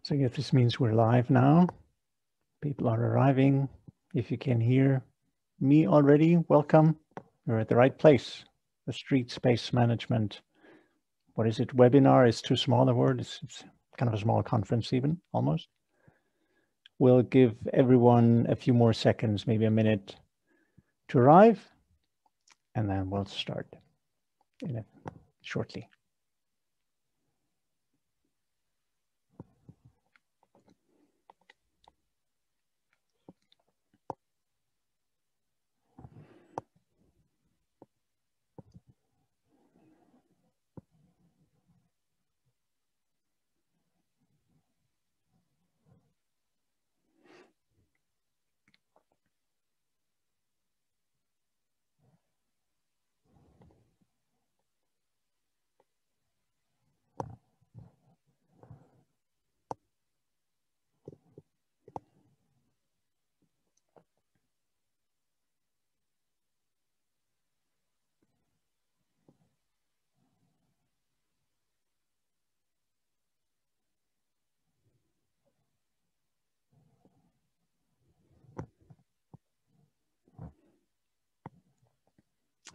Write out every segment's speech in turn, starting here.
So I guess this means we're live now. People are arriving. If you can hear me already, welcome. You're at the right place. The Street Space Management, what is it? Webinar is too small a word. It's kind of a small conference even, almost. We'll give everyone a few more seconds, maybe a minute to arrive, and then we'll start shortly.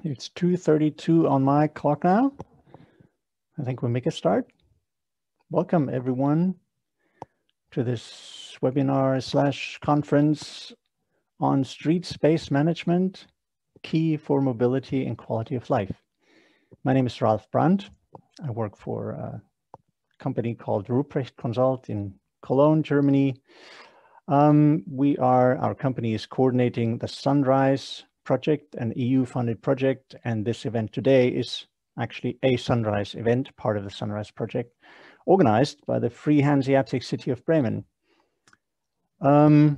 It's 2:32 on my clock now. I think we'll make a start. Welcome everyone to this webinar / conference on street space management, key for mobility and quality of life. My name is Ralf Brandt. I work for a company called Ruprecht Consult in Cologne, Germany. Our company is coordinating the Sunrise project, an EU-funded project, and this event today is actually a Sunrise event, part of the Sunrise project, organized by the Free Hanseatic City of Bremen. From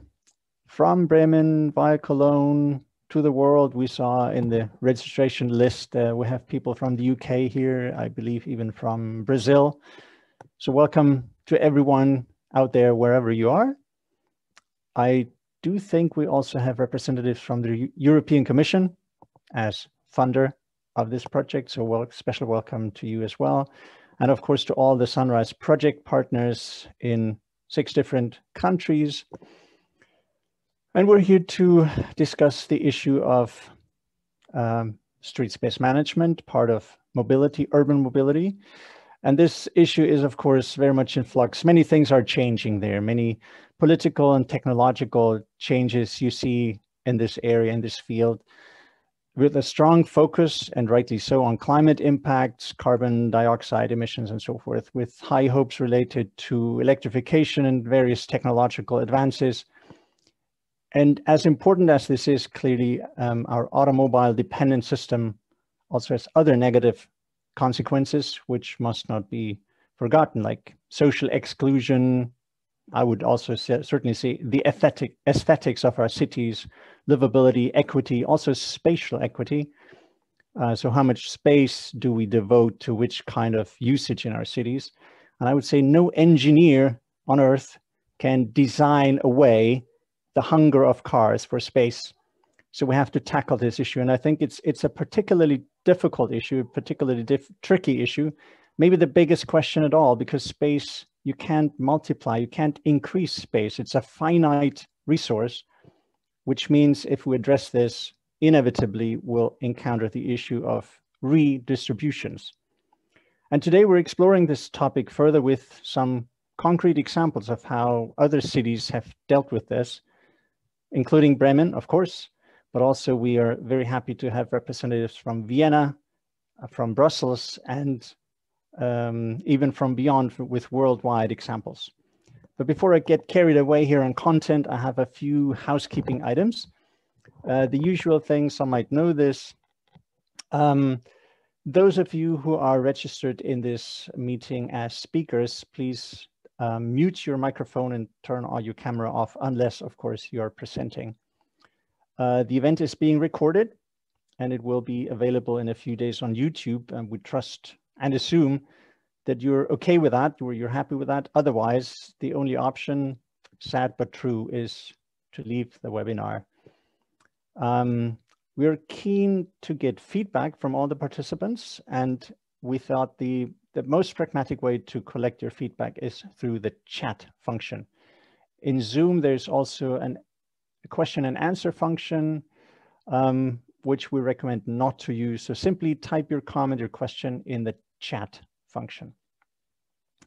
Bremen via Cologne to the world, we saw in the registration list, we have people from the UK here, I believe even from Brazil. So welcome to everyone out there, wherever you are. I do think we also have representatives from the European Commission as funder of this project. So special welcome to you as well. And of course, to all the Sunrise project partners in 6 different countries. And we're here to discuss the issue of street space management, part of mobility, urban mobility. And this issue is, of course, very much in flux. Many things are changing there. Many political and technological changes you see in this area, in this field, with a strong focus, and rightly so, on climate impacts, carbon dioxide emissions, and so forth, with high hopes related to electrification and various technological advances. And as important as this is, clearly, our automobile dependent system also has other negative consequences, which must not be forgotten, like social exclusion. I would also certainly say the aesthetics of our cities, livability, equity, also spatial equity. So how much space do we devote to which kind of usage in our cities? And I would say no engineer on Earth can design away the hunger of cars for space. So we have to tackle this issue. And I think it's a particularly difficult issue, particularly tricky issue, maybe the biggest question at all, because space, you can't multiply, you can't increase space. It's a finite resource, which means if we address this, inevitably we'll encounter the issue of redistributions. And today we're exploring this topic further with some concrete examples of how other cities have dealt with this, including Bremen, of course, but also we are very happy to have representatives from Vienna, from Brussels, and even from beyond with worldwide examples. But before I get carried away here on content, I have a few housekeeping items. The usual things, some might know this. Those of you who are registered in this meeting as speakers, please mute your microphone and turn all your camera off, unless, of course, you're presenting. The event is being recorded, and it will be available in a few days on YouTube, and we trust and assume that you're okay with that, or you're happy with that. Otherwise, the only option, sad but true, is to leave the webinar. We're keen to get feedback from all the participants, and we thought the most pragmatic way to collect your feedback is through the chat function. In Zoom, there's also a question and answer function, which we recommend not to use. So simply type your comment or question in the chat function.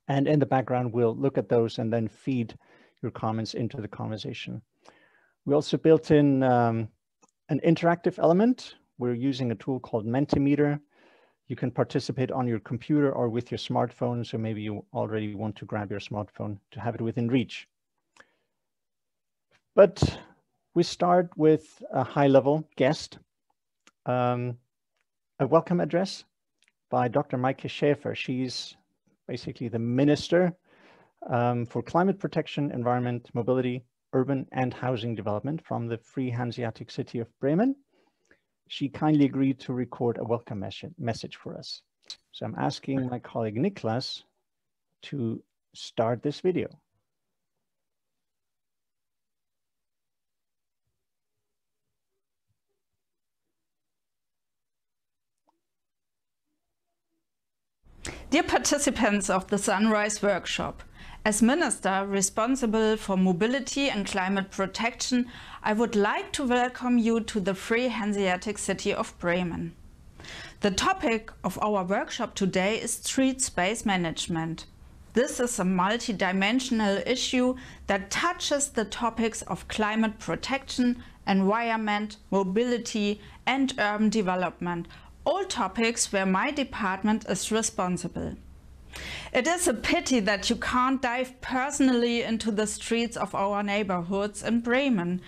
And in the background, we'll look at those and then feed your comments into the conversation. We also built in an interactive element. We're using a tool called Mentimeter. You can participate on your computer or with your smartphone. So maybe you already want to grab your smartphone to have it within reach. But we start with a high-level guest, a welcome address by Dr. Maike Schaefer. She's basically the Minister for Climate Protection, Environment, Mobility, Urban and Housing Development from the Free Hanseatic city of Bremen. She kindly agreed to record a welcome message for us. So I'm asking my colleague Niklas to start this video. Dear participants of the Sunrise Workshop, as Minister responsible for mobility and climate protection, I would like to welcome you to the Free Hanseatic city of Bremen. The topic of our workshop today is street space management. This is a multi-dimensional issue that touches the topics of climate protection, environment, mobility and urban development, all topics where my department is responsible. It is a pity that you can't dive personally into the streets of our neighborhoods in Bremen,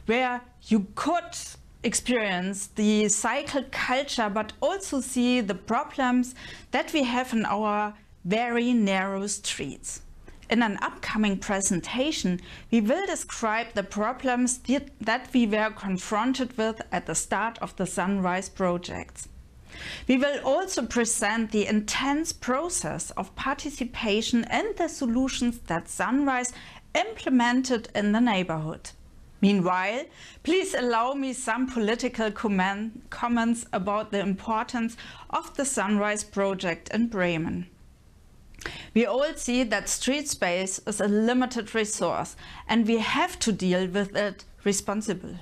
where you could experience the cycle culture but also see the problems that we have in our very narrow streets. In an upcoming presentation, we will describe the problems that we were confronted with at the start of the Sunrise projects. We will also present the intense process of participation and the solutions that Sunrise implemented in the neighborhood. Meanwhile, please allow me some political comments about the importance of the Sunrise project in Bremen. We all see that street space is a limited resource and we have to deal with it responsibly.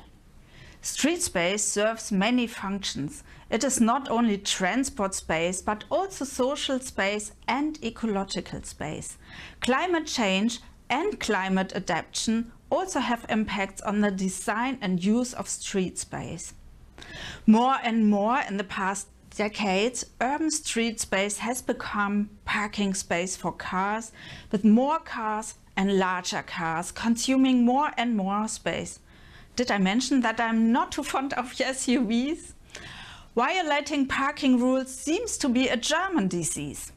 Street space serves many functions. It is not only transport space, but also social space and ecological space. Climate change and climate adaptation also have impacts on the design and use of street space. More and more in the past decades, urban street space has become parking space for cars, with more cars and larger cars consuming more and more space. Did I mention that I'm not too fond of SUVs? Violating parking rules seems to be a German disease.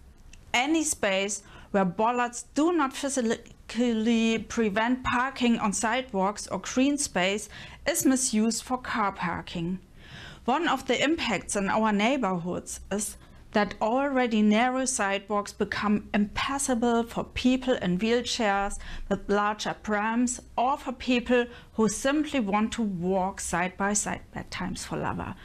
Any space where bollards do not physically prevent parking on sidewalks or green space is misused for car parking. One of the impacts in our neighborhoods is that already narrow sidewalks become impassable for people in wheelchairs with larger prams or for people who simply want to walk side by side, bad times for lover.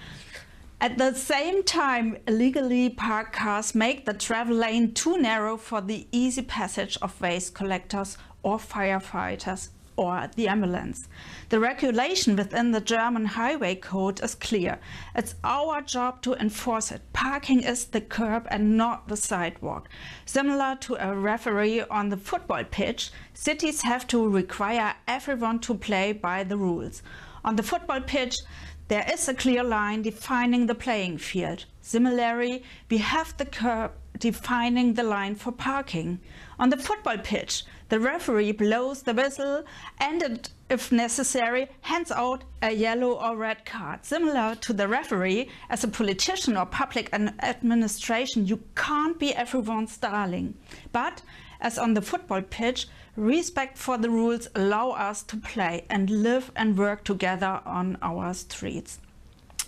At the same time, illegally parked cars make the travel lane too narrow for the easy passage of waste collectors or firefighters or the ambulance. The regulation within the German highway code is clear. It's our job to enforce it. Parking is the curb and not the sidewalk. Similar to a referee on the football pitch, cities have to require everyone to play by the rules. On the football pitch, there is a clear line defining the playing field. Similarly, we have the curb defining the line for parking. On the football pitch, the referee blows the whistle and, if necessary, hands out a yellow or red card. Similar to the referee, as a politician or public administration, you can't be everyone's darling. But, as on the football pitch, respect for the rules allow us to play and live and work together on our streets.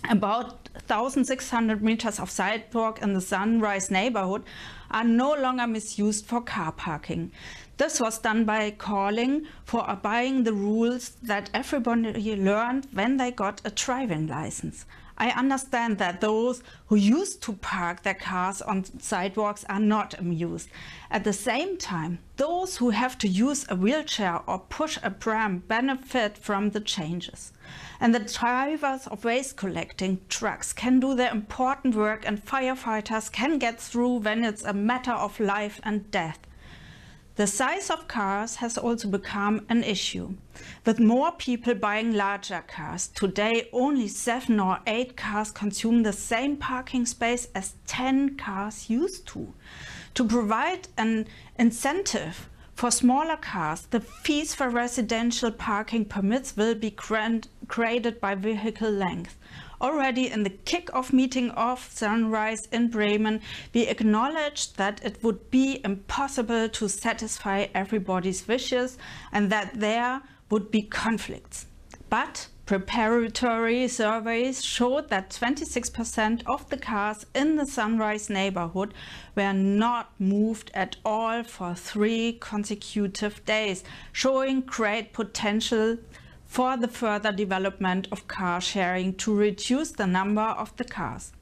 About 1,600 meters of sidewalk in the Sunrise neighborhood are no longer misused for car parking. This was done by calling for obeying the rules that everybody learned when they got a driving license. I understand that those who used to park their cars on sidewalks are not amused. At the same time, those who have to use a wheelchair or push a pram benefit from the changes. And the drivers of waste collecting trucks can do their important work, and firefighters can get through when it's a matter of life and death. The size of cars has also become an issue, with more people buying larger cars. Today, only 7 or 8 cars consume the same parking space as 10 cars used to. To provide an incentive for smaller cars, the fees for residential parking permits will be created by vehicle length. Already in the kick-off meeting of Sunrise in Bremen, we acknowledged that it would be impossible to satisfy everybody's wishes and that there would be conflicts. But preparatory surveys showed that 26% of the cars in the Sunrise neighborhood were not moved at all for 3 consecutive days, showing great potential for the further development of car sharing to reduce the number of the cars.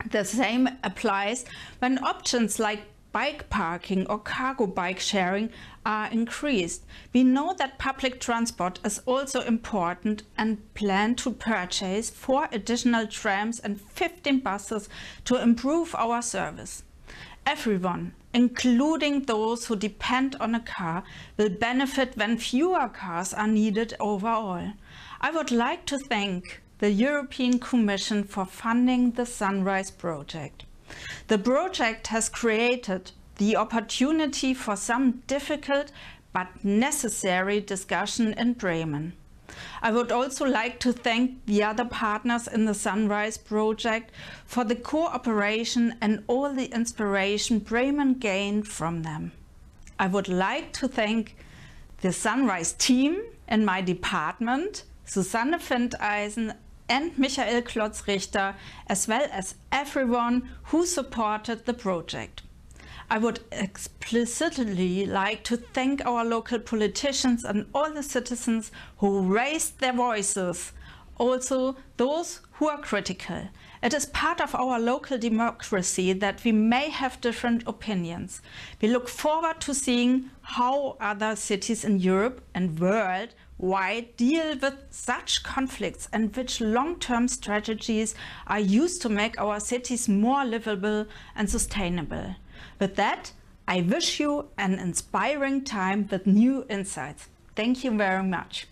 The same applies when options like bike parking or cargo bike sharing are increased. We know that public transport is also important and plan to purchase 4 additional trams and 15 buses to improve our service. Everyone, including those who depend on a car, will benefit when fewer cars are needed overall. I would like to thank the European Commission for funding the Sunrise project. The project has created the opportunity for some difficult but necessary discussion in Bremen. I would also like to thank the other partners in the Sunrise project for the cooperation and all the inspiration Bremen gained from them. I would like to thank the Sunrise team in my department, Susanne Findeisen and Michael Klotz-Richter, as well as everyone who supported the project. I would explicitly like to thank our local politicians and all the citizens who raised their voices, also those who are critical. It is part of our local democracy that we may have different opinions. We look forward to seeing how other cities in Europe and worldwide deal with such conflicts and which long-term strategies are used to make our cities more livable and sustainable. With that, I wish you an inspiring time with new insights. Thank you very much.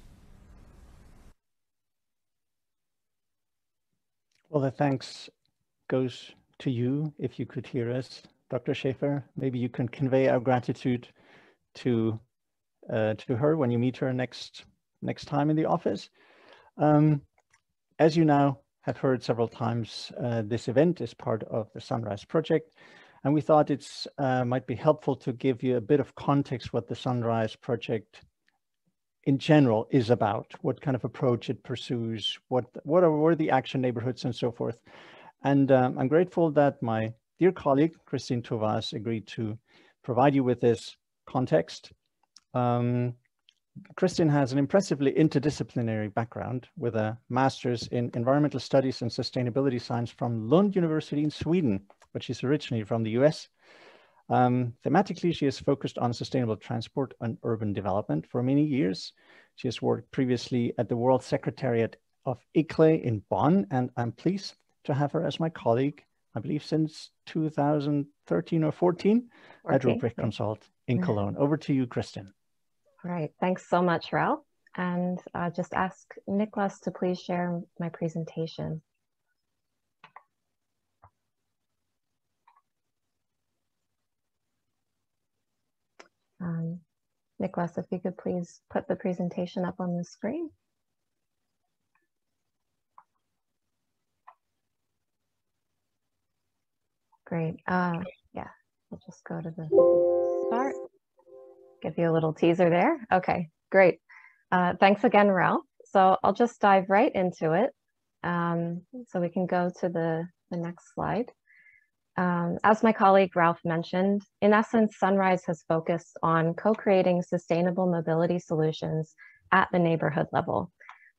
Well, the thanks goes to you, if you could hear us. Dr. Schaefer, maybe you can convey our gratitude to her when you meet her next time in the office. As you now have heard several times, this event is part of the Sunrise project. And we thought it's might be helpful to give you a bit of context what the Sunrise project in general is about, what kind of approach it pursues, what are the action neighborhoods and so forth. And I'm grateful that my dear colleague, Christine Tovas, agreed to provide you with this context. Christine has an impressively interdisciplinary background with a master's in environmental studies and sustainability science from Lund University in Sweden, but she's originally from the US. Thematically, she has focused on sustainable transport and urban development for many years. She has worked previously at the World Secretariat of ICLE in Bonn, and I'm pleased to have her as my colleague, I believe since 2013 or 14 at Ruprecht Consult in Cologne. Over to you, Kristen. All right, thanks so much, Ralph. And just ask Nicholas to please share my presentation. Nicholas, if you could please put the presentation up on the screen. Great. Yeah, we'll just go to the start. Give you a little teaser there. Okay, great. Thanks again, Ralph. So I'll just dive right into it. So we can go to the next slide. As my colleague Ralph mentioned, in essence, Sunrise has focused on co-creating sustainable mobility solutions at the neighborhood level.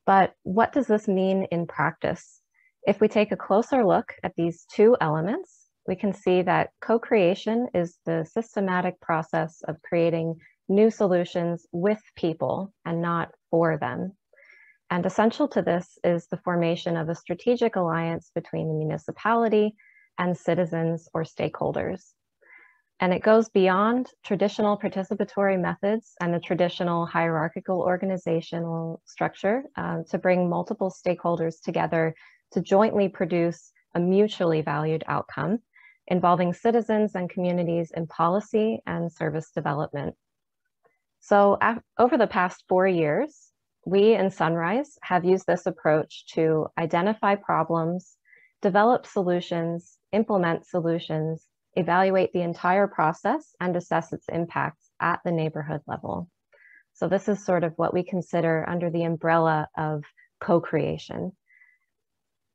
But what does this mean in practice? If we take a closer look at these two elements, we can see that co-creation is the systematic process of creating new solutions with people and not for them. And essential to this is the formation of a strategic alliance between the municipality and citizens or stakeholders. And it goes beyond traditional participatory methods and the traditional hierarchical organizational structure to bring multiple stakeholders together to jointly produce a mutually valued outcome involving citizens and communities in policy and service development. So over the past 4 years, we in Sunrise have used this approach to identify problems, develop solutions, implement solutions, evaluate the entire process, and assess its impacts at the neighborhood level. So this is sort of what we consider under the umbrella of co-creation.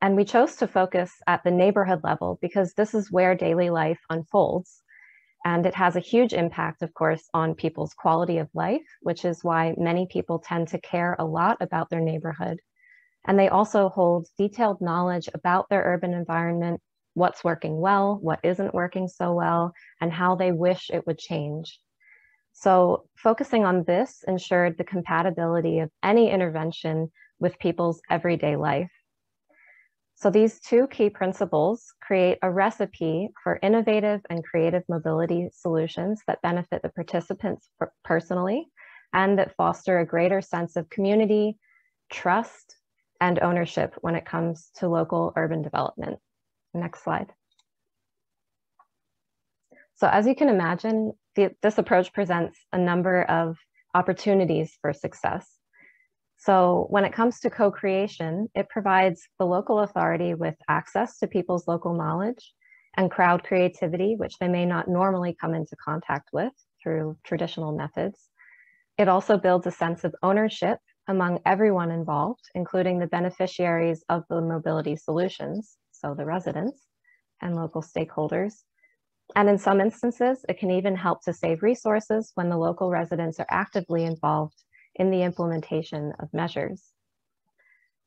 And we chose to focus at the neighborhood level because this is where daily life unfolds. And it has a huge impact, of course, on people's quality of life, which is why many people tend to care a lot about their neighborhood. And they also hold detailed knowledge about their urban environment, what's working well, what isn't working so well, and how they wish it would change. So focusing on this ensured the compatibility of any intervention with people's everyday life. So these two key principles create a recipe for innovative and creative mobility solutions that benefit the participants personally and that foster a greater sense of community, trust, and ownership when it comes to local urban development. Next slide. So as you can imagine, this approach presents a number of opportunities for success. So when it comes to co-creation, it provides the local authority with access to people's local knowledge and crowd creativity, which they may not normally come into contact with through traditional methods. It also builds a sense of ownership among everyone involved, including the beneficiaries of the mobility solutions, so the residents and local stakeholders. And in some instances, it can even help to save resources when the local residents are actively involved in the implementation of measures.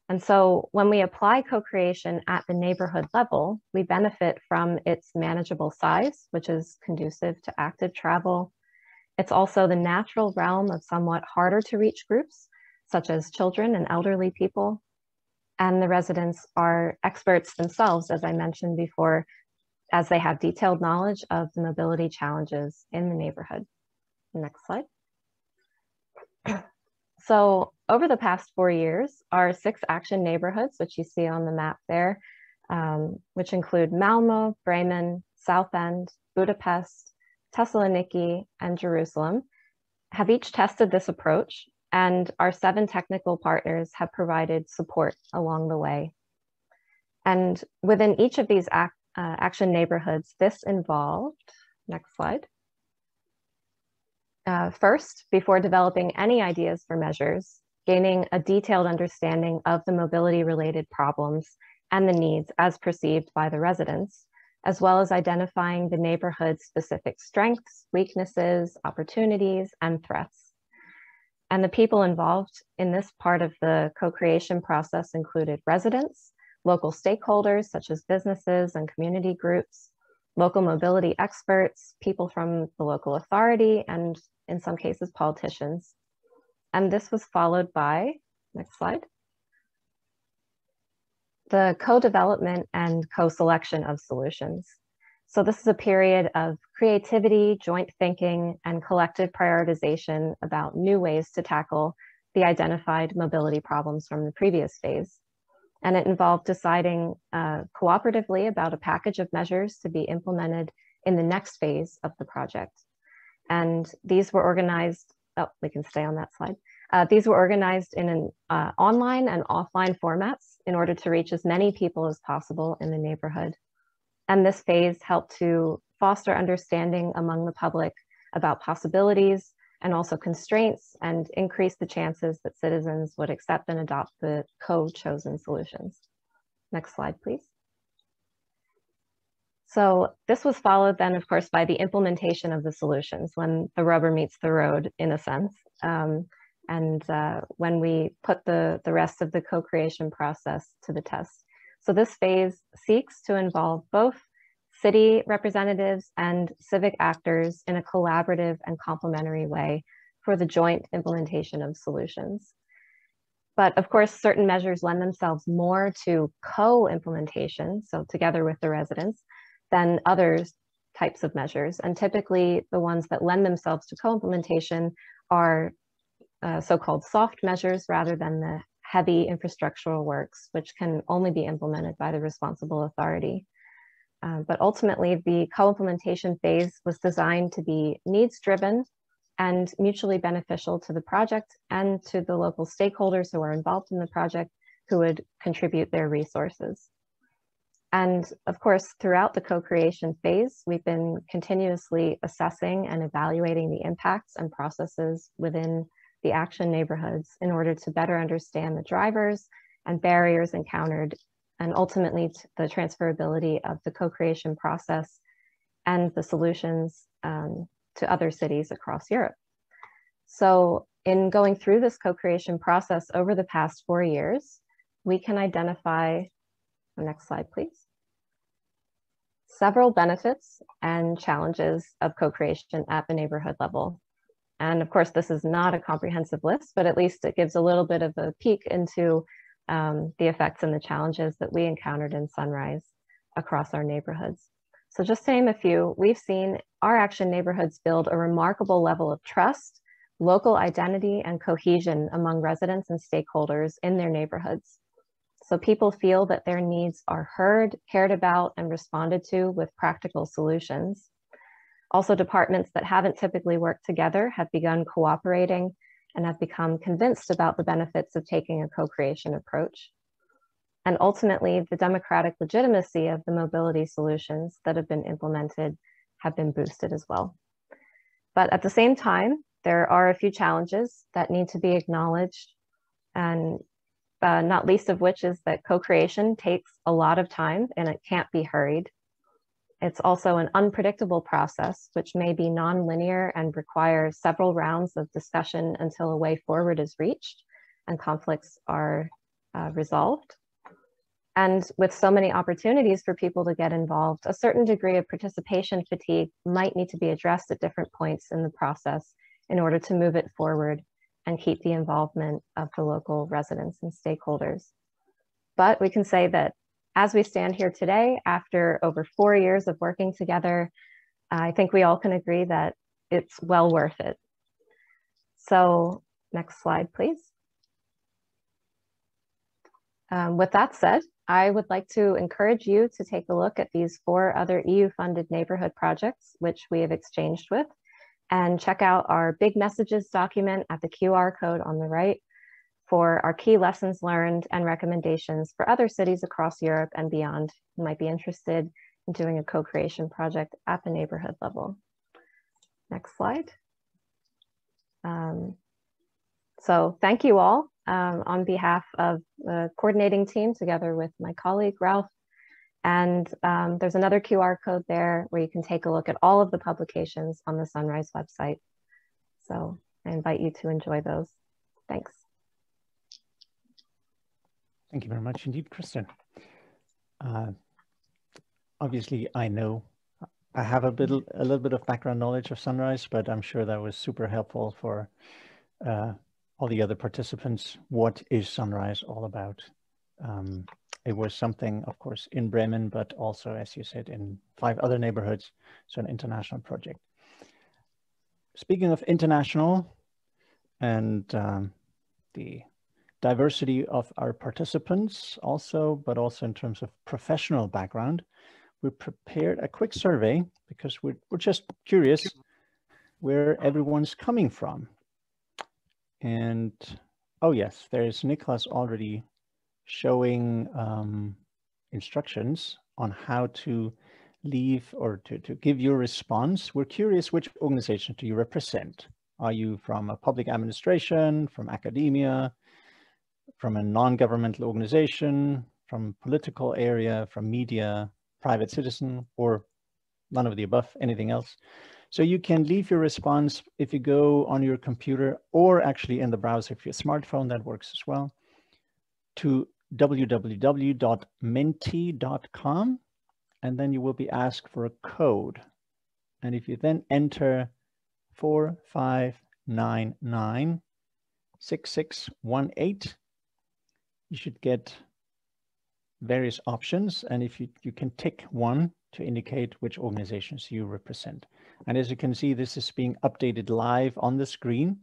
And so when we apply co-creation at the neighborhood level, we benefit from its manageable size, which is conducive to active travel. It's also the natural realm of somewhat harder to reach groups, such as children and elderly people. And the residents are experts themselves, as I mentioned before, as they have detailed knowledge of the mobility challenges in the neighborhood. Next slide. So over the past 4 years, our 6 action neighborhoods, which you see on the map there, which include Malmö, Bremen, Southend, Budapest, Thessaloniki, and Jerusalem, have each tested this approach, and our 7 technical partners have provided support along the way. And within each of these action neighborhoods, this involved, next slide. First, before developing any ideas for measures, gaining a detailed understanding of the mobility-related problems and the needs as perceived by the residents, as well as identifying the neighborhood's specific strengths, weaknesses, opportunities, and threats. And the people involved in this part of the co-creation process included residents, local stakeholders such as businesses and community groups, local mobility experts, people from the local authority, and in some cases, politicians. And this was followed by, next slide, the co-development and co-selection of solutions. So this is a period of creativity, joint thinking, and collective prioritization about new ways to tackle the identified mobility problems from the previous phase. And it involved deciding cooperatively about a package of measures to be implemented in the next phase of the project. And these were organized, oh, we can stay on that slide. These were organized in an online and offline formats in order to reach as many people as possible in the neighborhood. And this phase helped to foster understanding among the public about possibilities and also constraints, and increase the chances that citizens would accept and adopt the co-chosen solutions. Next slide, please. So this was followed then, of course, by the implementation of the solutions when the rubber meets the road, in a sense. When we put the rest of the co-creation process to the test. So this phase seeks to involve both city representatives and civic actors in a collaborative and complementary way for the joint implementation of solutions. But of course, certain measures lend themselves more to co-implementation, so together with the residents, than other types of measures. And typically the ones that lend themselves to co-implementation are so-called soft measures rather than the heavy infrastructural works, which can only be implemented by the responsible authority. But ultimately, the co-implementation phase was designed to be needs-driven and mutually beneficial to the project and to the local stakeholders who are involved in the project who would contribute their resources. And of course, throughout the co-creation phase, we've been continuously assessing and evaluating the impacts and processes within the action neighborhoods in order to better understand the drivers and barriers encountered, and ultimately the transferability of the co-creation process and the solutions to other cities across Europe. So in going through this co-creation process over the past 4 years, we can identify, the next slide, please, several benefits and challenges of co-creation at the neighborhood level. And of course, this is not a comprehensive list, but at least it gives a little bit of a peek into the effects and the challenges that we encountered in Sunrise across our neighborhoods. So just to name a few, we've seen our action neighborhoods build a remarkable level of trust, local identity, and cohesion among residents and stakeholders in their neighborhoods. So people feel that their needs are heard, cared about, and responded to with practical solutions. Also, departments that haven't typically worked together have begun cooperating and have become convinced about the benefits of taking a co-creation approach. And ultimately, the democratic legitimacy of the mobility solutions that have been implemented have been boosted as well. But at the same time, there are a few challenges that need to be acknowledged, and not least of which is that co-creation takes a lot of time and it can't be hurried. It's also an unpredictable process, which may be non-linear and require several rounds of discussion until a way forward is reached and conflicts are resolved. And with so many opportunities for people to get involved, a certain degree of participation fatigue might need to be addressed at different points in the process in order to move it forward and keep the involvement of the local residents and stakeholders. But we can say that as we stand here today, after over 4 years of working together, I think we all can agree that it's well worth it. So next slide, please. With that said, I would like to encourage you to take a look at these 4 other EU-funded neighborhood projects, which we have exchanged with, and check out our big messages document at the QR code on the right for our key lessons learned and recommendations for other cities across Europe and beyond who might be interested in doing a co-creation project at the neighborhood level. Next slide. So thank you all on behalf of the coordinating team together with my colleague Ralph. And there's another QR code there where you can take a look at all of the publications on the Sunrise website. So I invite you to enjoy those. Thanks. Thank you very much indeed, Kristen. Obviously, I know I have a little bit of background knowledge of Sunrise, but I'm sure that was super helpful for all the other participants. What is Sunrise all about? It was something, of course, in Bremen, but also, as you said, in 5 other neighborhoods, so an international project. Speaking of international and the diversity of our participants also, but also in terms of professional background, we prepared a quick survey because we're just curious where everyone's coming from. And, oh yes, there's Nicholas already showing instructions on how to leave or to give your response. We're curious, which organization do you represent? Are you from a public administration, from academia, from a non-governmental organization, from political area, from media, private citizen, or none of the above, anything else? So you can leave your response if you go on your computer or actually in the browser if your smartphone, that works as well, to www.menti.com, and then you will be asked for a code. And if you then enter 45996618, you should get various options, and if you can tick one to indicate which organizations you represent. And as you can see, this is being updated live on the screen,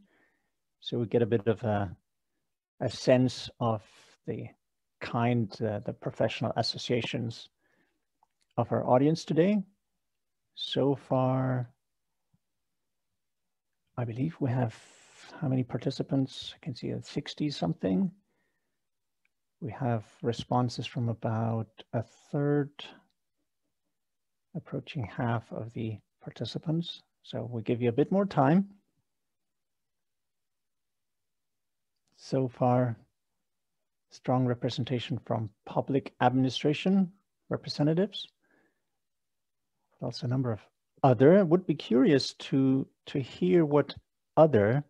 so we get a bit of a sense of the the professional associations of our audience today. So far, I believe we have, how many participants? I can see 60 something. We have responses from about a third, approaching half of the participants. So we'll give you a bit more time. So far, strong representation from public administration representatives, but also a number of other. Would be curious to hear what other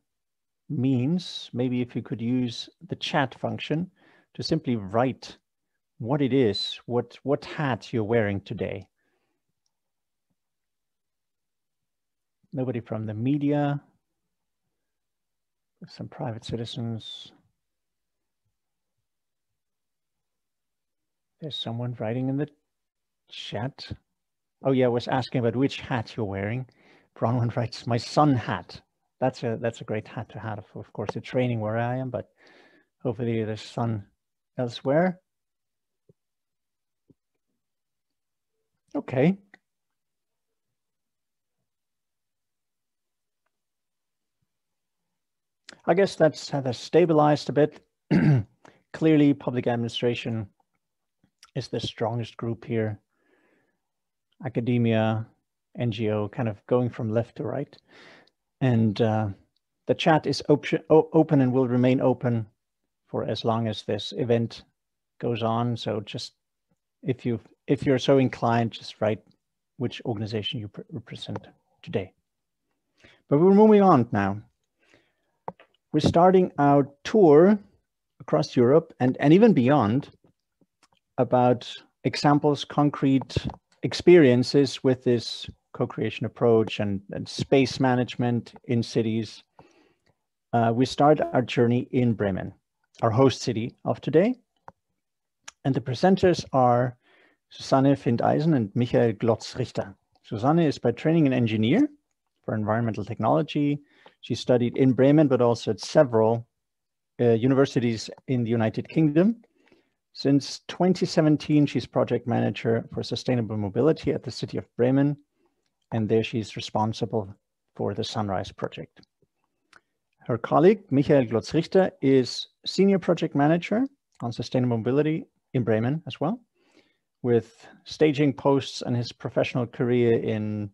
means. Maybe if you could use the chat function to simply write what it is, what hat you're wearing today. Nobody from the media, some private citizens. There's someone writing in the chat. Oh yeah, I was asking about which hat you're wearing. Bronwyn writes, my sun hat. That's a great hat to have. Of course, it's raining where I am, but hopefully there's sun elsewhere. Okay. I guess that's stabilized a bit. Clearly, public administration is the strongest group here. Academia, NGO, kind of going from left to right. And the chat is open and will remain open for as long as this event goes on. So just if you're so inclined, just write which organization you represent today. But we're moving on now. We're starting our tour across Europe and even beyond about examples, concrete experiences with this co-creation approach and space management in cities. We start our journey in Bremen, our host city of today. And the presenters are Susanne Findeisen and Michael Glotz-Richter. Susanne is by training an engineer for environmental technology. She studied in Bremen, but also at several universities in the United Kingdom. Since 2017, she's project manager for sustainable mobility at the city of Bremen. And there she's responsible for the Sunrise project. Her colleague, Michael Glotz-Richter, is senior project manager on sustainable mobility in Bremen as well, with staging posts and his professional career in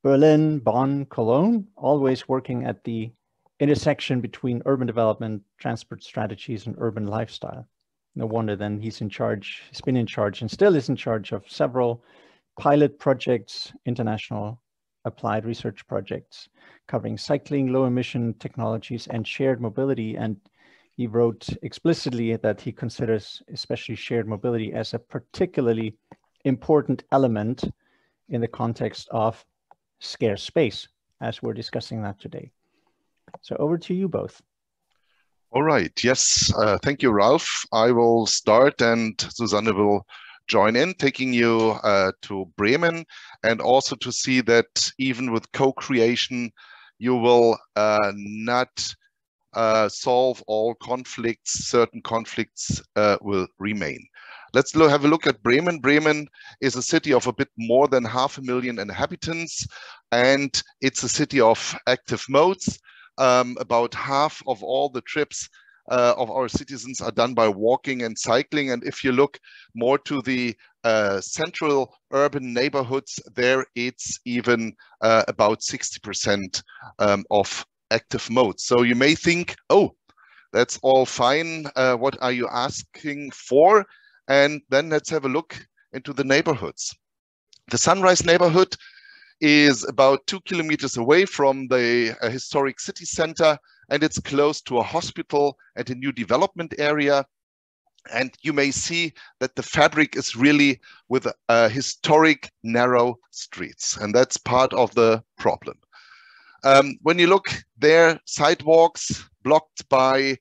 Berlin, Bonn, Cologne, always working at the intersection between urban development, transport strategies, and urban lifestyle. No wonder then he's in charge, he's been in charge and still is in charge of several pilot projects, international applied research projects covering cycling, low emission technologies, and shared mobility. And he wrote explicitly that he considers especially shared mobility as a particularly important element in the context of scarce space, as we're discussing that today. So over to you both. All right, yes, thank you, Ralph. I will start and Susanne will join in, taking you to Bremen, and also to see that even with co-creation, you will not solve all conflicts. Certain conflicts will remain. Let's have a look at Bremen. Bremen is a city of a bit more than 500,000 inhabitants, and it's a city of active modes. About half of all the trips of our citizens are done by walking and cycling. And if you look more to the central urban neighborhoods, there it's even about 60% of active modes. So you may think, oh, that's all fine. What are you asking for? And then let's have a look into the neighborhoods. The Sunrise neighborhood is about 2 kilometers away from the historic city center, and it's close to a hospital and a new development area. And you may see that the fabric is really with historic narrow streets, and that's part of the problem. When you look there, sidewalks blocked by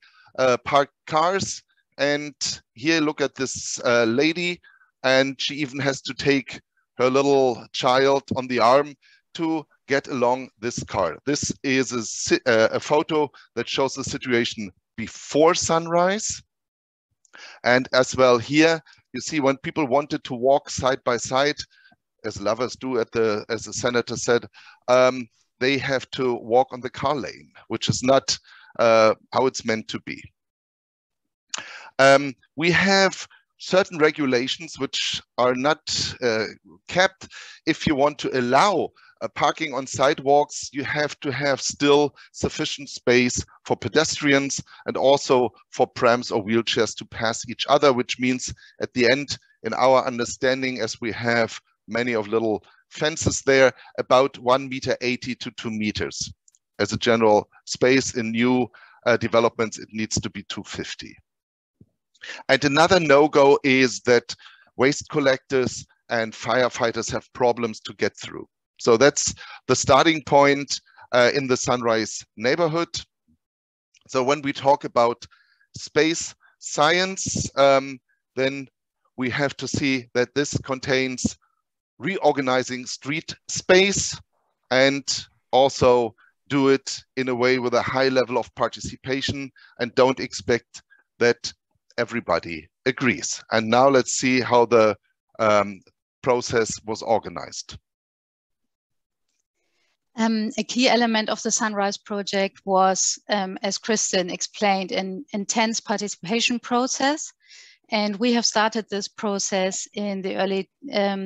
parked cars, and here look at this lady, and she even has to take her little child on the arm to get along this car. This is a photo that shows the situation before sunrise. And as well here, you see when people wanted to walk side by side, as lovers do as the senator said, they have to walk on the car lane, which is not how it's meant to be. We have certain regulations which are not kept. If you want to allow parking on sidewalks, you have to have still sufficient space for pedestrians and also for prams or wheelchairs to pass each other, which means at the end, in our understanding, as we have many of little fences there, about 1.80 meters to 2 meters. As a general space in new developments, it needs to be 250. And another no-go is that waste collectors and firefighters have problems to get through. So that's the starting point in the Sunrise neighborhood. So when we talk about space science, then we have to see that this contains reorganizing street space and also do it in a way with a high level of participation, and don't expect that everybody agrees. And now let's see how the process was organized. A key element of the Sunrise project was, as Kristen explained, an intense participation process. And we have started this process in the early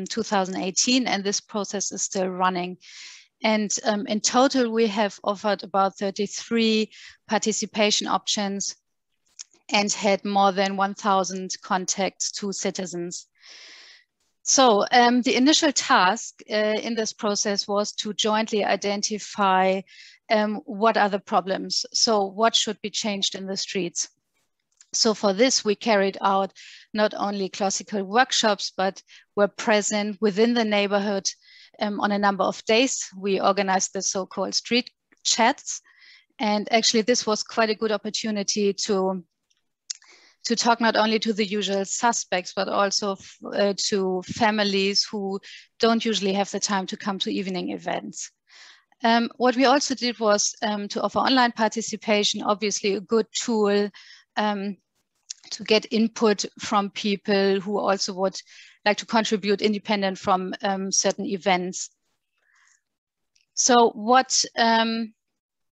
2018, and this process is still running. And in total, we have offered about 33 participation options and had more than 1,000 contacts to citizens. So the initial task in this process was to jointly identify what are the problems. So what should be changed in the streets? So for this, we carried out not only classical workshops, but were present within the neighborhood on a number of days. We organized the so-called street chats. And actually, this was quite a good opportunity to talk not only to the usual suspects, but also to families who don't usually have the time to come to evening events. What we also did was to offer online participation, obviously a good tool to get input from people who also would like to contribute independent from certain events. So what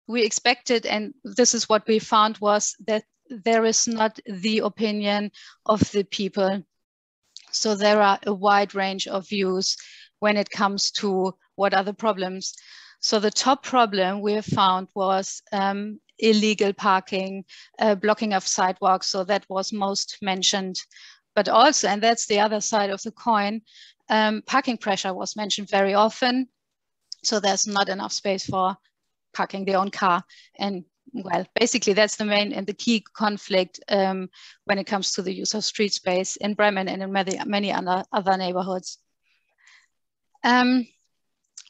we expected, and this is what we found, was that there is not the opinion of the people. So there are a wide range of views when it comes to what are the problems. So the top problem we have found was illegal parking, blocking of sidewalks. So that was most mentioned. But also, and that's the other side of the coin, parking pressure was mentioned very often. So there's not enough space for parking their own car. And well, basically that's the main and the key conflict when it comes to the use of street space in Bremen and in many other neighborhoods.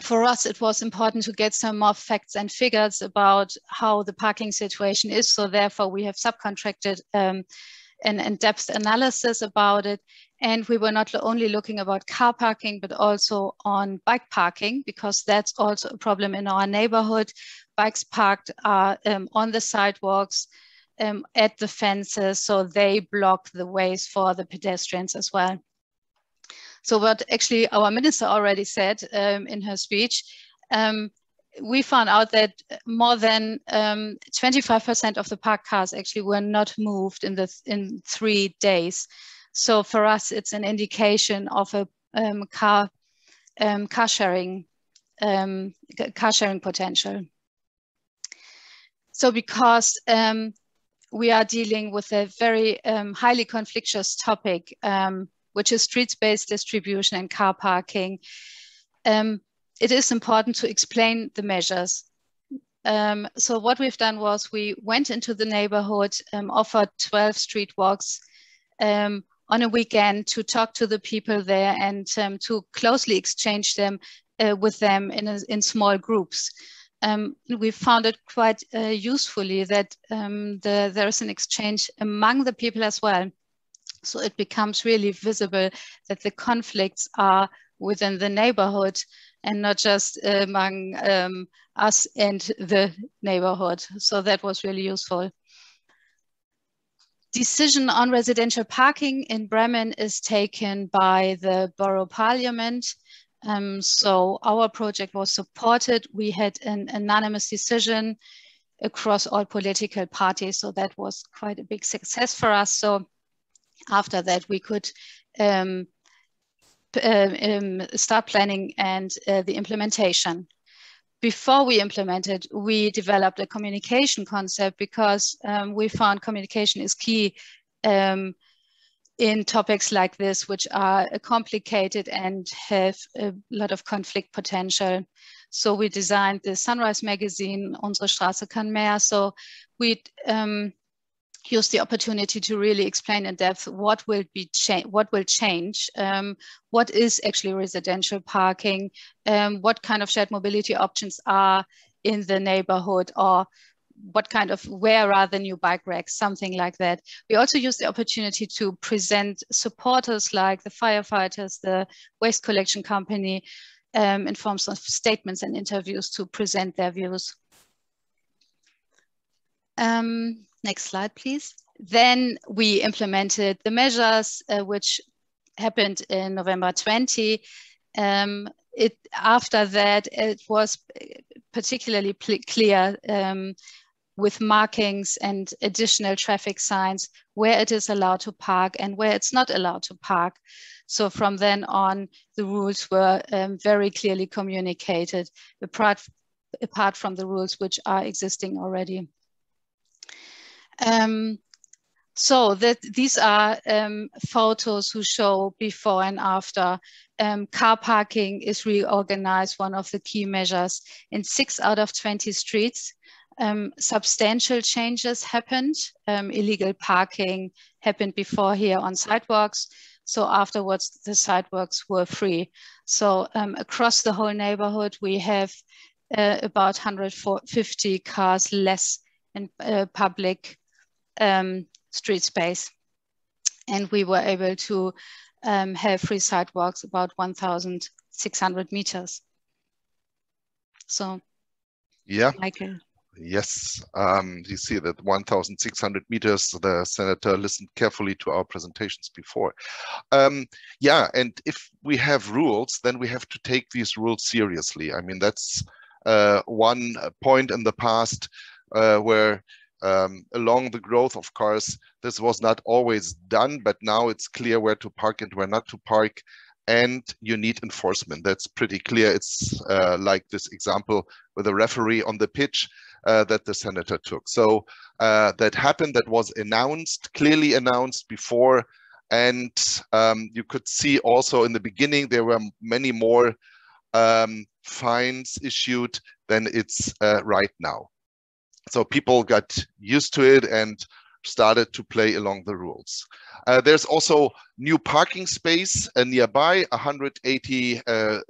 For us, it was important to get some more facts and figures about how the parking situation is. So therefore, we have subcontracted an in-depth analysis about it. And we were not only looking about car parking, but also on bike parking, because that's also a problem in our neighborhood. Bikes parked are on the sidewalks, at the fences, so they block the ways for the pedestrians as well. So what actually our minister already said in her speech, we found out that more than 25% of the parked cars actually were not moved in 3 days. So for us, it's an indication of a car sharing potential. So because we are dealing with a very highly conflictuous topic, which is street space distribution and car parking, it is important to explain the measures. So what we've done was we went into the neighborhood, offered 12 street walks on a weekend to talk to the people there and to closely exchange them with them in small groups. We found it quite usefully that there is an exchange among the people as well. So it becomes really visible that the conflicts are within the neighborhood and not just among us and the neighborhood. So that was really useful. Decision on residential parking in Bremen is taken by the borough parliament. So our project was supported. We had an anonymous decision across all political parties. So that was quite a big success for us. So after that, we could start planning and the implementation. Before we implemented, we developed a communication concept because we found communication is key in topics like this, which are complicated and have a lot of conflict potential. So we designed the Sunrise magazine, Unsere Straße kann mehr. So we use the opportunity to really explain in depth what will change, what is actually residential parking, what kind of shared mobility options are in the neighborhood, or what kind of, where are the new bike racks, something like that. We also use the opportunity to present supporters like the firefighters, the waste collection company, in forms of statements and interviews to present their views. Next slide, please. Then we implemented the measures, which happened in November 20. After that, it was particularly clear with markings and additional traffic signs where it is allowed to park and where it's not allowed to park. So from then on, the rules were very clearly communicated, apart from the rules which are existing already. So these are photos who show before and after. Car parking is reorganized, one of the key measures. In 6 out of 20 streets, substantial changes happened. Illegal parking happened before here on sidewalks. So afterwards, the sidewalks were free. So across the whole neighborhood, we have about 150 cars less in public street space. And we were able to have free sidewalks about 1,600 meters. So, yeah, Michael. Yes, you see that 1,600 meters, the senator listened carefully to our presentations before. Yeah, and if we have rules, then we have to take these rules seriously. I mean, that's one point in the past where along the growth of cars, this was not always done, but now it's clear where to park and where not to park. And you need enforcement. That's pretty clear. It's like this example with a referee on the pitch that the senator took. So that happened, that was announced, clearly announced before. And you could see also in the beginning, there were many more fines issued than it's right now. So people got used to it and started to play along the rules. There's also new parking space nearby, 180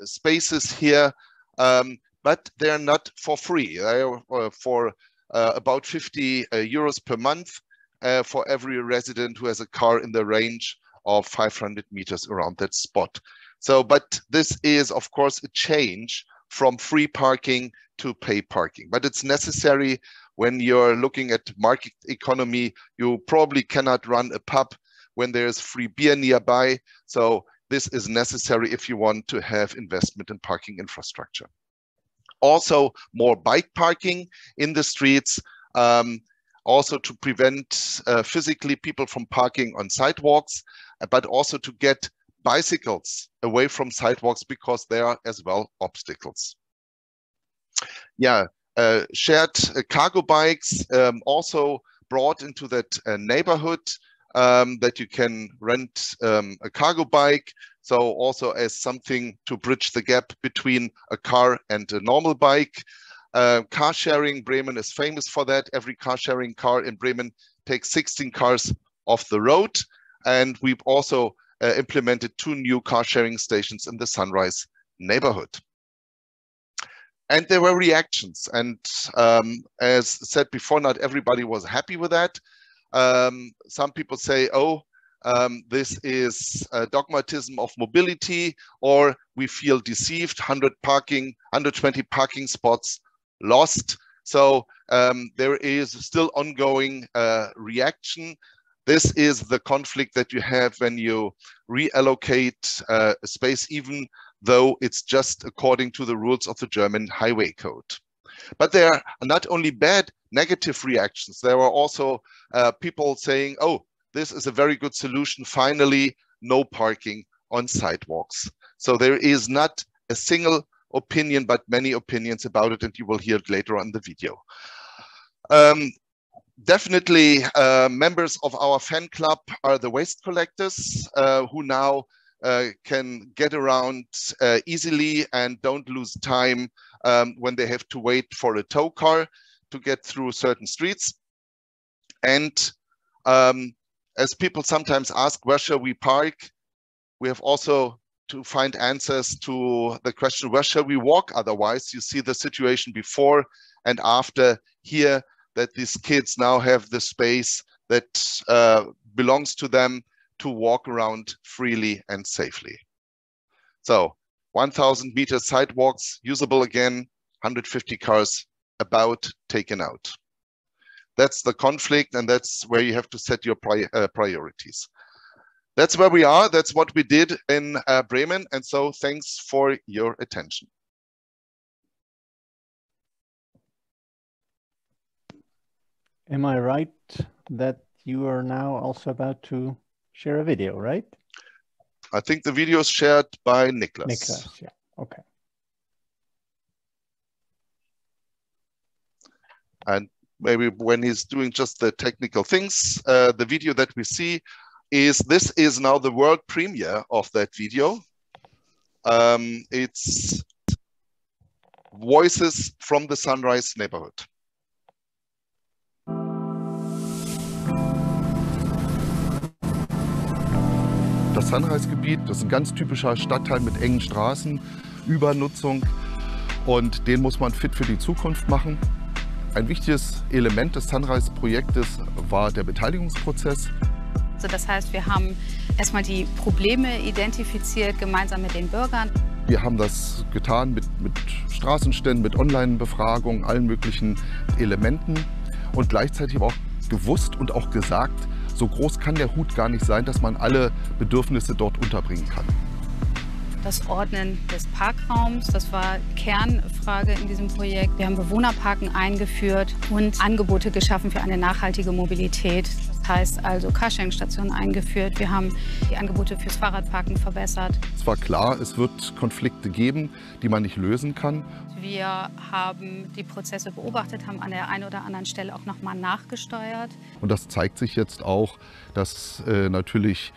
spaces here, but they're not for free. They are for about 50 euros per month for every resident who has a car in the range of 500 meters around that spot. So, but this is of course a change from free parking to pay parking, but it's necessary. When you're looking at market economy, you probably cannot run a pub when there's free beer nearby. So this is necessary if you want to have investment in parking infrastructure. Also, more bike parking in the streets, also to prevent physically people from parking on sidewalks, but also to get bicycles away from sidewalks because they are as well obstacles. Yeah. Shared cargo bikes also brought into that neighborhood that you can rent a cargo bike. So also as something to bridge the gap between a car and a normal bike. Car sharing, Bremen is famous for that. Every car sharing car in Bremen takes 16 cars off the road. And we've also implemented 2 new car sharing stations in the Sunrise neighborhood. And there were reactions. And as said before, not everybody was happy with that. Some people say, oh, this is a dogmatism of mobility, or we feel deceived, 120 parking spots lost. So there is still ongoing reaction. This is the conflict that you have when you reallocate space, even though it's just according to the rules of the German highway code. But there are not only bad, negative reactions. There were also people saying, oh, this is a very good solution. Finally, no parking on sidewalks. So there is not a single opinion, but many opinions about it, and you will hear it later on in the video. Definitely, members of our fan club are the waste collectors who now can get around easily and don't lose time when they have to wait for a tow car to get through certain streets. And as people sometimes ask, where shall we park? We have also to find answers to the question, where shall we walk otherwise? You see the situation before and after here, that these kids now have the space that belongs to them to walk around freely and safely. So 1,000 meter sidewalks usable again, 150 cars about taken out. That's the conflict, and that's where you have to set your priorities. That's where we are. That's what we did in Bremen. And so thanks for your attention. Am I right that you are now also about to share a video, right? I think the video is shared by Niklas. Niklas, yeah, okay. And maybe when he's doing just the technical things, the video that we see is, this is now the world premiere of that video. It's Voices from the Sunrise neighborhood. Das Sunrise-Gebiet, das ist ein ganz typischer Stadtteil mit engen Straßen, Übernutzung, und den muss man fit für die Zukunft machen. Ein wichtiges Element des Sunrise-Projektes war der Beteiligungsprozess. Also das heißt, wir haben erstmal die Probleme identifiziert, gemeinsam mit den Bürgern. Wir haben das getan mit Straßenständen, mit Online-Befragungen, allen möglichen Elementen, und gleichzeitig aber auch gewusst und auch gesagt, so groß kann der Hut gar nicht sein, dass man alle Bedürfnisse dort unterbringen kann. Das Ordnen des Parkraums, das war Kernfrage in diesem Projekt. Wir haben Bewohnerparken eingeführt und Angebote geschaffen für eine nachhaltige Mobilität. Das heißt also Carsharing-Stationen eingeführt. Wir haben die Angebote fürs Fahrradparken verbessert. Es war klar, es wird Konflikte geben, die man nicht lösen kann. Wir haben die Prozesse beobachtet, haben an der einen oder anderen Stelle auch noch mal nachgesteuert. Und das zeigt sich jetzt auch, dass natürlich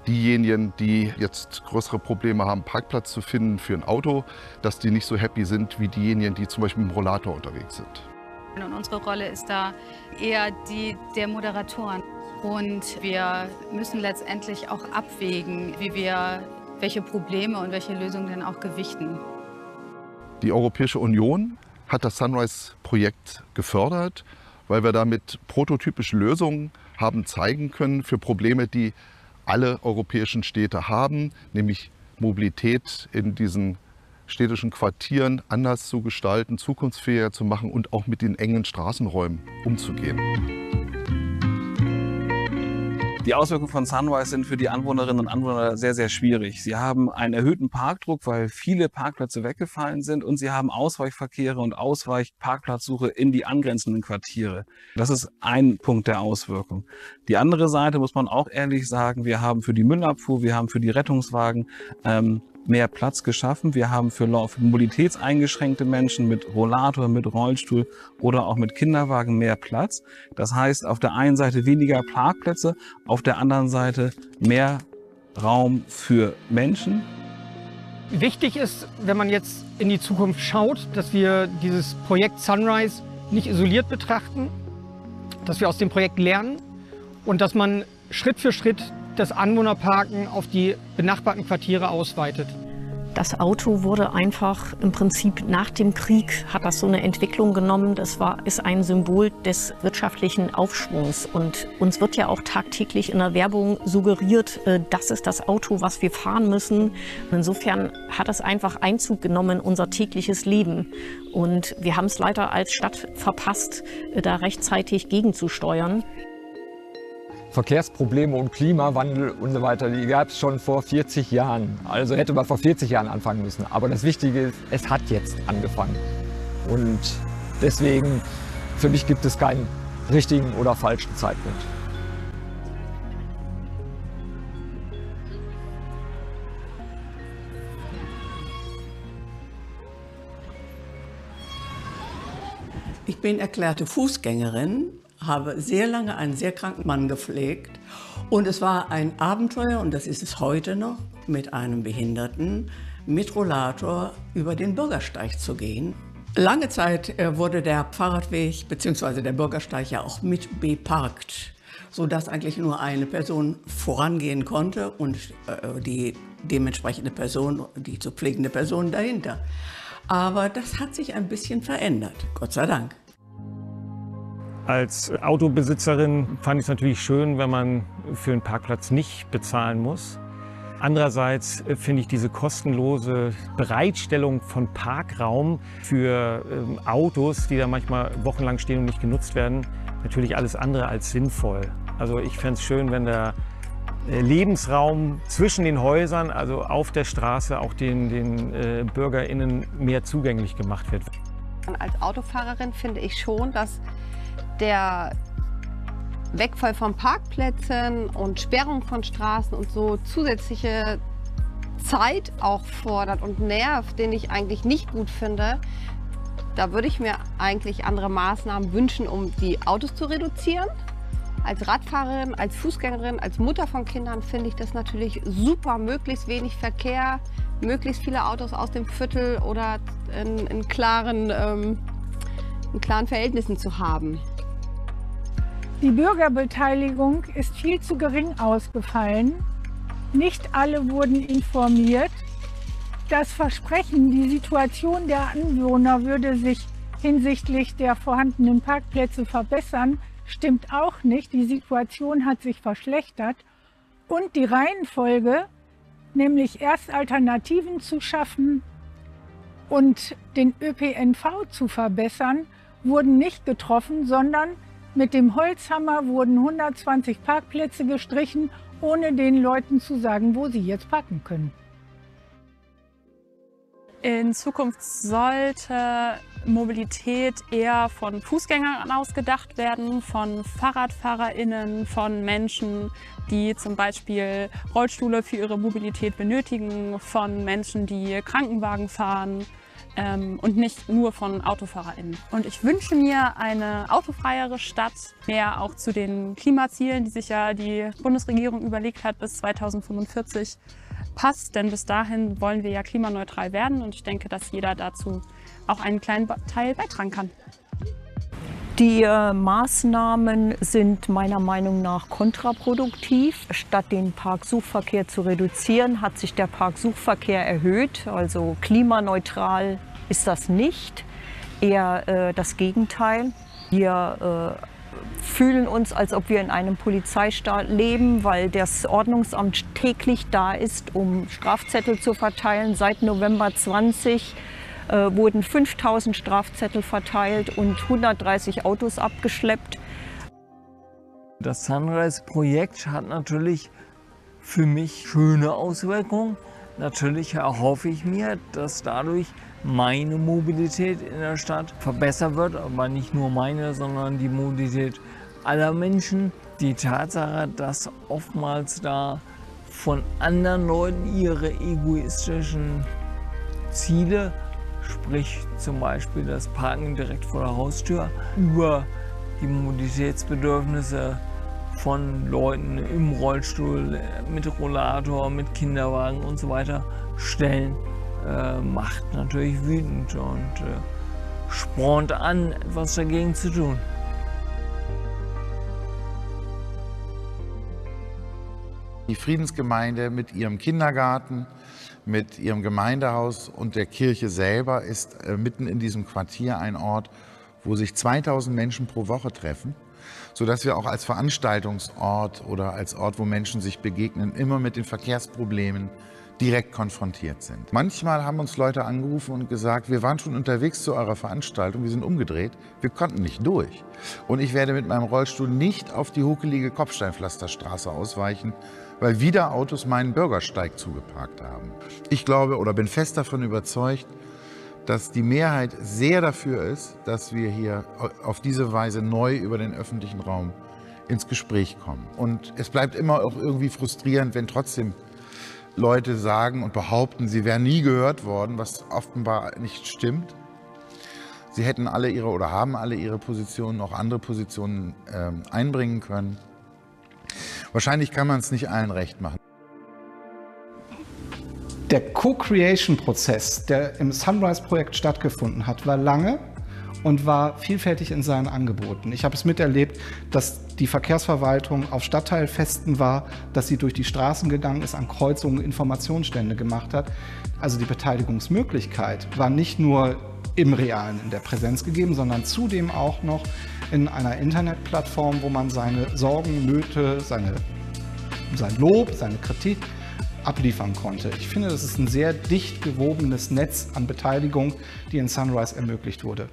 diejenigen, die jetzt größere Probleme haben, Parkplatz zu finden für ein Auto, dass die nicht so happy sind wie diejenigen, die zum Beispiel mit dem Rollator unterwegs sind. Und unsere Rolle ist da eher die der Moderatoren. Und wir müssen letztendlich auch abwägen, wie wir welche Probleme und welche Lösungen denn auch gewichten. Die Europäische Union hat das Sunrise-Projekt gefördert, weil wir damit prototypische Lösungen haben zeigen können für Probleme, die alle europäischen Städte haben, nämlich Mobilität in diesen städtischen Quartieren anders zu gestalten, zukunftsfähiger zu machen und auch mit den engen Straßenräumen umzugehen. Die Auswirkungen von Sunrise sind für die Anwohnerinnen und Anwohner sehr, sehr schwierig. Sie haben einen erhöhten Parkdruck, weil viele Parkplätze weggefallen sind, und sie haben Ausweichverkehre und Ausweichparkplatzsuche in die angrenzenden Quartiere. Das ist ein Punkt der Auswirkung. Die andere Seite muss man auch ehrlich sagen, wir haben für die Müllabfuhr, wir haben für die Rettungswagen mehr Platz geschaffen. Wir haben für mobilitätseingeschränkte Menschen mit Rollator, mit Rollstuhl oder auch mit Kinderwagen mehr Platz. Das heißt, auf der einen Seite weniger Parkplätze, auf der anderen Seite mehr Raum für Menschen. Wichtig ist, wenn man jetzt in die Zukunft schaut, dass wir dieses Projekt Sunrise nicht isoliert betrachten, dass wir aus dem Projekt lernen und dass man Schritt für Schritt das Anwohnerparken auf die benachbarten Quartiere ausweitet. Das Auto wurde einfach im Prinzip nach dem Krieg, hat das so eine Entwicklung genommen. Ist ein Symbol des wirtschaftlichen Aufschwungs. Und uns wird ja auch tagtäglich in der Werbung suggeriert, das ist das Auto, was wir fahren müssen. Insofern hat es einfach Einzug genommen in unser tägliches Leben. Und wir haben es leider als Stadt verpasst, da rechtzeitig gegenzusteuern. Verkehrsprobleme und Klimawandel und so weiter, die gab es schon vor 40 Jahren. Also hätte man vor 40 Jahren anfangen müssen. Aber das Wichtige ist, es hat jetzt angefangen. Und deswegen, für mich gibt es keinen richtigen oder falschen Zeitpunkt. Ich bin erklärte Fußgängerin, habe sehr lange einen sehr kranken Mann gepflegt und es war ein Abenteuer, und das ist es heute noch, mit einem Behinderten mit Rollator über den Bürgersteig zu gehen. Lange Zeit wurde der Fahrradweg bzw. der Bürgersteig ja auch mit beparkt, sodass eigentlich nur eine Person vorangehen konnte und die dementsprechende Person, die zu pflegende Person dahinter. Aber das hat sich ein bisschen verändert, Gott sei Dank. Als Autobesitzerin fand ich es natürlich schön, wenn man für einen Parkplatz nicht bezahlen muss. Andererseits finde ich diese kostenlose Bereitstellung von Parkraum für Autos, die da manchmal wochenlang stehen und nicht genutzt werden, natürlich alles andere als sinnvoll. Also ich fände es schön, wenn der Lebensraum zwischen den Häusern, also auf der Straße, auch den BürgerInnen mehr zugänglich gemacht wird. Als Autofahrerin finde ich schon, dass der Wegfall von Parkplätzen und Sperrung von Straßen und so zusätzliche Zeit auch fordert und nervt, den ich eigentlich nicht gut finde. Da würde ich mir eigentlich andere Maßnahmen wünschen, um die Autos zu reduzieren. Als Radfahrerin, als Fußgängerin, als Mutter von Kindern finde ich das natürlich super, möglichst wenig Verkehr, möglichst viele Autos aus dem Viertel oder in klaren Verhältnissen zu haben. Die Bürgerbeteiligung ist viel zu gering ausgefallen. Nicht alle wurden informiert. Das Versprechen, die Situation der Anwohner würde sich hinsichtlich der vorhandenen Parkplätze verbessern, stimmt auch nicht. Die Situation hat sich verschlechtert. Und die Reihenfolge, nämlich erst Alternativen zu schaffen und den ÖPNV zu verbessern, wurden nicht getroffen, sondern mit dem Holzhammer wurden 120 Parkplätze gestrichen, ohne den Leuten zu sagen, wo sie jetzt parken können. In Zukunft sollte Mobilität eher von Fußgängern ausgedacht werden, von FahrradfahrerInnen, von Menschen, die zum Beispiel Rollstühle für ihre Mobilität benötigen, von Menschen, die Krankenwagen fahren. Und nicht nur von AutofahrerInnen. Und ich wünsche mir eine autofreiere Stadt, mehr auch zu den Klimazielen, die sich ja die Bundesregierung überlegt hat, bis 2045 passt. Denn bis dahin wollen wir ja klimaneutral werden und ich denke, dass jeder dazu auch einen kleinen Teil beitragen kann. Die Maßnahmen sind meiner Meinung nach kontraproduktiv. Statt den Parksuchverkehr zu reduzieren, hat sich der Parksuchverkehr erhöht. Also klimaneutral ist das nicht, eher das Gegenteil. Wir fühlen uns, als ob wir in einem Polizeistaat leben, weil das Ordnungsamt täglich da ist, um Strafzettel zu verteilen. Seit November 20 wurden 5000 Strafzettel verteilt und 130 Autos abgeschleppt. Das Sunrise-Projekt hat natürlich für mich schöne Auswirkungen. Natürlich erhoffe ich mir, dass dadurch meine Mobilität in der Stadt verbessert wird, aber nicht nur meine, sondern die Mobilität aller Menschen. Die Tatsache, dass oftmals da von anderen Leuten ihre egoistischen Ziele, sprich zum Beispiel das Parken direkt vor der Haustür, über die Mobilitätsbedürfnisse von Leuten im Rollstuhl, mit Rollator, mit Kinderwagen und so weiter stellen, macht natürlich wütend und spornt an, etwas dagegen zu tun. Die Friedensgemeinde mit ihrem Kindergarten, mit ihrem Gemeindehaus und der Kirche selber ist mitten in diesem Quartier ein Ort, wo sich 2000 Menschen pro Woche treffen, sodass wir auch als Veranstaltungsort oder als Ort, wo Menschen sich begegnen, immer mit den Verkehrsproblemen direkt konfrontiert sind. Manchmal haben uns Leute angerufen und gesagt, wir waren schon unterwegs zu eurer Veranstaltung, wir sind umgedreht, wir konnten nicht durch. Und ich werde mit meinem Rollstuhl nicht auf die hukelige Kopfsteinpflasterstraße ausweichen, weil wieder Autos meinen Bürgersteig zugeparkt haben. Ich glaube oder bin fest davon überzeugt, dass die Mehrheit sehr dafür ist, dass wir hier auf diese Weise neu über den öffentlichen Raum ins Gespräch kommen. Und es bleibt immer auch irgendwie frustrierend, wenn trotzdem Leute sagen und behaupten, sie wären nie gehört worden, was offenbar nicht stimmt. Sie hätten alle ihre oder haben alle ihre Positionen, auch andere Positionen einbringen können. Wahrscheinlich kann man es nicht allen recht machen. Der Co-Creation-Prozess, der im Sunrise-Projekt stattgefunden hat, war lange und war vielfältig in seinen Angeboten. Ich habe es miterlebt, dass die Verkehrsverwaltung auf Stadtteilfesten war, dass sie durch die Straßen gegangen ist, an Kreuzungen Informationsstände gemacht hat. Also die Beteiligungsmöglichkeit war nicht nur im Realen, in der Präsenz gegeben, sondern zudem auch noch in einer Internetplattform, wo man seine Sorgen, Nöte, sein Lob, seine Kritik abliefern konnte. Ich finde, das ist ein sehr dicht gewobenes Netz an Beteiligung, die in Sunrise ermöglicht wurde.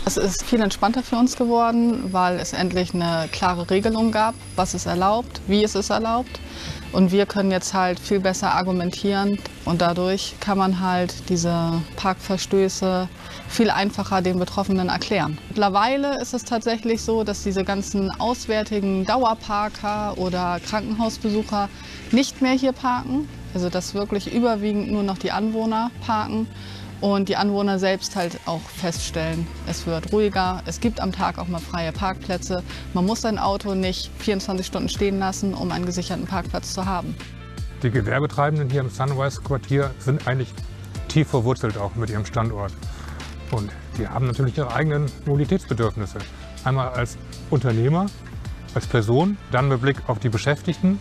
Es ist viel entspannter für uns geworden, weil es endlich eine klare Regelung gab, was es erlaubt, wie es erlaubt. Und wir können jetzt halt viel besser argumentieren und dadurch kann man halt diese Parkverstöße viel einfacher den Betroffenen erklären. Mittlerweile ist es tatsächlich so, dass diese ganzen auswärtigen Dauerparker oder Krankenhausbesucher nicht mehr hier parken. Also dass wirklich überwiegend nur noch die Anwohner parken und die Anwohner selbst halt auch feststellen, es wird ruhiger, es gibt am Tag auch mal freie Parkplätze. Man muss sein Auto nicht 24 Stunden stehen lassen, um einen gesicherten Parkplatz zu haben. Die Gewerbetreibenden hier im Sunrise-Quartier sind eigentlich tief verwurzelt auch mit ihrem Standort. Und die haben natürlich ihre eigenen Mobilitätsbedürfnisse. Einmal als Unternehmer, als Person, dann mit Blick auf die Beschäftigten,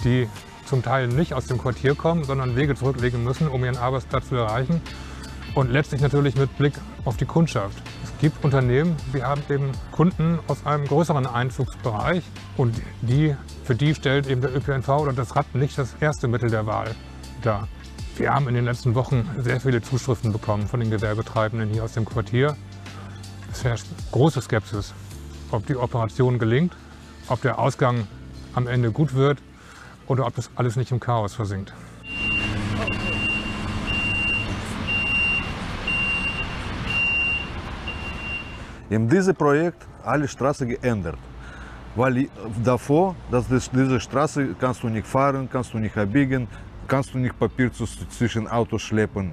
die zum Teil nicht aus dem Quartier kommen, sondern Wege zurücklegen müssen, um ihren Arbeitsplatz zu erreichen. Und letztlich natürlich mit Blick auf die Kundschaft. Es gibt Unternehmen, die haben eben Kunden aus einem größeren Einzugsbereich und für die stellt eben der ÖPNV oder das Rad nicht das erste Mittel der Wahl dar. Wir haben in den letzten Wochen sehr viele Zuschriften bekommen von den Gewerbetreibenden hier aus dem Quartier. Es herrscht große Skepsis, ob die Operation gelingt, ob der Ausgang am Ende gut wird oder ob das alles nicht im Chaos versinkt. In diesem Projekt alle Straßen geändert, weil davor, diese Straße kannst du nicht fahren, kannst du nicht abbiegen, kannst du nicht Papier zwischen Autos schleppen.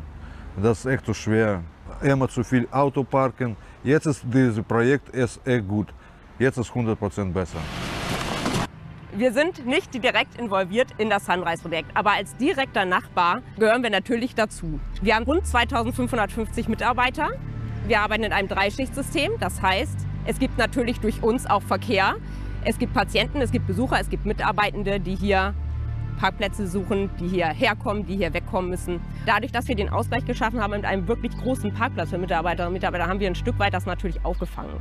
Das ist echt so schwer. Immer zu viel Auto parken. Jetzt ist dieses Projekt echt gut. Jetzt ist 100% besser. Wir sind nicht direkt involviert in das Sunrise-Projekt, aber als direkter Nachbar gehören wir natürlich dazu. Wir haben rund 2550 Mitarbeiter. Wir arbeiten in einem Dreischichtsystem, das heißt, es gibt natürlich durch uns auch Verkehr. Es gibt Patienten, es gibt Besucher, es gibt Mitarbeitende, die hier Parkplätze suchen, die hier herkommen, die hier wegkommen müssen. Dadurch, dass wir den Ausgleich geschaffen haben mit einem wirklich großen Parkplatz für Mitarbeiterinnen und Mitarbeiter, haben wir ein Stück weit das natürlich aufgefangen.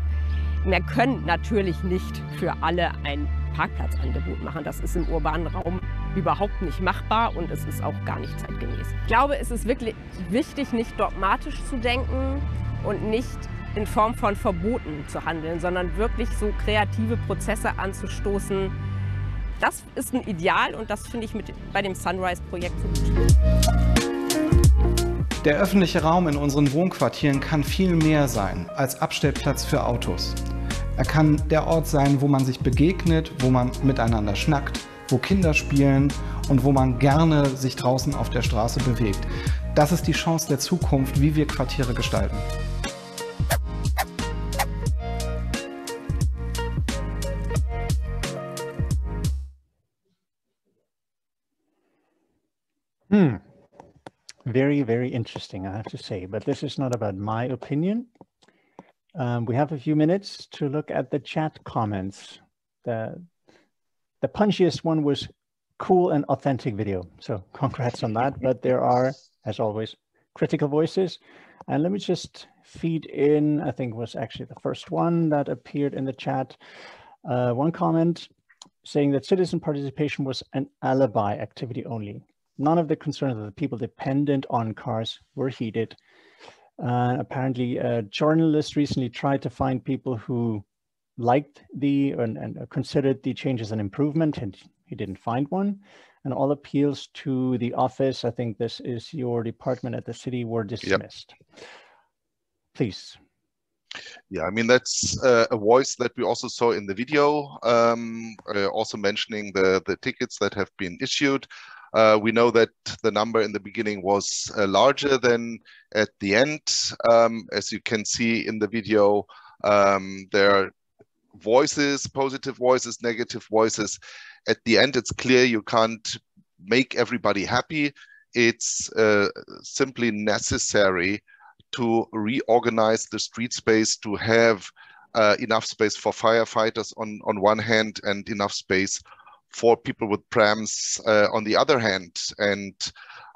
Wir können natürlich nicht für alle ein Parkplatzangebot machen. Das ist im urbanen Raum überhaupt nicht machbar und es ist auch gar nicht zeitgemäß. Ich glaube, es ist wirklich wichtig, nicht dogmatisch zu denken und nicht in Form von Verboten zu handeln, sondern wirklich so kreative Prozesse anzustoßen. Das ist ein Ideal und das finde ich bei dem Sunrise-Projekt so gut. Der öffentliche Raum in unseren Wohnquartieren kann viel mehr sein als Abstellplatz für Autos. Er kann der Ort sein, wo man sich begegnet, wo man miteinander schnackt, wo Kinder spielen und wo man gerne sich draußen auf der Straße bewegt. Das ist die Chance der Zukunft, wie wir Quartiere gestalten. Very, very interesting, I have to say. But this is not about my opinion. We have a few minutes to look at the chat comments. The punchiest one was cool and authentic video. So congrats on that. But there are, as always, critical voices. And let me just feed in, I think it was actually the first one that appeared in the chat. One comment saying that citizen participation was an alibi activity only. None of the concerns of the people dependent on cars were heeded. Apparently, a journalist recently tried to find people who liked and considered the changes an improvement, and he didn't find one. And all appeals to the office, I think this is your department at the city, were dismissed. Yep. Please. Yeah, I mean, that's a voice that we also saw in the video, also mentioning the tickets that have been issued. We know that the number in the beginning was larger than at the end. As you can see in the video, there are voices, positive voices, negative voices. At the end, it's clear you can't make everybody happy. It's simply necessary to reorganize the street space, to have enough space for firefighters on one hand and enough space for people with prams on the other hand. And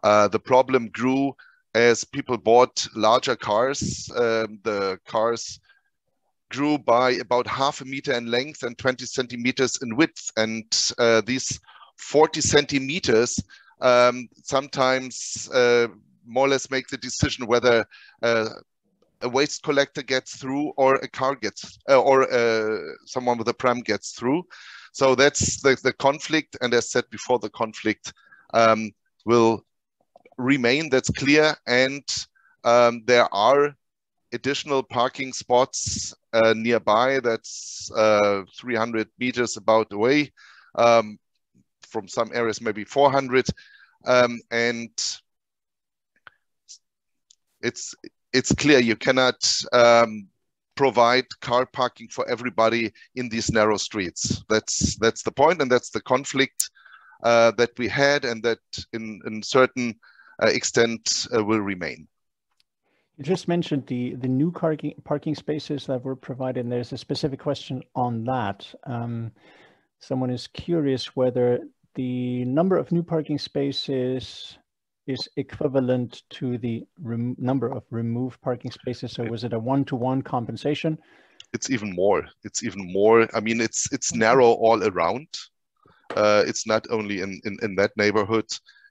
the problem grew as people bought larger cars. The cars grew by about 0.5 meter in length and 20 centimeters in width. And these 40 centimeters sometimes more or less make the decision whether a waste collector gets through or a car gets, or someone with a pram gets through. So that's the conflict. And as said before, the conflict will remain, that's clear. And there are additional parking spots nearby. That's 300 meters about away, from some areas maybe 400. And it's clear you cannot provide car parking for everybody in these narrow streets. That's the point, and that's the conflict that we had, and that in certain extent will remain. You just mentioned the new parking spaces that were provided, and there's a specific question on that. Someone is curious whether the number of new parking spaces is equivalent to the number of removed parking spaces. So was it a one-to-one compensation? It's even more. It's even more. I mean, it's narrow all around. It's not only in that neighborhood.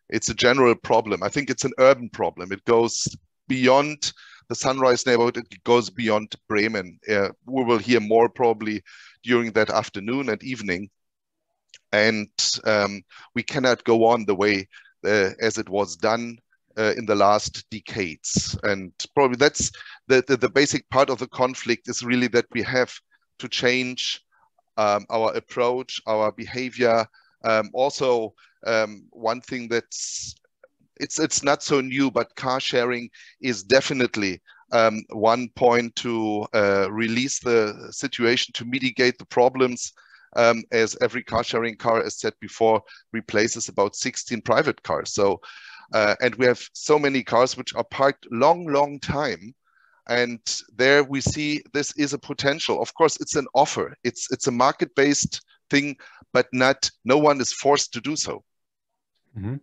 It's a general problem. I think it's an urban problem. It goes beyond the Sunrise neighborhood. It goes beyond Bremen. We will hear more probably during that afternoon and evening. And we cannot go on the way as it was done in the last decades. And probably that's the basic part of the conflict, is really that we have to change our approach, our behavior. Also, one thing that's it's not so new, but car sharing is definitely one point to release the situation, to mitigate the problems. As every car sharing car, as said before, replaces about 16 private cars. So, and we have so many cars which are parked long time. And there we see this is a potential. Of course, it's an offer. It's a market-based thing, but no one is forced to do so. Mm-hmm.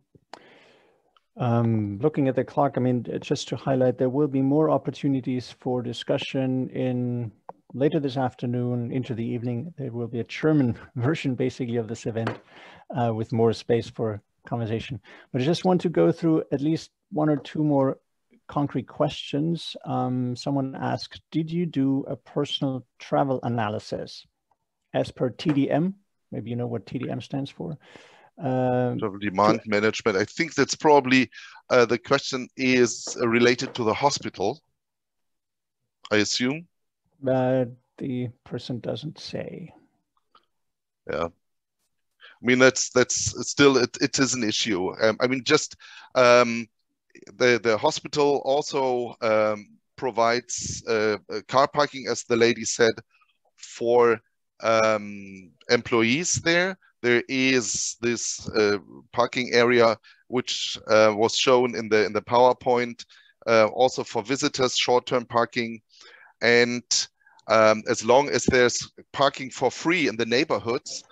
Looking at the clock, I mean, just to highlight, there will be more opportunities for discussion in later this afternoon into the evening. There will be a German version basically of this event with more space for conversation. But I just want to go through at least one or two more concrete questions. Someone asked, did you do a personal travel analysis as per TDM? Maybe you know what TDM stands for. Travel demand management. I think that's probably the question is related to the hospital, I assume. The person doesn't say. Yeah, I mean that's still it is an issue. I mean, just the hospital also provides car parking, as the lady said, for employees there. There is this parking area which was shown in the PowerPoint, also for visitors, short-term parking. And as long as there's parking for free in the neighborhoods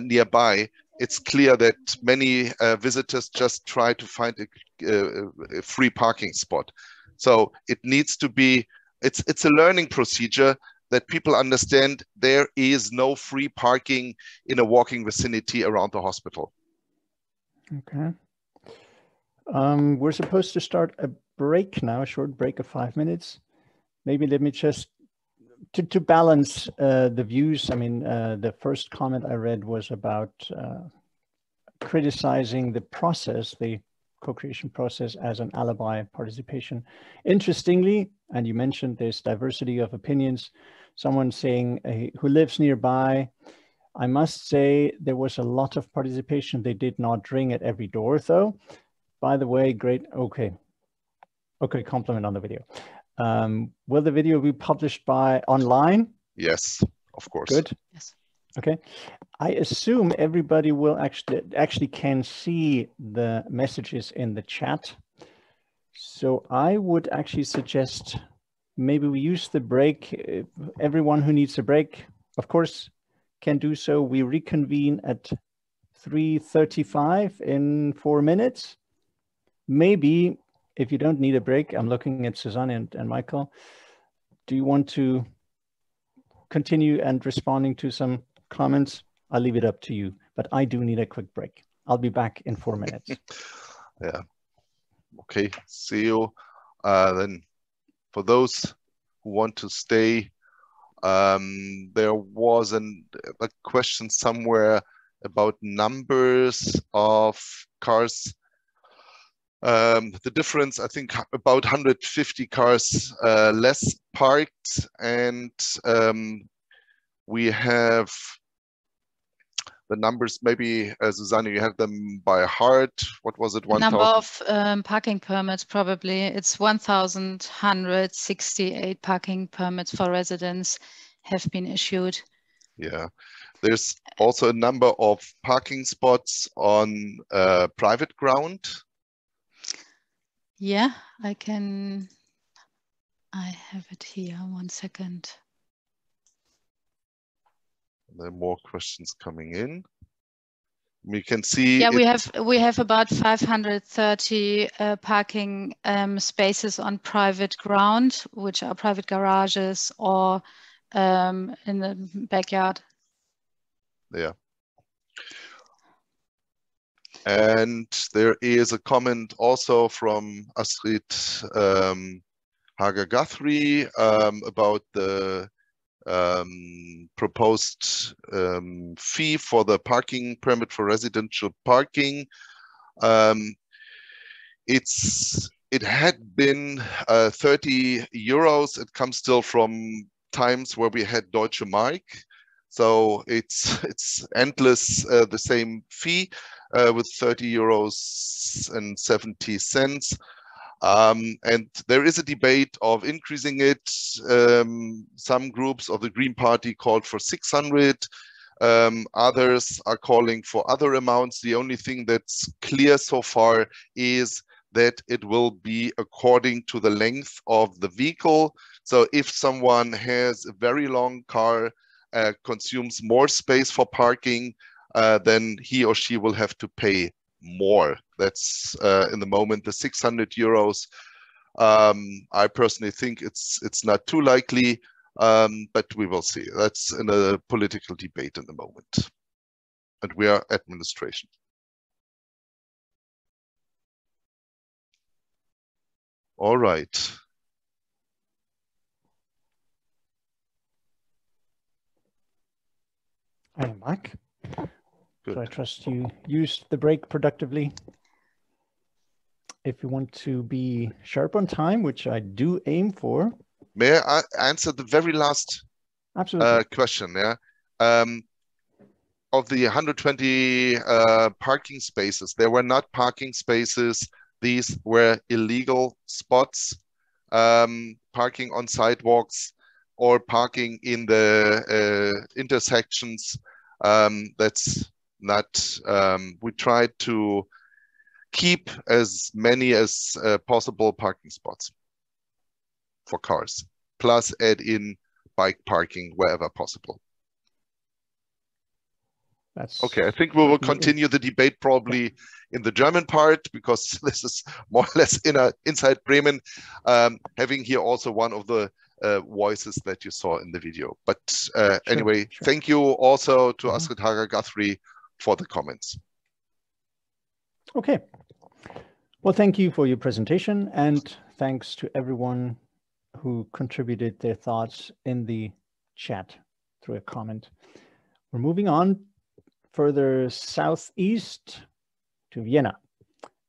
nearby, it's clear that many visitors just try to find a free parking spot. So it needs to be, it's a learning procedure that people understand there is no free parking in a walking vicinity around the hospital. Okay. We're supposed to start a break now, a short break of 5 minutes. Maybe let me just, to balance the views. I mean, the first comment I read was about criticizing the process, the co-creation process as an alibi participation. Interestingly, and you mentioned this diversity of opinions, someone saying who lives nearby, I must say there was a lot of participation. They did not ring at every door though. By the way, great, okay, compliment on the video. Will the video be published online? Yes, of course. Good. Yes. Okay. I assume everybody will actually can see the messages in the chat. So I would actually suggest maybe we use the break. Everyone who needs a break, of course, can do so. We reconvene at 3:35 in 4 minutes. Maybe if you don't need a break, I'm looking at Susanne and Michael. Do you want to continue and responding to some comments? I'll leave it up to you, but I do need a quick break. I'll be back in 4 minutes. Yeah. Okay, see you. Then for those who want to stay, there was a question somewhere about numbers of cars. The difference, I think, about 150 cars less parked, and we have the numbers. Maybe Susanne, you have them by heart. What was it? 1,000? Number of parking permits, probably. It's 1,168 parking permits for residents have been issued. Yeah, there's also a number of parking spots on private ground. Yeah, I have it here, 1 second. There are more questions coming in. We can see. Yeah, we have about 530 parking spaces on private ground, which are private garages or in the backyard. Yeah. And there is a comment also from Astrid Hager-Guthrie about the proposed fee for the parking permit for residential parking. It had been 30 euros. It comes still from times where we had Deutsche Mark. So it's endless, the same fee with 30 euros and 70 cents. And there is a debate of increasing it. Some groups of the Green Party called for 600. Others are calling for other amounts. The only thing that's clear so far is that it will be according to the length of the vehicle. So if someone has a very long car, consumes more space for parking, then he or she will have to pay more. That's in the moment the 600 euros. I personally think it's not too likely, but we will see. That's in a political debate in the moment, and we are administration. All right. I am back. Good. So I trust you used the break productively. If you want to be sharp on time, which I do aim for. May I answer the very last question? Yeah. Of the 120 parking spaces, there were not parking spaces. These were illegal spots, parking on sidewalks or parking in the intersections. That's not, we tried to keep as many as possible parking spots for cars, plus add in bike parking wherever possible. That's okay. I think we will continue the debate probably in the German part, because this is more or less inside Bremen, having here also one of the voices that you saw in the video. But anyway, thank you also to Astrid Hager-Guthrie for the comments. Okay. Well, thank you for your presentation, and thanks to everyone who contributed their thoughts in the chat through a comment. We're moving on further southeast to Vienna.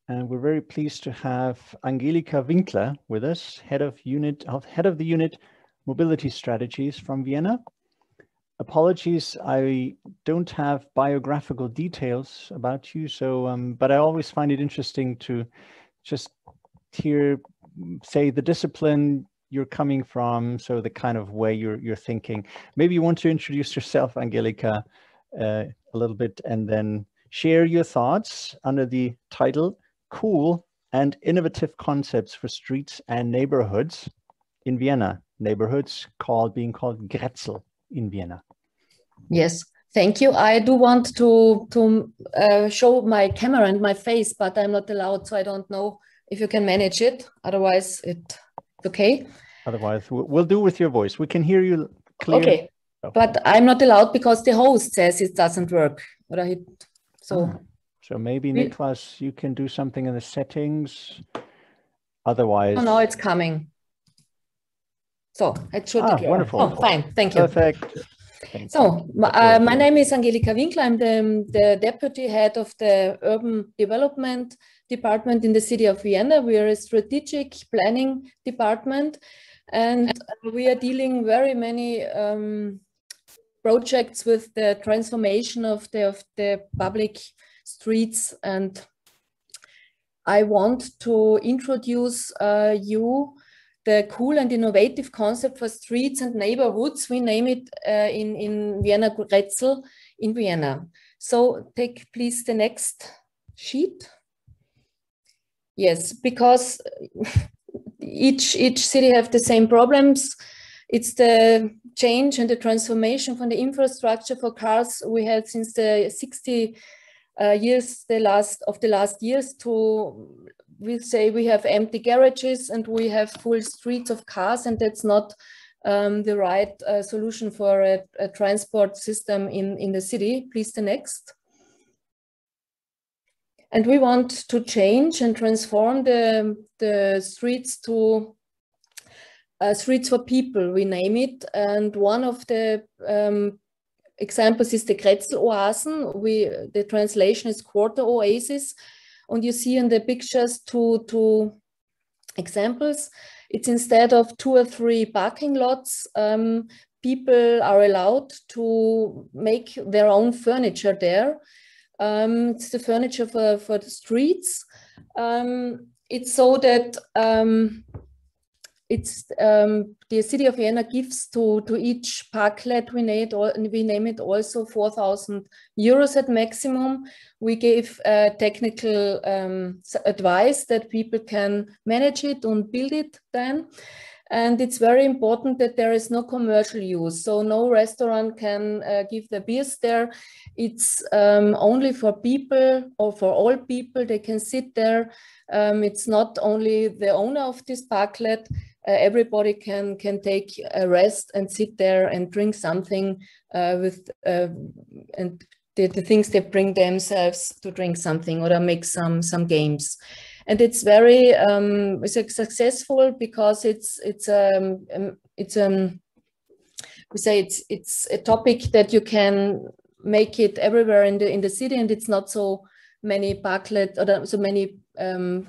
And we're very pleased to have Angelika Winkler with us, head of the unit Mobility Strategies from Vienna. Apologies, I don't have biographical details about you, so but I always find it interesting to just hear, say, the discipline you're coming from, so the kind of way you're thinking. Maybe you want to introduce yourself, Angelika, a little bit, and then share your thoughts under the title Cool and Innovative Concepts for Streets and Neighborhoods in Vienna. Neighborhoods being called Grätzl in Vienna. Yes, thank you. I do want to show my camera and my face, but I'm not allowed, so I don't know if you can manage it. Otherwise, it's okay. Otherwise, we'll do with your voice. We can hear you clear. Okay, but I'm not allowed because the host says it doesn't work. So maybe, Niklas, you can do something in the settings. Otherwise... Oh, no, it's coming. So it should be clear. Wonderful. Oh, fine, thank you. Perfect. So my name is Angelika Winkler. I'm the deputy head of the urban development department in the city of Vienna. We are a strategic planning department, and we are dealing very many projects with the transformation of the public streets. And I want to introduce you the cool and innovative concept for streets and neighborhoods. We name it in Vienna, Grätzl in Vienna. So take please the next sheet. Yes, because each city have the same problems. It's the change and the transformation from the infrastructure for cars we had since the 60 years, the last years, to we say we have empty garages and we have full streets of cars, and that's not the right solution for a transport system in the city. Please the next. And we want to change and transform the streets to streets for people, we name it. And one of the examples is the Grätzl Oasen. The translation is quarter oasis. And you see in the pictures two examples. It's instead of 2 or 3 parking lots, people are allowed to make their own furniture there. It's the furniture for the streets. It's so that the city of Vienna gives to each parklet, we name it also 4,000 euros at maximum. We give technical advice that people can manage it and build it then. And it's very important that there is no commercial use. So no restaurant can give the beers there. It's only for people or for all people. They can sit there. It's not only the owner of this parklet. Everybody can take a rest and sit there and drink something with and the things they bring themselves to drink something or make some games. And it's very successful because it's a topic that you can make it everywhere in the city, and it's not so many parklet or so many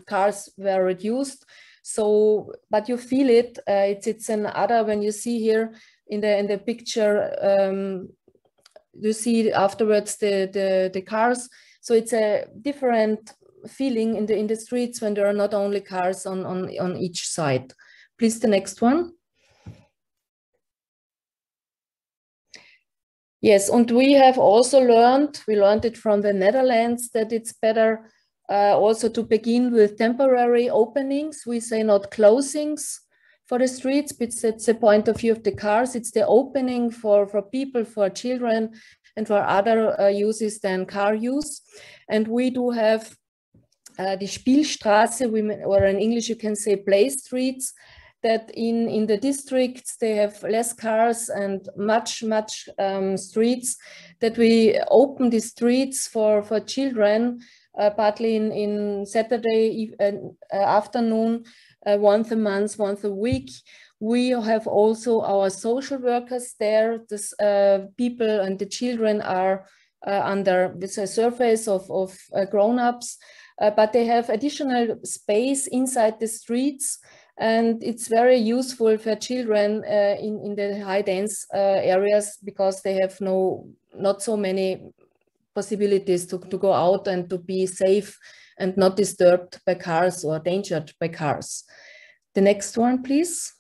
cars were reduced. So, but you feel it. It's another, when you see here in the picture, you see afterwards the cars. So it's a different feeling in the streets when there are not only cars on each side. Please the next one. Yes, and we have also learned it from the Netherlands, that it's better also to begin with temporary openings. We say not closings for the streets, but it's the point of view of the cars. It's the opening for people, for children, and for other uses than car use. And we do have the Spielstraße, or in English you can say play streets, that in the districts they have less cars and much streets, that we open the streets for children, partly in Saturday afternoon, once a month, once a week. We have also our social workers there. This people and the children are under the surface of grown-ups, but they have additional space inside the streets, and it's very useful for children in the high dense areas, because they have not so many possibilities to go out and to be safe and not disturbed by cars or endangered by cars. The next one, please.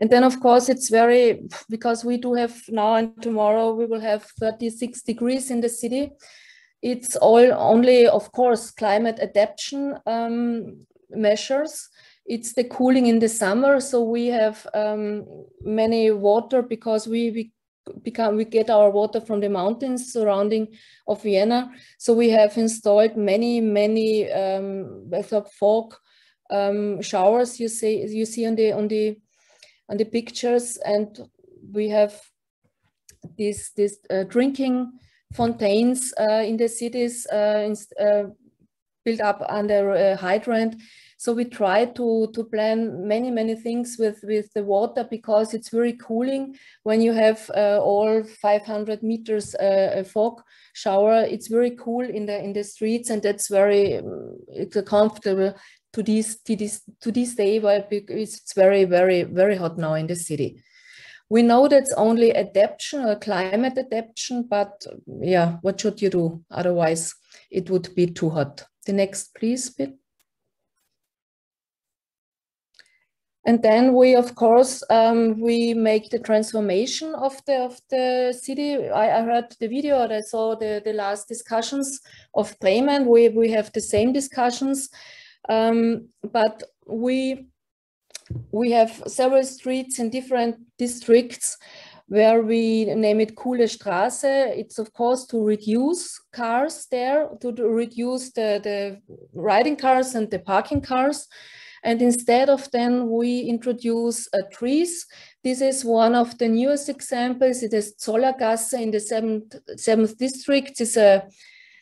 And then, of course, it's very, because we do have now and tomorrow, we will have 36 degrees in the city. It's all only, of course, climate adaptation measures. It's the cooling in the summer. So we have many water, because we get our water from the mountains surrounding of Vienna. So we have installed many fog showers you see on the pictures, and we have these drinking fontaines in the cities built up under a hydrant. So we try to plan many things with the water, because it's very cooling when you have all 500 meters a fog shower. It's very cool in the streets, and that's it's comfortable to this day, while it's very hot now in the city. We know that's only adaptation or climate adaptation, but yeah, what should you do? Otherwise, it would be too hot. The next, please, Pete. And then we, of course, we make the transformation of the city. I heard the video, and I saw the last discussions of Bremen. We have the same discussions, but we have several streets in different districts where we name it Coole Straße. It's, of course, to reduce cars there, to reduce the riding cars and the parking cars. And instead of then, we introduce trees. This is one of the newest examples. It is Zollergasse in the 7th district. It's a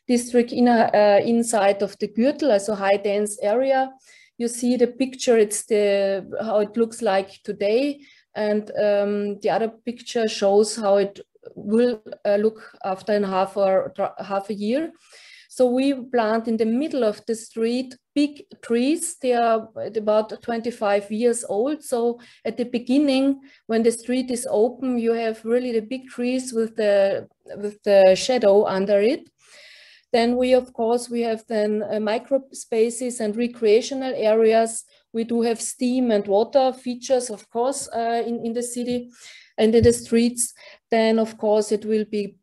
district inside of the Grätzl, also high dense area. You see the picture, it's how it looks like today. And the other picture shows how it will look after half a year. So we plant in the middle of the street big trees. They are about 25 years old. So at the beginning, when the street is open, you have really the big trees with the shadow under it. Then we, of course, we have then micro spaces and recreational areas. We do have steam and water features, of course, in the city and in the streets. Then, of course, it will be,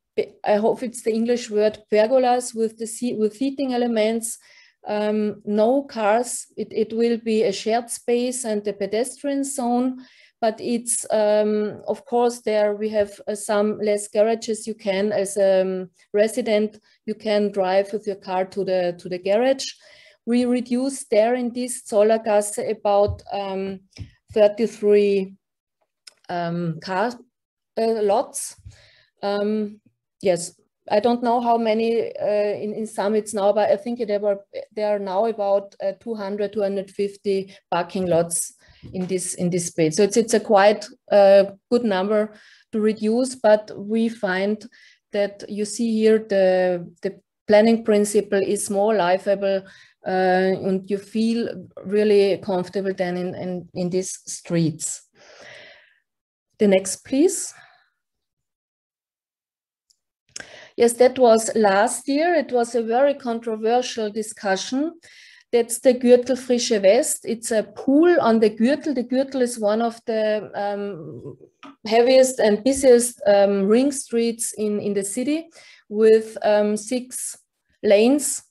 I hope it's the English word, pergolas with heating elements. No cars. It will be a shared space and a pedestrian zone. But it's, of course, there we have some less garages. You can, as a resident, you can drive with your car to the garage. We reduced there in this Zollergasse about 33 car lots. Yes, I don't know how many in summits now, but I think there are now about 200, 250 parking lots in this space. So it's a quite good number to reduce, but we find that you see here the planning principle is more livable, and you feel really comfortable then in these streets. The next, please. Yes, that was last year. It was a very controversial discussion. That's the Grätzl Frische West. It's a pool on the Grätzl. The Grätzl is one of the heaviest and busiest ring streets in the city, with 6 lanes,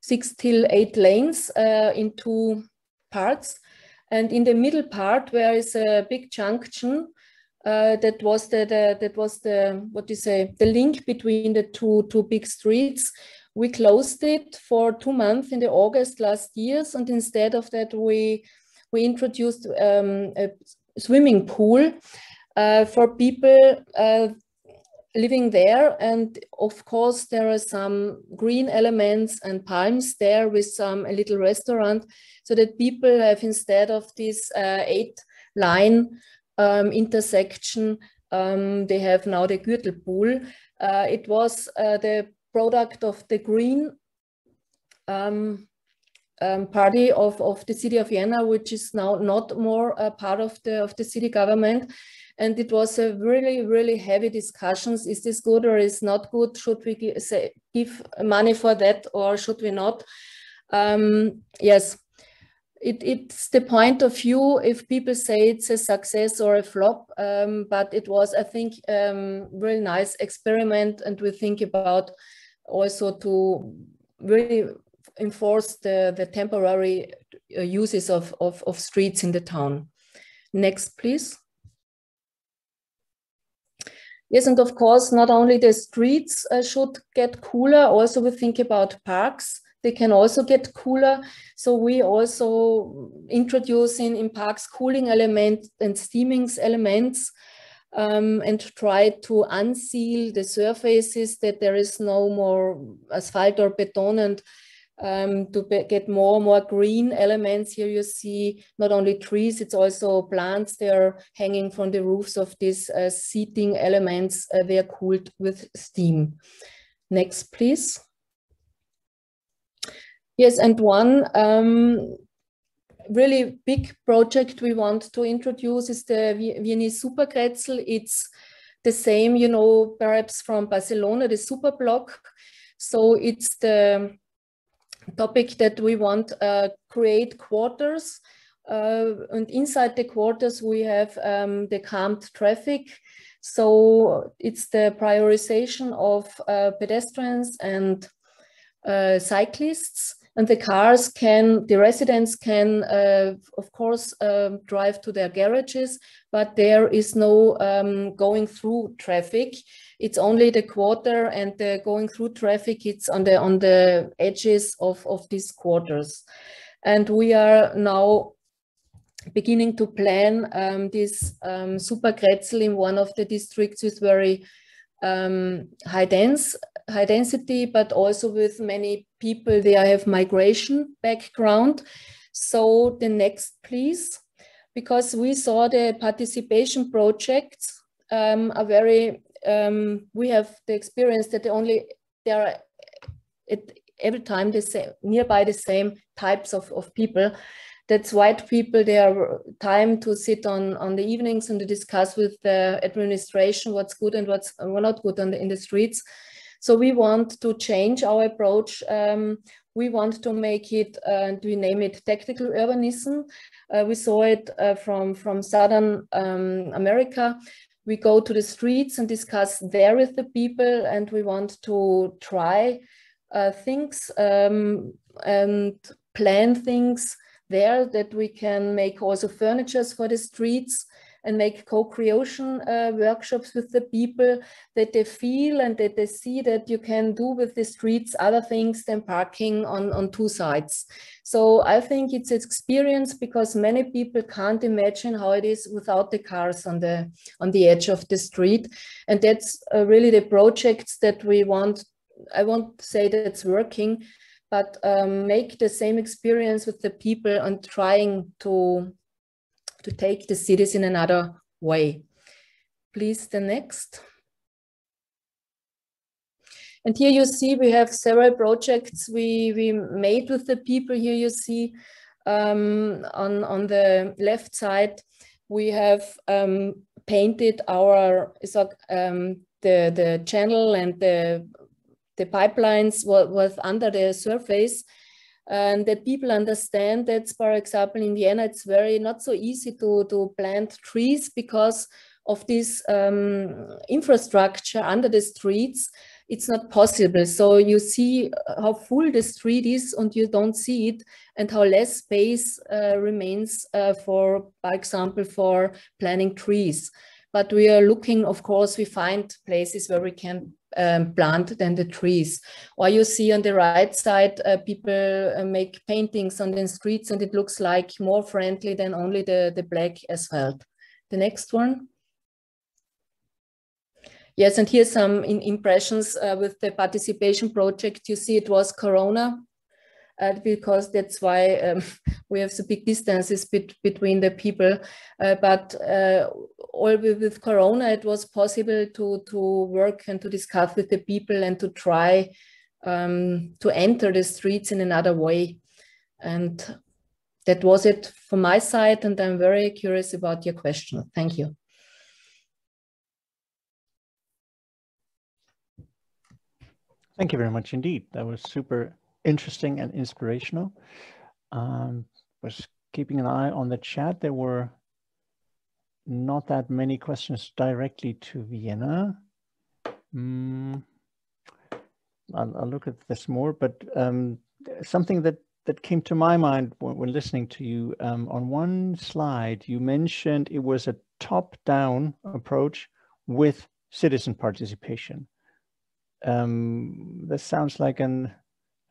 6 till 8 lanes in 2 parts. And in the middle part, where is a big junction, that was the what do you say, the link between the two big streets. We closed it for 2 months in the August last year, and instead of that, we introduced a swimming pool for people living there. And of course, there are some green elements and palms there with a little restaurant, so that people have, instead of this 8-line intersection, they have now the Grätzl pool. It was the product of the Green party of the city of Vienna, which is now not more a part of the city government. And it was a really, really heavy discussions. Is this good or is not good? Should we give money for that or should we not? Yes, it's the point of view if people say it's a success or a flop, but it was, I think, really nice experiment, and we think about also to really enforce the temporary uses of streets in the town. Next, please. Yes, and of course, not only the streets should get cooler, also we think about parks. They can also get cooler. So we also introduce in parks cooling elements and steaming elements, and try to unseal the surfaces, that there is no more asphalt or beton, and to get more and more green elements. Here you see not only trees, it's also plants. They're hanging from the roofs of these seating elements. They are cooled with steam. Next, please. Yes, and one really big project we want to introduce is the Vienna Super Grätzl. It's the same, you know, perhaps from Barcelona, the super block. So it's the topic that we want create quarters, and inside the quarters we have the calmed traffic. So it's the prioritization of pedestrians and cyclists, and the residents can of course drive to their garages, but there is no going through traffic. It's only the quarter, and the going through traffic, it's on the edges of these quarters. And we are now beginning to plan this Super Grätzl in one of the districts with very high density, but also with many people. They have migration background. So the next, please, because we saw the participation projects are very. We have the experience that there are every time the same, nearby the same types of people. That's white people. They have time to sit on the evenings and to discuss with the administration what's good and what's not good in the streets. So we want to change our approach. We want to make it, we name it tactical urbanism. We saw it from Southern America. We go to the streets and discuss there with the people, and we want to try things and plan things there, that we can make also furnitures for the streets and make co-creation workshops with the people, that they feel and that they see that you can do with the streets other things than parking on two sides. So I think it's an experience, because many people can't imagine how it is without the cars on the edge of the street. And that's really the projects that we want. I won't say that it's working, but make the same experience with the people and trying to take the cities in another way. Please, the next. And here you see we have several projects we made with the people. Here you see on the left side, we have painted our the channel and the pipelines was under the surface, and that people understand that, for example, in Vienna, it's very not so easy to plant trees because of this infrastructure under the streets. it's not possible. So you see how full the street is and you don't see it, and how less space remains for example, for planting trees. But we are looking, of course, we find places where we can plant then the trees. Or you see on the right side, people make paintings on the streets, and it looks like more friendly than only the black asphalt. The next one. Yes, and here's some impressions with the participation project. You see it was Corona, because that's why we have so big distances between the people. But all with Corona, it was possible to work and to discuss with the people and to try to enter the streets in another way. And that was it from my side, and I'm very curious about your question. Thank you. Thank you very much indeed. That was super interesting and inspirational. Was keeping an eye on the chat. There were not that many questions directly to Vienna. I'll look at this more, but something that came to my mind when listening to you, on one slide, you mentioned it was a top-down approach with citizen participation. This sounds like a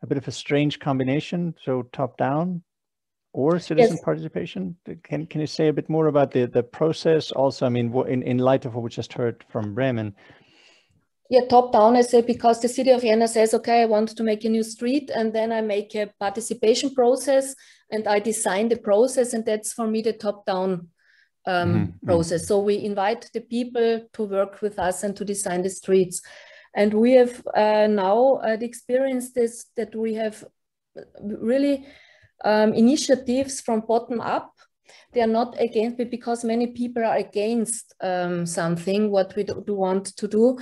bit of a strange combination. So top-down or citizen participation. Can you say a bit more about the process? Also, I mean, in light of what we just heard from Bremen. Yeah, top-down, I say, because the city of Vienna says, okay, I want to make a new street, and then I make a participation process, and I design the process, and that's for me the top-down process. So we invite the people to work with us and to design the streets. And we have now experienced this, that we have really initiatives from bottom up. They are not against it, because many people are against something, what we do want to do.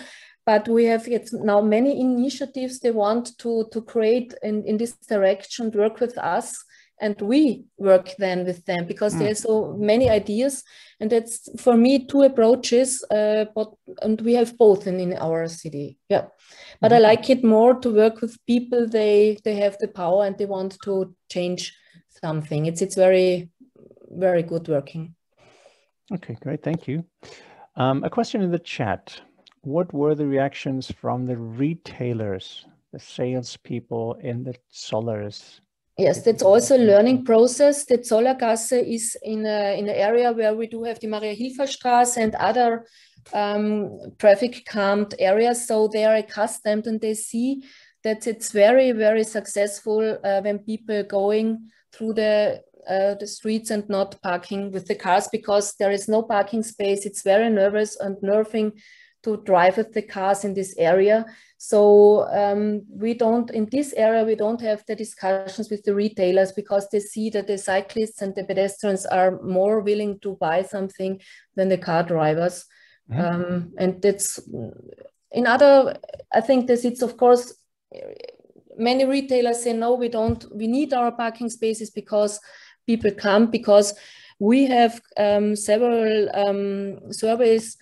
But we have now many initiatives they want to create in this direction, work with us, and we work then with them, because there's so many ideas. And that's, for me, two approaches, and we have both in our city. Yeah, but I like it more to work with people. They have the power and they want to change something. It's very, very good working. Okay, great, thank you. A question in the chat. What were the reactions from the retailers, the salespeople in the Zollers? Yes, that's also a learning process. The Zollergasse is in an area where we do have the Maria-Hilfer-Straße and other traffic calmed areas. So they are accustomed and they see that it's very, very successful when people going through the streets and not parking with the cars, because there is no parking space. It's very nervous and nerving to drive with the cars in this area. So we don't, in this area, we don't have the discussions with the retailers, because they see that the cyclists and the pedestrians are more willing to buy something than the car drivers. And that's, in other, I think this, it's of course, many retailers say, no, we need our parking spaces because people come, because we have several surveys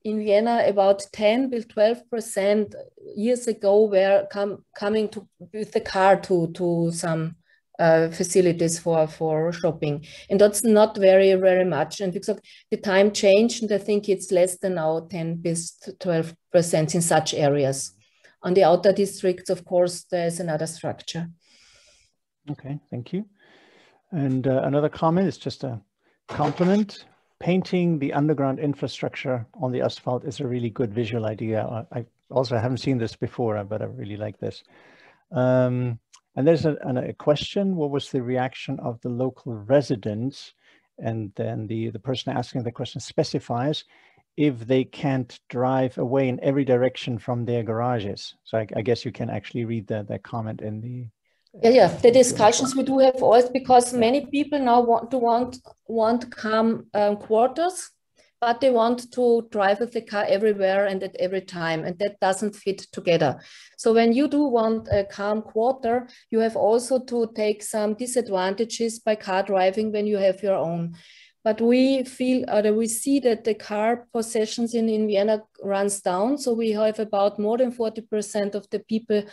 in Vienna. About 10 to 12% years ago were coming with the car to some facilities for shopping, and that's not very, very much. And because the time changed, and I think it's less than now 10 to 12% in such areas. On the outer districts, of course, there's another structure. Okay, thank you. And another comment is just a compliment. Painting the underground infrastructure on the asphalt is a really good visual idea. I also haven't seen this before, but I really like this. And there's a question: what was the reaction of the local residents? And then the person asking the question specifies if they can't drive away in every direction from their garages. So I guess you can actually read the comment in the... Yeah, the discussions we do have always, because many people now want calm quarters, but they want to drive with the car everywhere and at every time, and that doesn't fit together. So when you do want a calm quarter, you have also to take some disadvantages by car driving when you have your own. but we feel, or we see that the car possessions in Vienna runs down. So we have about more than 40% of the people,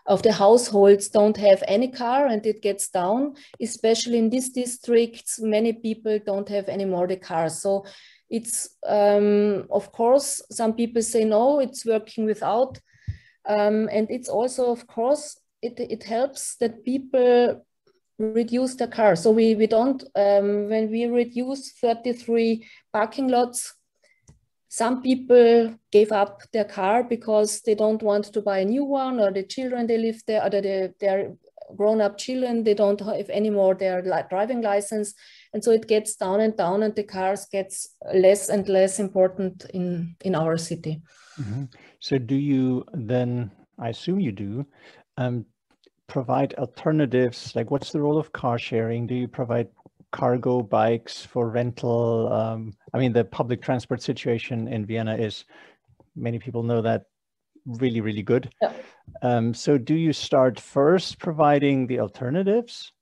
of the households don't have any car, and it gets down, especially in these districts. Many people don't have any more the cars. So it's, of course, some people say, no, it's working without. And it's also, of course, it helps that people reduce the car. So we don't, when we reduce 33 parking lots, some people gave up their car because they don't want to buy a new one, or the children they live there, or their grown-up children, they don't have anymore their driving license. And so it gets down and down, and the cars gets less and less important in our city. Mm-hmm. So do you then, I assume you do, provide alternatives? Like, what's the role of car sharing? Do you provide cargo bikes for rental? I mean, the public transport situation in Vienna is, many people know that, really, really good. Yeah. So do you start first providing the alternatives,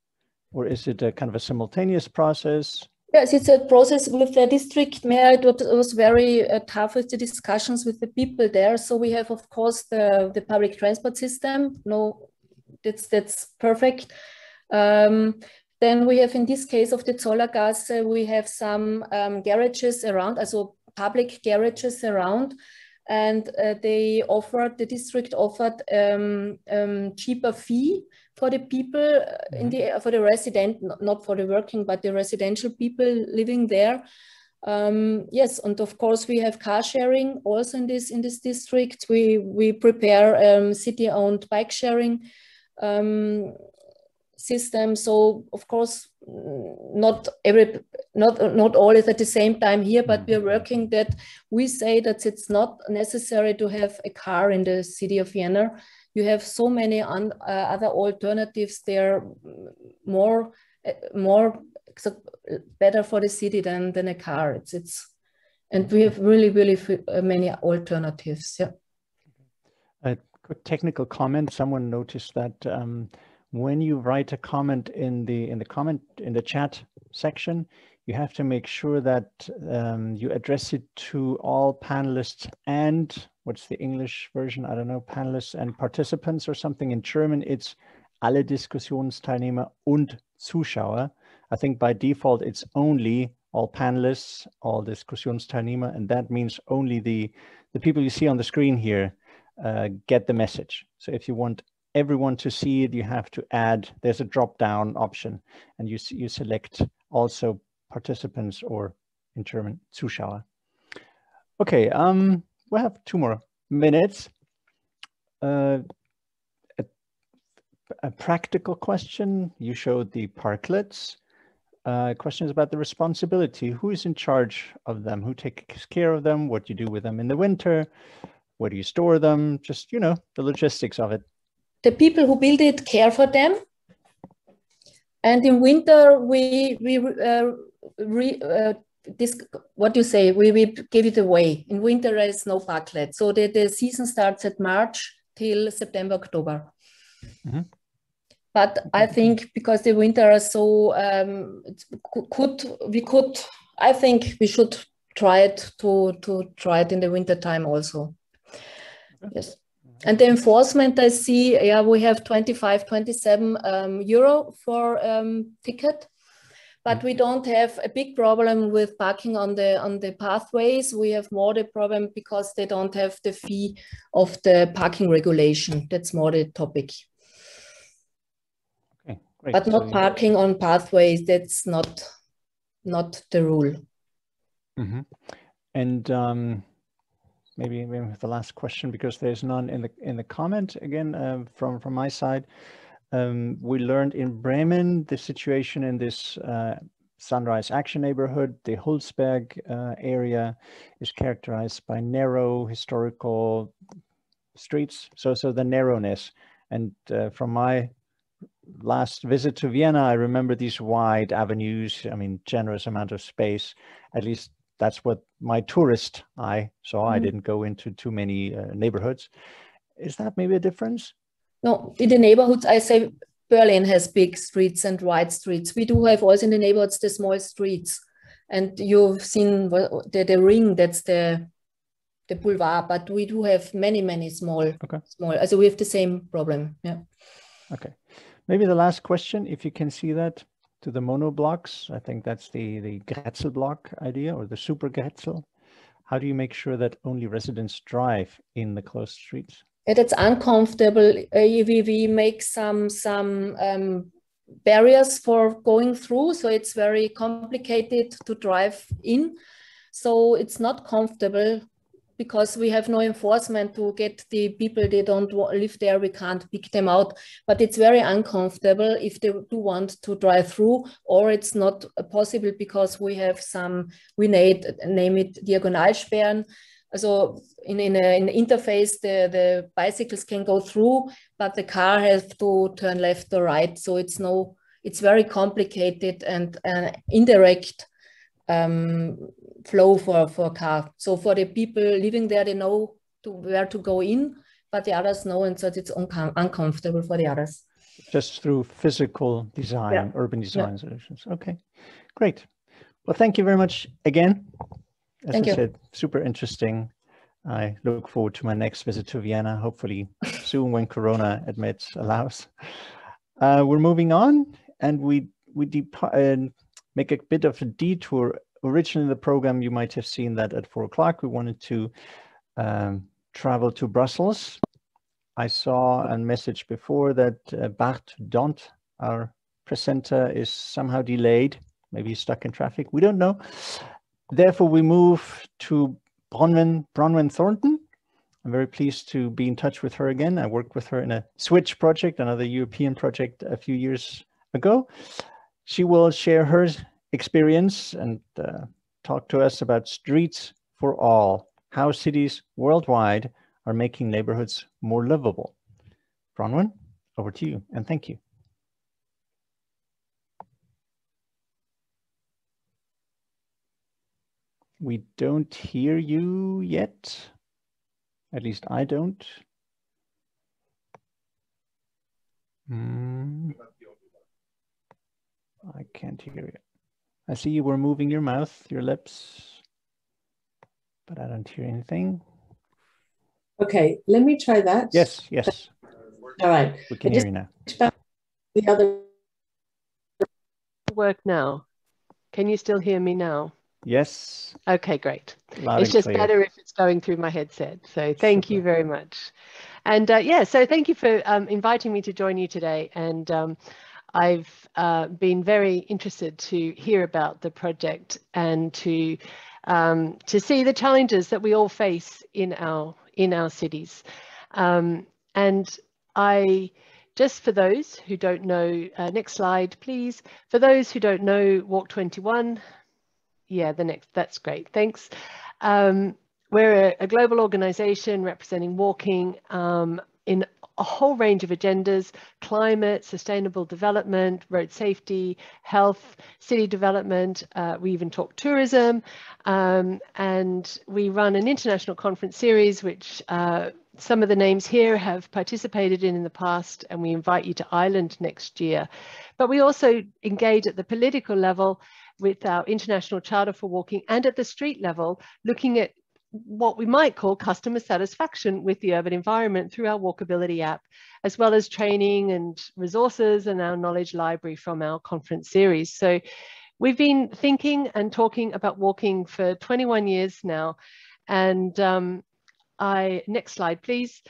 or is it a kind of a simultaneous process? Yes, it's a process with the district mayor. It was very tough with the discussions with the people there. So we have, of course, the public transport system. No, that's perfect. Then we have, in this case of the Zollergasse, we have some garages around, also public garages around, and the district offered cheaper fee for the people for the resident, not for the working, but the residential people living there. Yes, and of course we have car sharing also in this district. We prepare city-owned bike sharing system. So of course not all is at the same time here, but we are working that we say that it's not necessary to have a car in the city of Vienna. You have so many other alternatives. They're more better for the city than a car. And we have really many alternatives. Yeah. A quick technical comment. Someone noticed that when you write a comment in the chat section, you have to make sure that you address it to all panelists and, what's the English version? I don't know, panelists and participants or something. In German, it's alle Diskussionsteilnehmer und Zuschauer. I think by default, it's only all panelists, all Diskussionsteilnehmer, and that means only the people you see on the screen here get the message. So if you want everyone to see it, you have to add, there's a drop-down option, and you select also participants, or in German, Zuschauer. Okay, we have 2 more minutes. A practical question. You showed the parklets. Questions about the responsibility. Who is in charge of them? Who takes care of them? What do you do with them in the winter? Where do you store them? Just, you know, the logistics of it. The people who build it care for them. And in winter, what do you say? We give it away. In winter, there is no parklet. So the season starts at March till September, October. Mm-hmm. But I think because the winter is so, I think we should try it to try it in the winter time also. Okay. Yes. And the enforcement, I see, yeah, we have 25, 27 euro for ticket, but we don't have a big problem with parking on the pathways. We have more the problem because they don't have the fee of the parking regulation. That's more the topic. Okay, great. But not parking on pathways. That's not the rule. Mm-hmm. And maybe the last question, because there's none in the comment again from my side. We learned in Bremen the situation in this Sunrise Action neighborhood. The Hulsberg area is characterized by narrow historical streets. So the narrowness. And from my last visit to Vienna, I remember these wide avenues. I mean, generous amount of space. At least that's what my tourist eye saw. I didn't go into too many neighborhoods. Is that maybe a difference? No, in the neighborhoods, I say Berlin has big streets and wide streets. We do have also in the neighborhoods the small streets. And you've seen the ring, that's the boulevard, but we do have many small. So we have the same problem. Yeah. Okay. Maybe the last question, if you can see that, to the monoblocks. I think that's the Grätzl block idea, or the super Grätzl. How do you make sure that only residents drive in the closed streets? It's uncomfortable. We make some barriers for going through, so it's very complicated to drive in. So it's not comfortable because we have no enforcement to get the people, they don't live there, we can't pick them out. But it's very uncomfortable if they do want to drive through, or it's not possible because we have some, we name it Diagonalsperren. So in an interface, the bicycles can go through, but the car has to turn left or right. So it's very complicated and indirect flow for a car. So for the people living there, they know where to go in, but the others know, and so it's uncomfortable for the others. Just through physical design, urban design solutions. Okay, great. Well, thank you very much again. As I said, super interesting. I look forward to my next visit to Vienna, hopefully soon when Corona allows. We're moving on, and we make a bit of a detour. Originally in the program, you might have seen that at 4 o'clock, we wanted to travel to Brussels. I saw a message before that Bart Dont, our presenter, is somehow delayed. Maybe he's stuck in traffic. We don't know. Therefore, we move to Bronwyn Thornton. I'm very pleased to be in touch with her again. I worked with her in a Switch project, another European project a few years ago. She will share her experience and talk to us about Streets for All, how cities worldwide are making neighborhoods more livable. Bronwyn, over to you, and thank you. We don't hear you yet. At least I don't. I can't hear you. I see you were moving your mouth, your lips, but I don't hear anything. Okay, let me try that. Yes. All right. We can hear you now. The other work now. Can you still hear me now? Yes. Okay, great. Loud it's just clear. better if it's going through my headset. So thank you very much. And so thank you for inviting me to join you today. And I've been very interested to hear about the project and to see the challenges that we all face in our cities. And I, just for those who don't know, next slide, please. For those who don't know Walk 21, yeah, that's great, thanks. We're a global organization representing walking in a whole range of agendas: climate, sustainable development, road safety, health, city development. We even talk tourism, and we run an international conference series, which some of the names here have participated in the past, and we invite you to Ireland next year. But we also engage at the political level with our International Charter for Walking, and at the street level, looking at what we might call customer satisfaction with the urban environment through our walkability app, as well as training and resources and our knowledge library from our conference series. So we've been thinking and talking about walking for 21 years now. And next slide, please.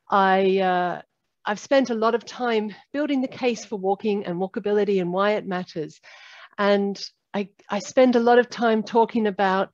I've spent a lot of time building the case for walking and walkability and why it matters. And I spend a lot of time talking about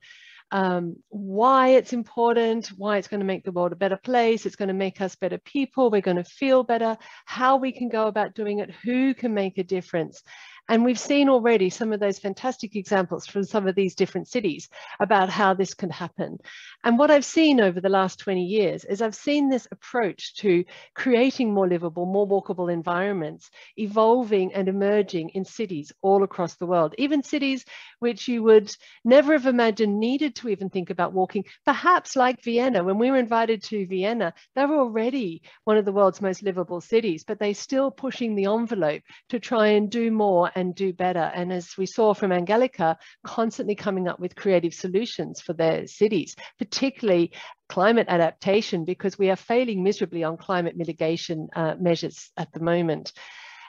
why it's important, why it's going to make the world a better place, it's going to make us better people, we're going to feel better, how we can go about doing it, who can make a difference. And we've seen already some of those fantastic examples from some of these different cities about how this can happen. And what I've seen over the last 20 years is I've seen this approach to creating more livable, more walkable environments evolving and emerging in cities all across the world, even cities which you would never have imagined needed to even think about walking, perhaps like Vienna. When we were invited to Vienna, they were already one of the world's most livable cities, but they're still pushing the envelope to try and do more and do better. And as we saw from Angelica, constantly coming up with creative solutions for their cities, particularly climate adaptation, because we are failing miserably on climate mitigation measures at the moment.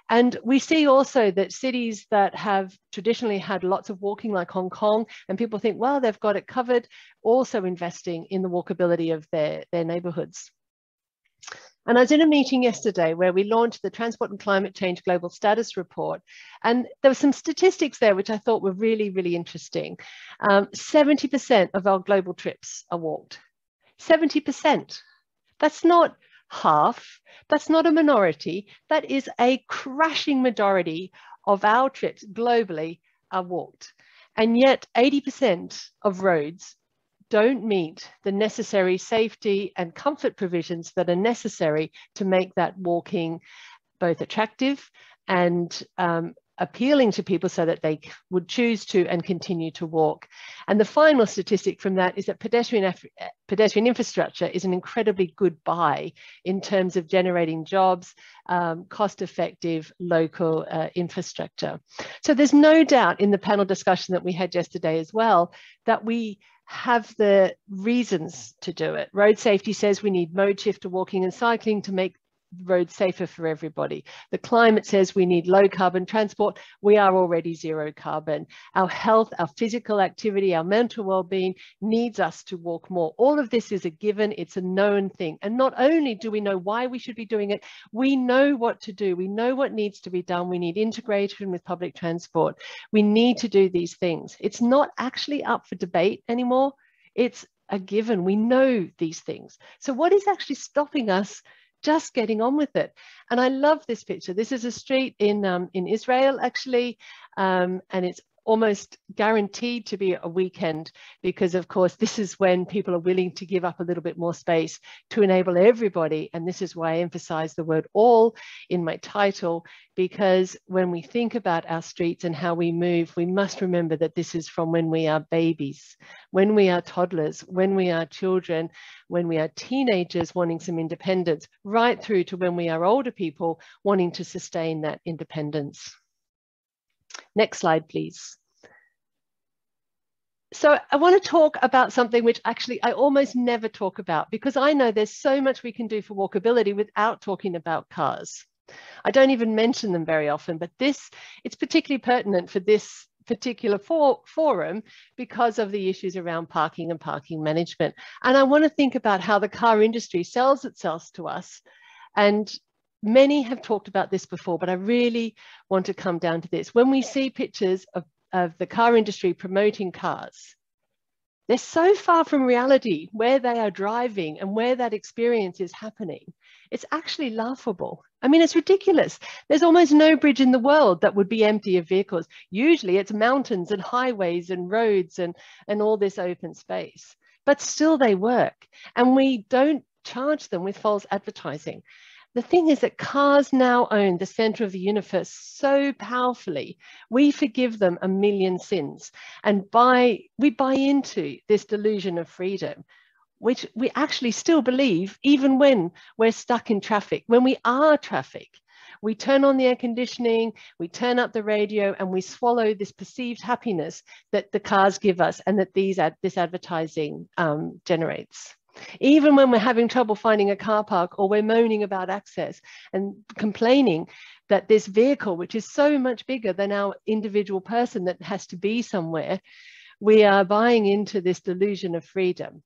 And we see also that cities that have traditionally had lots of walking, like Hong Kong, and people think, well, they've got it covered, also investing in the walkability of their neighbourhoods. And I was in a meeting yesterday where we launched the Transport and Climate Change Global Status Report. And there were some statistics there which I thought were really, really interesting. 70% of our global trips are walked. 70%. That's not half, that's not a minority, that is a crashing majority of our trips globally are walked. And yet 80% of roads don't meet the necessary safety and comfort provisions that are necessary to make that walking both attractive and appealing to people so that they would choose to and continue to walk. And the final statistic from that is that pedestrian infrastructure is an incredibly good buy in terms of generating jobs, cost-effective local infrastructure. So there's no doubt in the panel discussion that we had yesterday as well that we have the reasons to do it. Road safety says we need mode shift to walking and cycling to make roads safer for everybody. The climate says we need low carbon transport. We are already zero carbon. Our health, our physical activity, our mental well-being needs us to walk more. All of this is a given. It's a known thing. And not only do we know why we should be doing it, we know what to do. We know what needs to be done. We need integration with public transport. We need to do these things. It's not actually up for debate anymore. It's a given. We know these things. So what is actually stopping us just getting on with it? And I love this picture. This is a street in Israel, actually, and it's almost guaranteed to be a weekend because, of course, this is when people are willing to give up a little bit more space to enable everybody. And this is why I emphasize the word all in my title, because when we think about our streets and how we move, we must remember that this is from when we are babies, when we are toddlers, when we are children, when we are teenagers wanting some independence, right through to when we are older people wanting to sustain that independence. Next slide, please. So I want to talk about something which actually I almost never talk about, because I know there's so much we can do for walkability without talking about cars. I don't even mention them very often, but it's particularly pertinent for this particular forum because of the issues around parking and parking management. And I want to think about how the car industry sells itself to us. And many have talked about this before, but I really want to come down to this. When we see pictures of the car industry promoting cars, they're so far from reality where they are driving and where that experience is happening. It's actually laughable. I mean, it's ridiculous. There's almost no bridge in the world that would be empty of vehicles. Usually it's mountains and highways and roads and all this open space, but still they work. And we don't charge them with false advertising. The thing is that cars now own the center of the universe so powerfully, we forgive them a million sins. And we buy into this delusion of freedom, which we actually still believe even when we're stuck in traffic. When we are traffic, we turn on the air conditioning, we turn up the radio, and we swallow this perceived happiness that the cars give us and that this advertising generates. Even when we're having trouble finding a car park, or we're moaning about access and complaining that this vehicle, which is so much bigger than our individual person that has to be somewhere, we are buying into this delusion of freedom.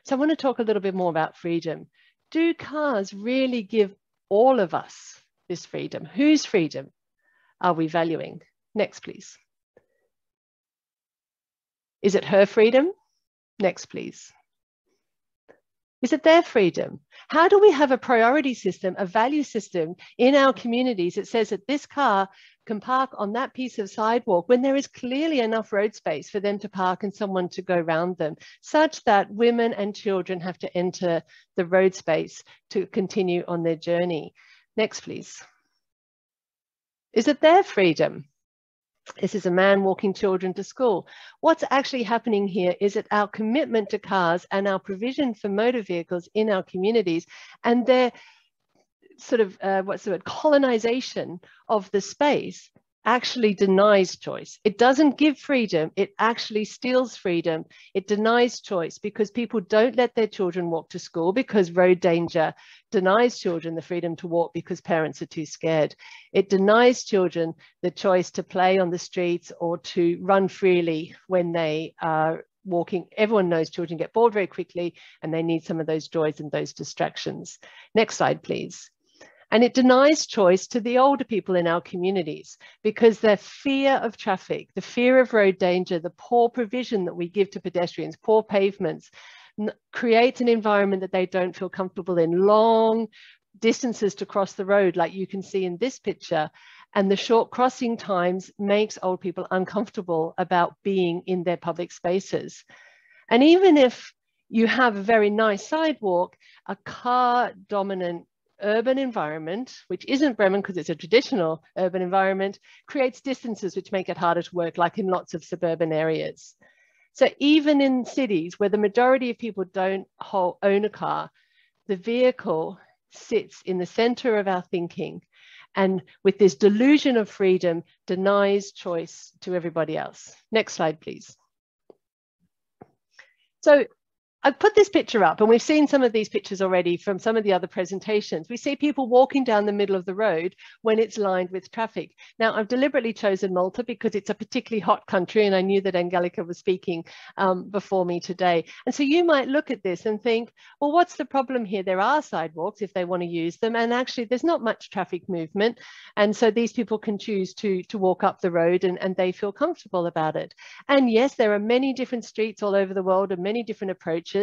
So I want to talk a little bit more about freedom. Do cars really give all of us this freedom? Whose freedom are we valuing? Next, please. Is it her freedom? Next, please. Is it their freedom? How do we have a priority system, a value system in our communities that says that this car can park on that piece of sidewalk when there is clearly enough road space for them to park and someone to go around them, such that women and children have to enter the road space to continue on their journey? Next, please. Is it their freedom? This is a man walking children to school. What's actually happening here is that our commitment to cars and our provision for motor vehicles in our communities and their sort of, colonization of the space actually denies choice. It doesn't give freedom, it actually steals freedom. It denies choice because people don't let their children walk to school because road danger denies children the freedom to walk because parents are too scared. It denies children the choice to play on the streets or to run freely when they are walking. Everyone knows children get bored very quickly and they need some of those joys and those distractions. Next slide, please. And it denies choice to the older people in our communities because their fear of traffic, the fear of road danger, the poor provision that we give to pedestrians, poor pavements, creates an environment that they don't feel comfortable in. Long distances to cross the road, like you can see in this picture, and the short crossing times makes old people uncomfortable about being in their public spaces. And even if you have a very nice sidewalk, a car-dominant urban environment, which isn't Bremen because it's a traditional urban environment, creates distances which make it harder to work, like in lots of suburban areas. So even in cities where the majority of people don't own a car, the vehicle sits in the center of our thinking, and with this delusion of freedom, denies choice to everybody else. Next slide, please. So I've put this picture up, and we've seen some of these pictures already from some of the other presentations. We see people walking down the middle of the road when it's lined with traffic. Now, I've deliberately chosen Malta because it's a particularly hot country, and I knew that Angelica was speaking before me today. And so you might look at this and think, well, what's the problem here? There are sidewalks if they want to use them, and actually there's not much traffic movement. And so these people can choose to walk up the road and they feel comfortable about it. And yes, there are many different streets all over the world and many different approaches.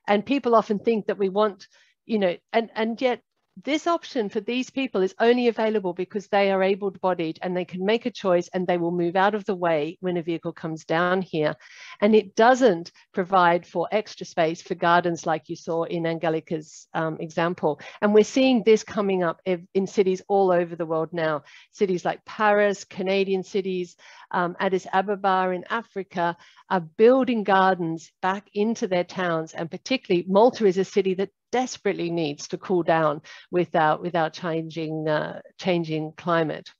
And people often think that we want, you know, and yet this option for these people is only available because they are able-bodied and they can make a choice and they will move out of the way when a vehicle comes down here. And it doesn't provide for extra space for gardens like you saw in Angelica's example. And we're seeing this coming up in cities all over the world now. Cities like Paris, Canadian cities, Addis Ababa in Africa are building gardens back into their towns. And particularly Malta is a city that desperately needs to cool down without changing climate.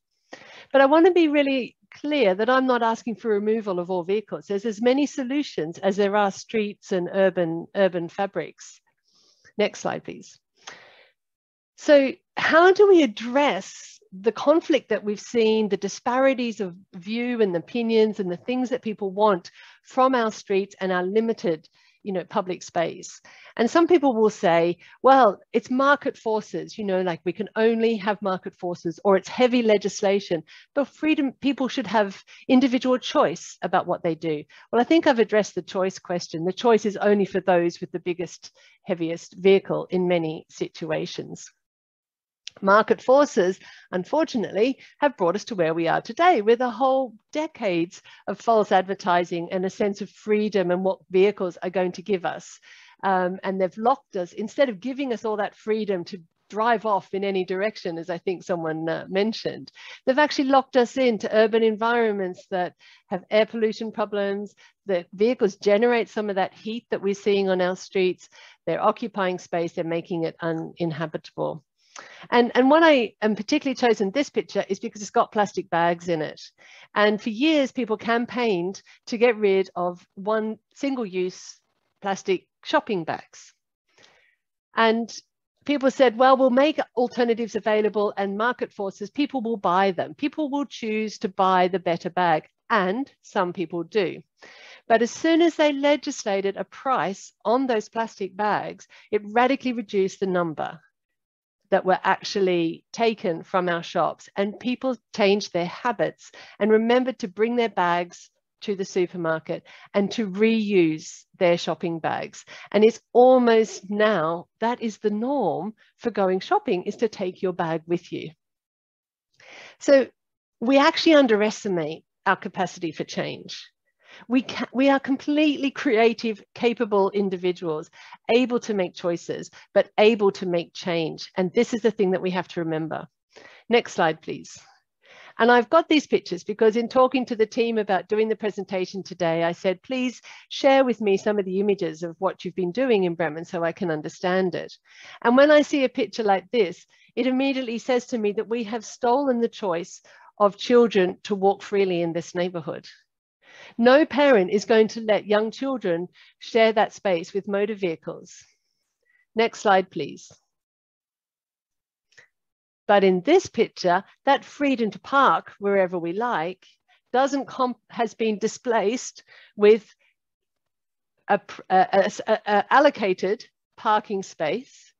But I want to be really clear that I'm not asking for removal of all vehicles. There's as many solutions as there are streets and urban fabrics. Next slide, please. So how do we address the conflict that we've seen, the disparities of view and opinions and the things that people want from our streets and our limited, you know, public space? And some people will say, well, it's market forces, you know, like we can only have market forces, or it's heavy legislation, but freedom, people should have individual choice about what they do. Well, I think I've addressed the choice question. The choice is only for those with the biggest, heaviest vehicle in many situations. Market forces, unfortunately, have brought us to where we are today, with a whole decades of false advertising and a sense of freedom and what vehicles are going to give us. And they've locked us, instead of giving us all that freedom to drive off in any direction, as I think someone mentioned, they've actually locked us into urban environments that have air pollution problems. The vehicles generate some of that heat that we're seeing on our streets. They're occupying space, they're making it uninhabitable. And what I am particularly chosen this picture is because it's got plastic bags in it. And for years, people campaigned to get rid of single-use plastic shopping bags. And people said, well, we'll make alternatives available and market forces, people will buy them. People will choose to buy the better bag. And some people do. But as soon as they legislated a price on those plastic bags, it radically reduced the number that were actually taken from our shops, and people changed their habits and remembered to bring their bags to the supermarket and to reuse their shopping bags. And it's almost now, that is the norm for going shopping, is to take your bag with you. So we actually underestimate our capacity for change. We are completely creative, capable individuals, able to make choices, but able to make change. And this is the thing that we have to remember. Next slide, please. And I've got these pictures because in talking to the team about doing the presentation today, I said, please share with me some of the images of what you've been doing in Bremen so I can understand it. And when I see a picture like this, it immediately says to me that we have stolen the choice of children to walk freely in this neighbourhood. No parent is going to let young children share that space with motor vehicles. Next slide, please. But in this picture, that freedom to park wherever we like has been displaced with a allocated parking space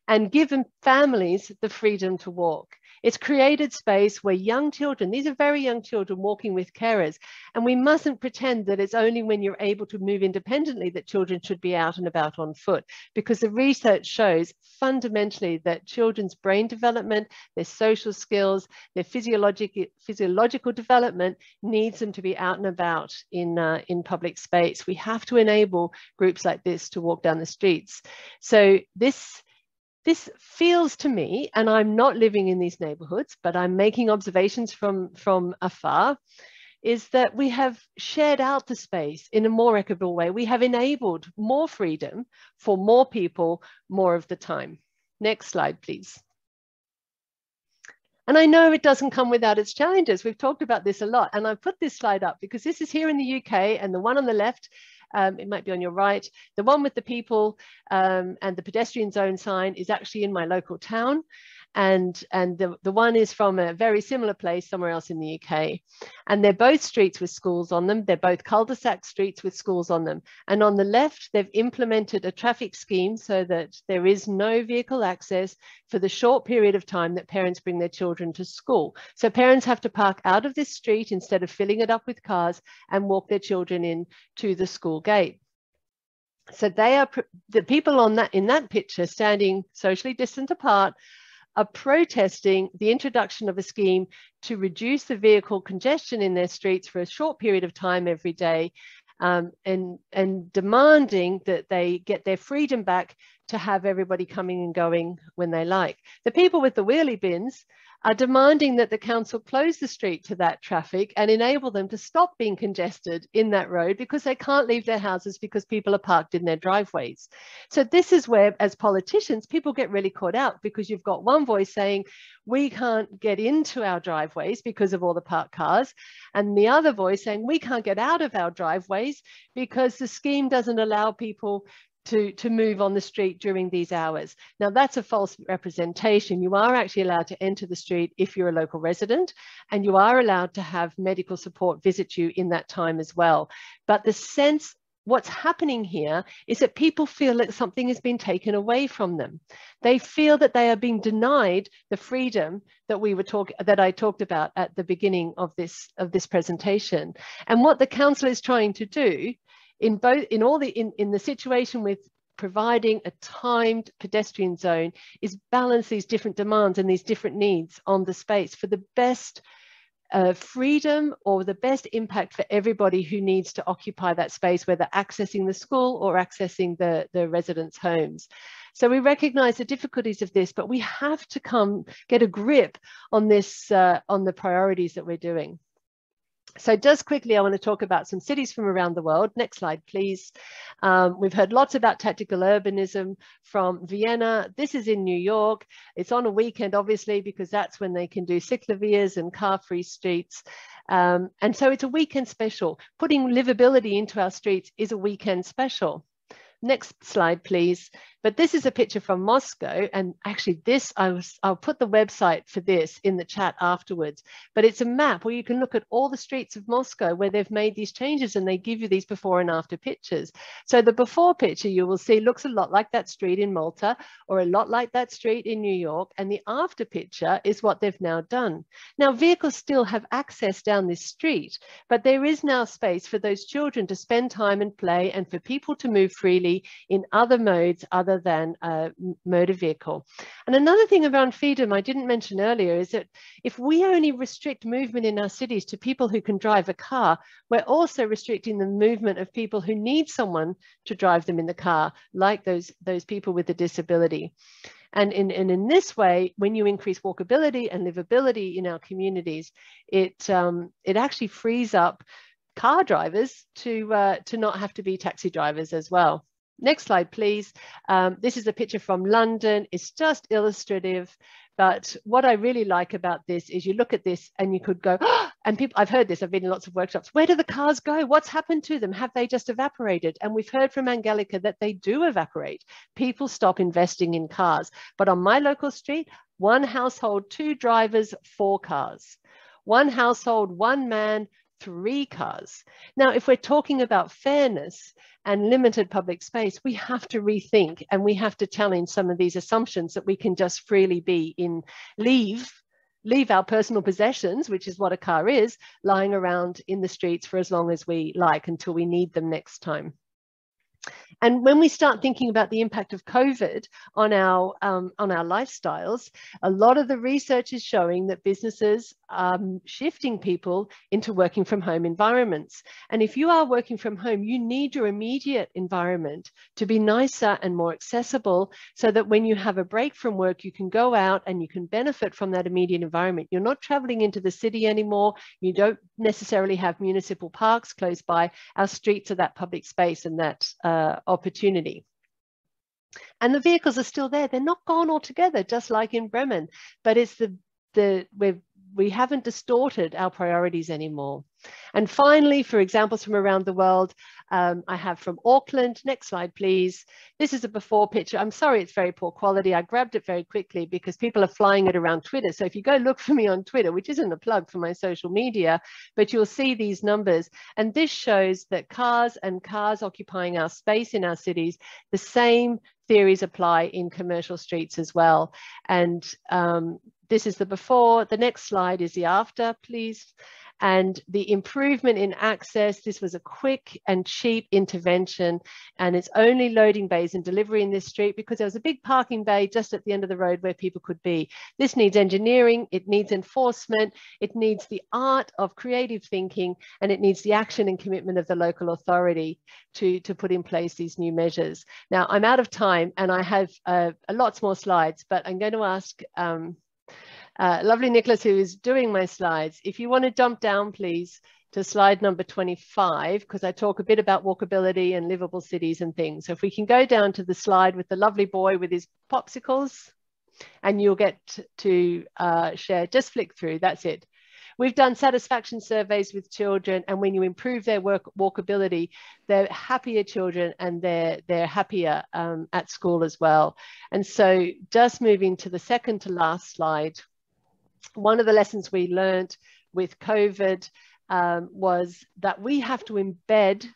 and given families the freedom to walk. It's created space where young children, these are very young children walking with carers, and we mustn't pretend that it's only when you're able to move independently that children should be out and about on foot, because the research shows fundamentally that children's brain development, their social skills, their physiological development needs them to be out and about in public space. We have to enable groups like this to walk down the streets. So this feels to me, and I'm not living in these neighborhoods, but I'm making observations from afar, is that we have shared out the space in a more equitable way. We have enabled more freedom for more people more of the time. Next slide, please. And I know it doesn't come without its challenges. We've talked about this a lot, and I've put this slide up because this is here in the UK, and the one on the left, it might be on your right. The one with the people and the pedestrian zone sign is actually in my local town. And the one is from a very similar place somewhere else in the UK. And they're both streets with schools on them. They're both cul-de-sac streets with schools on them. And on the left, they've implemented a traffic scheme so that there is no vehicle access for the short period of time that parents bring their children to school. So parents have to park out of this street instead of filling it up with cars and walk their children in to the school gate. So they are the people in that picture standing socially distant apart are protesting the introduction of a scheme to reduce the vehicle congestion in their streets for a short period of time every day, and demanding that they get their freedom back to have everybody coming and going when they like. The people with the wheelie bins are demanding that the council close the street to that traffic and enable them to stop being congested in that road because they can't leave their houses because people are parked in their driveways. So this is where, as politicians, people get really caught out because you've got one voice saying, we can't get into our driveways because of all the parked cars, and the other voice saying, we can't get out of our driveways because the scheme doesn't allow people to move on the street during these hours. Now that's a false representation. You are actually allowed to enter the street if you're a local resident, and you are allowed to have medical support visit you in that time as well. But the sense, what's happening here is that people feel that something has been taken away from them. They feel that they are being denied the freedom that I talked about at the beginning of this presentation. And what the council is trying to do in the situation with providing a timed pedestrian zone is balance these different demands and these different needs on the space for the best freedom or the best impact for everybody who needs to occupy that space, whether accessing the school or accessing the residents' homes. So we recognize the difficulties of this, but we have to get a grip on this, on the priorities that we're doing. So just quickly, I want to talk about some cities from around the world. Next slide, please. We've heard lots about tactical urbanism from Vienna. This is in New York. It's on a weekend, obviously, because that's when they can do ciclovias and car-free streets. And so it's a weekend special. Putting livability into our streets is a weekend special. Next slide, please. But this is a picture from Moscow, and actually I'll put the website for this in the chat afterwards, but it's a map where you can look at all the streets of Moscow where they've made these changes, and they give you these before and after pictures. So the before picture you will see looks a lot like that street in Malta or a lot like that street in New York, and the after picture is what they've now done. Now vehicles still have access down this street, but there is now space for those children to spend time and play, and for people to move freely in other modes other than a motor vehicle. And another thing around freedom I didn't mention earlier is that if we only restrict movement in our cities to people who can drive a car, we're also restricting the movement of people who need someone to drive them in the car, like those people with a disability. And in this way, when you increase walkability and livability in our communities, it actually frees up car drivers to not have to be taxi drivers as well. Next slide, please. This is a picture from London. It's just illustrative. But what I really like about this is you look at this and you could go, oh, and people, I've heard this, I've been in lots of workshops. Where do the cars go? What's happened to them? Have they just evaporated? And we've heard from Angelica that they do evaporate. People stop investing in cars. But on my local street, 1 household, 2 drivers, 4 cars. 1 household, 1 man, 3 cars. Now, if we're talking about fairness and limited public space, we have to rethink and we have to challenge some of these assumptions that we can just freely be in, leave our personal possessions, which is what a car is, lying around in the streets for as long as we like until we need them next time. And when we start thinking about the impact of COVID on our lifestyles, a lot of the research is showing that businesses are shifting people into working from home environments. And if you are working from home, you need your immediate environment to be nicer and more accessible so that when you have a break from work, you can go out and you can benefit from that immediate environment. You're not traveling into the city anymore. You don't necessarily have municipal parks close by. Our streets are that public space and that opportunity. And the vehicles are still there. They're not gone altogether, just like in Bremen, but it's we haven't distorted our priorities anymore. And finally, for examples from around the world, I have from Auckland. Next slide, please. This is a before picture. I'm sorry, it's very poor quality. I grabbed it very quickly because people are flying it around Twitter. So if you go look for me on Twitter, which isn't a plug for my social media, but you'll see these numbers. And this shows that cars and cars occupying our space in our cities, the same theories apply in commercial streets as well. And this is the before. The next slide is the after, please. And the improvement in access, this was a quick and cheap intervention, and it's only loading bays and delivery in this street because there was a big parking bay just at the end of the road where people could be. This needs engineering, it needs enforcement, it needs the art of creative thinking, and it needs the action and commitment of the local authority to put in place these new measures. Now, I'm out of time and I have lots more slides, but I'm going to ask lovely Nicholas, who is doing my slides, if you want to jump down, please, to slide number 25, because I talk a bit about walkability and livable cities and things. So if we can go down to the slide with the lovely boy with his popsicles, and you'll get to share, just flick through, that's it. We've done satisfaction surveys with children, and when you improve their walkability, they're happier children and they're happier at school as well. And so just moving to the second to last slide, one of the lessons we learned with COVID was that we have to embed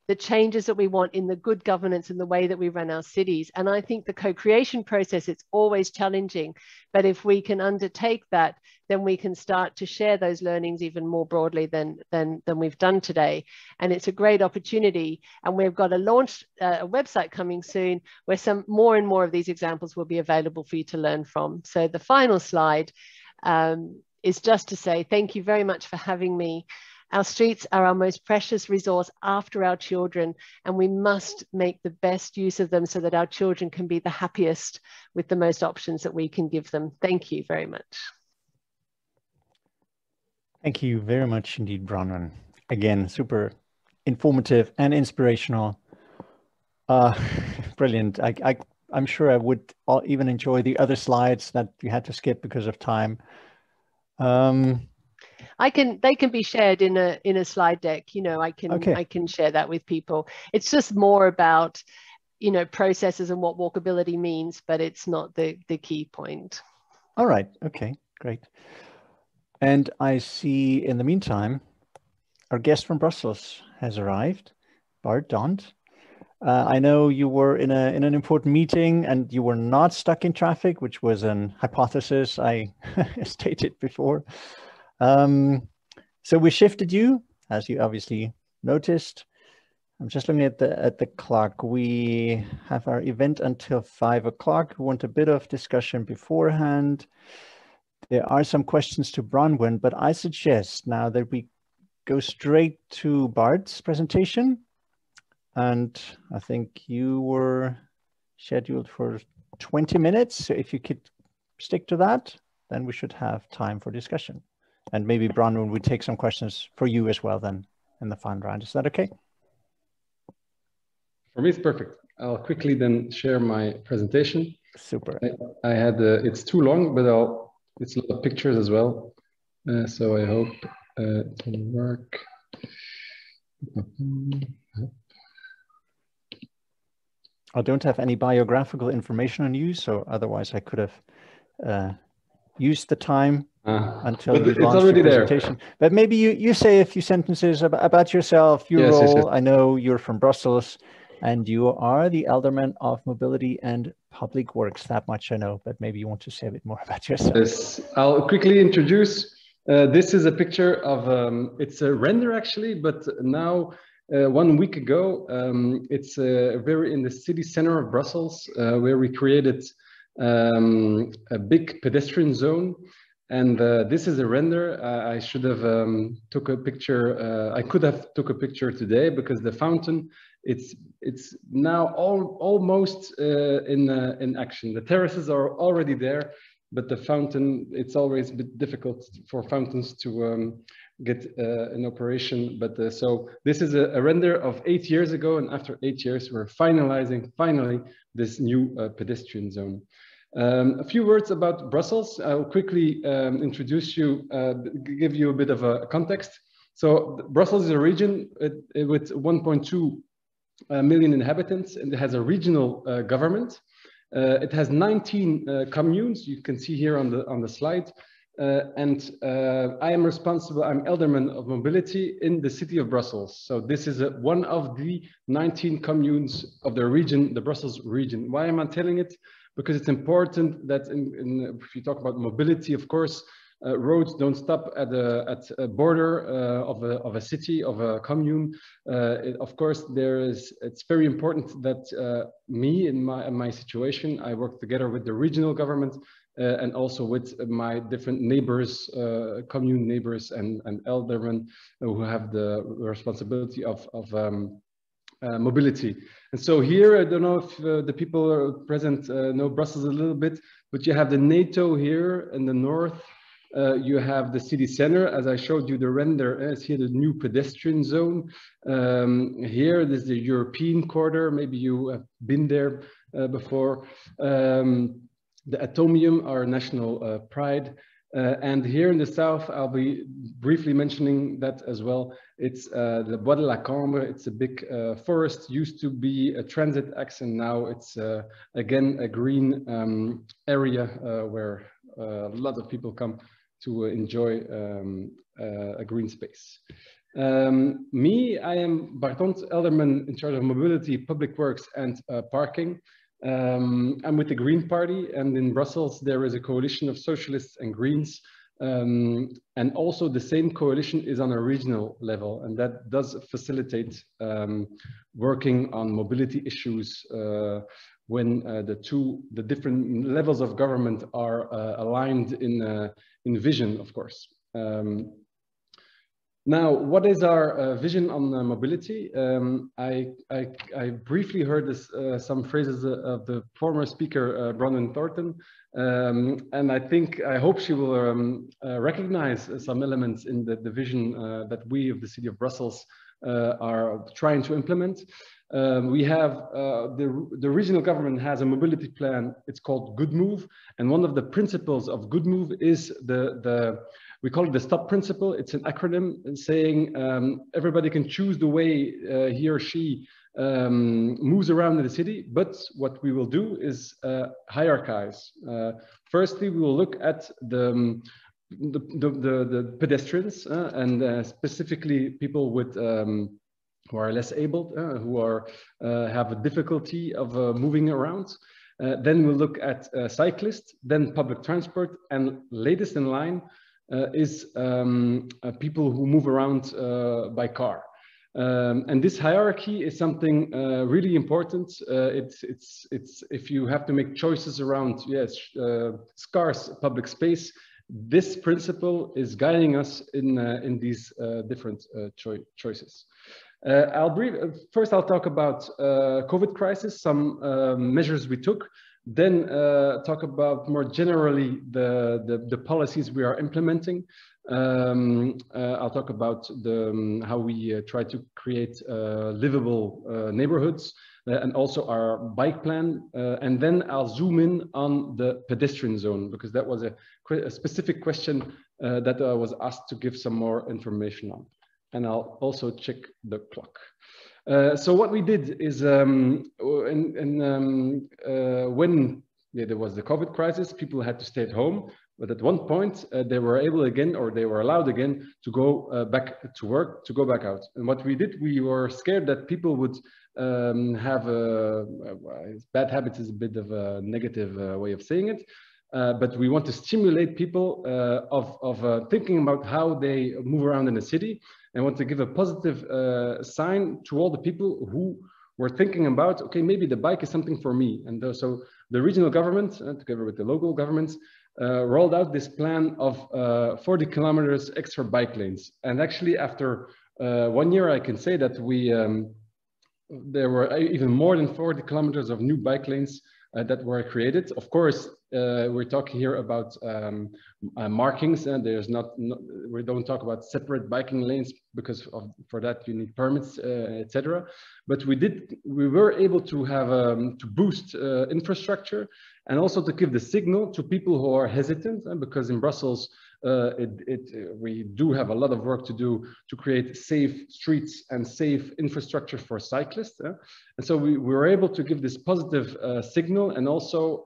the changes that we want in the good governance and the way that we run our cities. And I think the co-creation process, it's always challenging, but if we can undertake that, then we can start to share those learnings even more broadly than we've done today. And it's a great opportunity. And we've got a website coming soon where some more and more of these examples will be available for you to learn from. So the final slide is just to say thank you very much for having me. Our streets are our most precious resource after our children, and we must make the best use of them so that our children can be the happiest with the most options that we can give them. Thank you very much. Thank you very much indeed, Bronwyn. Again, super informative and inspirational. Brilliant. I'm sure I would even enjoy the other slides that you had to skip because of time. They can be shared in a slide deck. You know, I can share that with people. It's just more about, you know, processes and what walkability means, but it's not the key point. All right. Okay, great. And I see in the meantime, our guest from Brussels has arrived, Bart Dont. I know you were in an important meeting and you were not stuck in traffic, which was an hypothesis I stated before. So we shifted you, as you obviously noticed. I'm just looking at the clock. We have our event until 5 o'clock. We want a bit of discussion beforehand. There are some questions to Bronwyn, but I suggest now that we go straight to Bart's presentation. And I think you were scheduled for 20 minutes. So if you could stick to that, then we should have time for discussion. And maybe Bronwyn would take some questions for you as well then in the final round. Is that okay? For me, it's perfect. I'll quickly then share my presentation. Super. I had, it's too long, but it's a lot of pictures as well. So I hope it will work. I don't have any biographical information on you, so otherwise I could have used the time until you launched your presentation. There. But maybe you say a few sentences about yourself, your role. Yes. I know you're from Brussels, and you are the Alderman of Mobility and Public Works. That much I know, but maybe you want to say a bit more about yourself. Yes, I'll quickly introduce. This is a picture of, it's a render actually, but now 1 week ago, it's very in the city center of Brussels, where we created a big pedestrian zone. And this is a render. I should have took a picture. I could have took a picture today because the fountain, it's now almost in action. The terraces are already there, but the fountain, it's always a bit difficult for fountains to get in operation. But so this is a render of 8 years ago, and after 8 years, we're finalizing finally this new pedestrian zone. A few words about Brussels. I'll quickly introduce you, give you a bit of a context. So Brussels is a region with 1.2 million inhabitants, and it has a regional government. It has 19 communes. You can see here on the slide. And I am responsible, I'm Alderman of Mobility in the city of Brussels. So this is one of the 19 communes of the region, the Brussels region. Why am I telling it? Because it's important that if you talk about mobility, of course, roads don't stop at a border of a city, of a commune. Of course, it's very important that me in my situation, I work together with the regional government and also with my different neighbors, commune neighbors and aldermen who have the responsibility of mobility. And so here, I don't know if the people are present know Brussels a little bit, but you have the NATO here in the north. You have the city center, as I showed you the render, is here the new pedestrian zone. Here, there's the European quarter. Maybe you have been there before. The Atomium, our national pride. And here in the south, I'll be briefly mentioning that as well. It's the Bois de la Cambre. It's a big forest, used to be a transit axe, and now it's again a green area where a lot of people come to enjoy a green space. Me, I am Bart Hont, Alderman in charge of mobility, public works and parking. I'm with the Green Party, and in Brussels there is a coalition of socialists and Greens, and also the same coalition is on a regional level, and that does facilitate working on mobility issues when the different levels of government are aligned in vision, of course. Now, what is our vision on mobility? I briefly heard some phrases of the former speaker, Bronwyn Thornton, and I hope she will recognize some elements in the vision that we of the city of Brussels are trying to implement. We have the regional government has a mobility plan. It's called Good Move, and one of the principles of Good Move is we call it the STOP principle. It's an acronym saying everybody can choose the way he or she moves around in the city, but what we will do is hierarchize. Firstly, we will look at the pedestrians and specifically people with who are less able, who have a difficulty of moving around. Then we'll look at cyclists, then public transport, and latest in line is people who move around by car. And this hierarchy is something really important. It's if you have to make choices around scarce public space, this principle is guiding us in these different choices. First, I'll talk about COVID crisis, some measures we took. Then talk about more generally the policies we are implementing. I'll talk about how we try to create livable neighborhoods and also our bike plan. And then I'll zoom in on the pedestrian zone, because that was a specific question that I was asked to give some more information on. And I'll also check the clock. So what we did is when there was the COVID crisis, people had to stay at home. But at one point, they were able again, or they were allowed again, to go back to work, to go back out. And what we did, we were scared that people would have bad habits is a bit of a negative way of saying it. But we want to stimulate people of thinking about how they move around in the city, and want to give a positive sign to all the people who were thinking about, okay, maybe the bike is something for me. And so the regional government, together with the local governments, rolled out this plan of 40 kilometers extra bike lanes. And actually, after 1 year, I can say that there were even more than 40 kilometers of new bike lanes that were created. Of course, we're talking here about markings, and we don't talk about separate biking lanes, because for that you need permits, etc. But we were able to have to boost infrastructure, and also to give the signal to people who are hesitant, because in Brussels we do have a lot of work to do to create safe streets and safe infrastructure for cyclists. And so we were able to give this positive signal, and also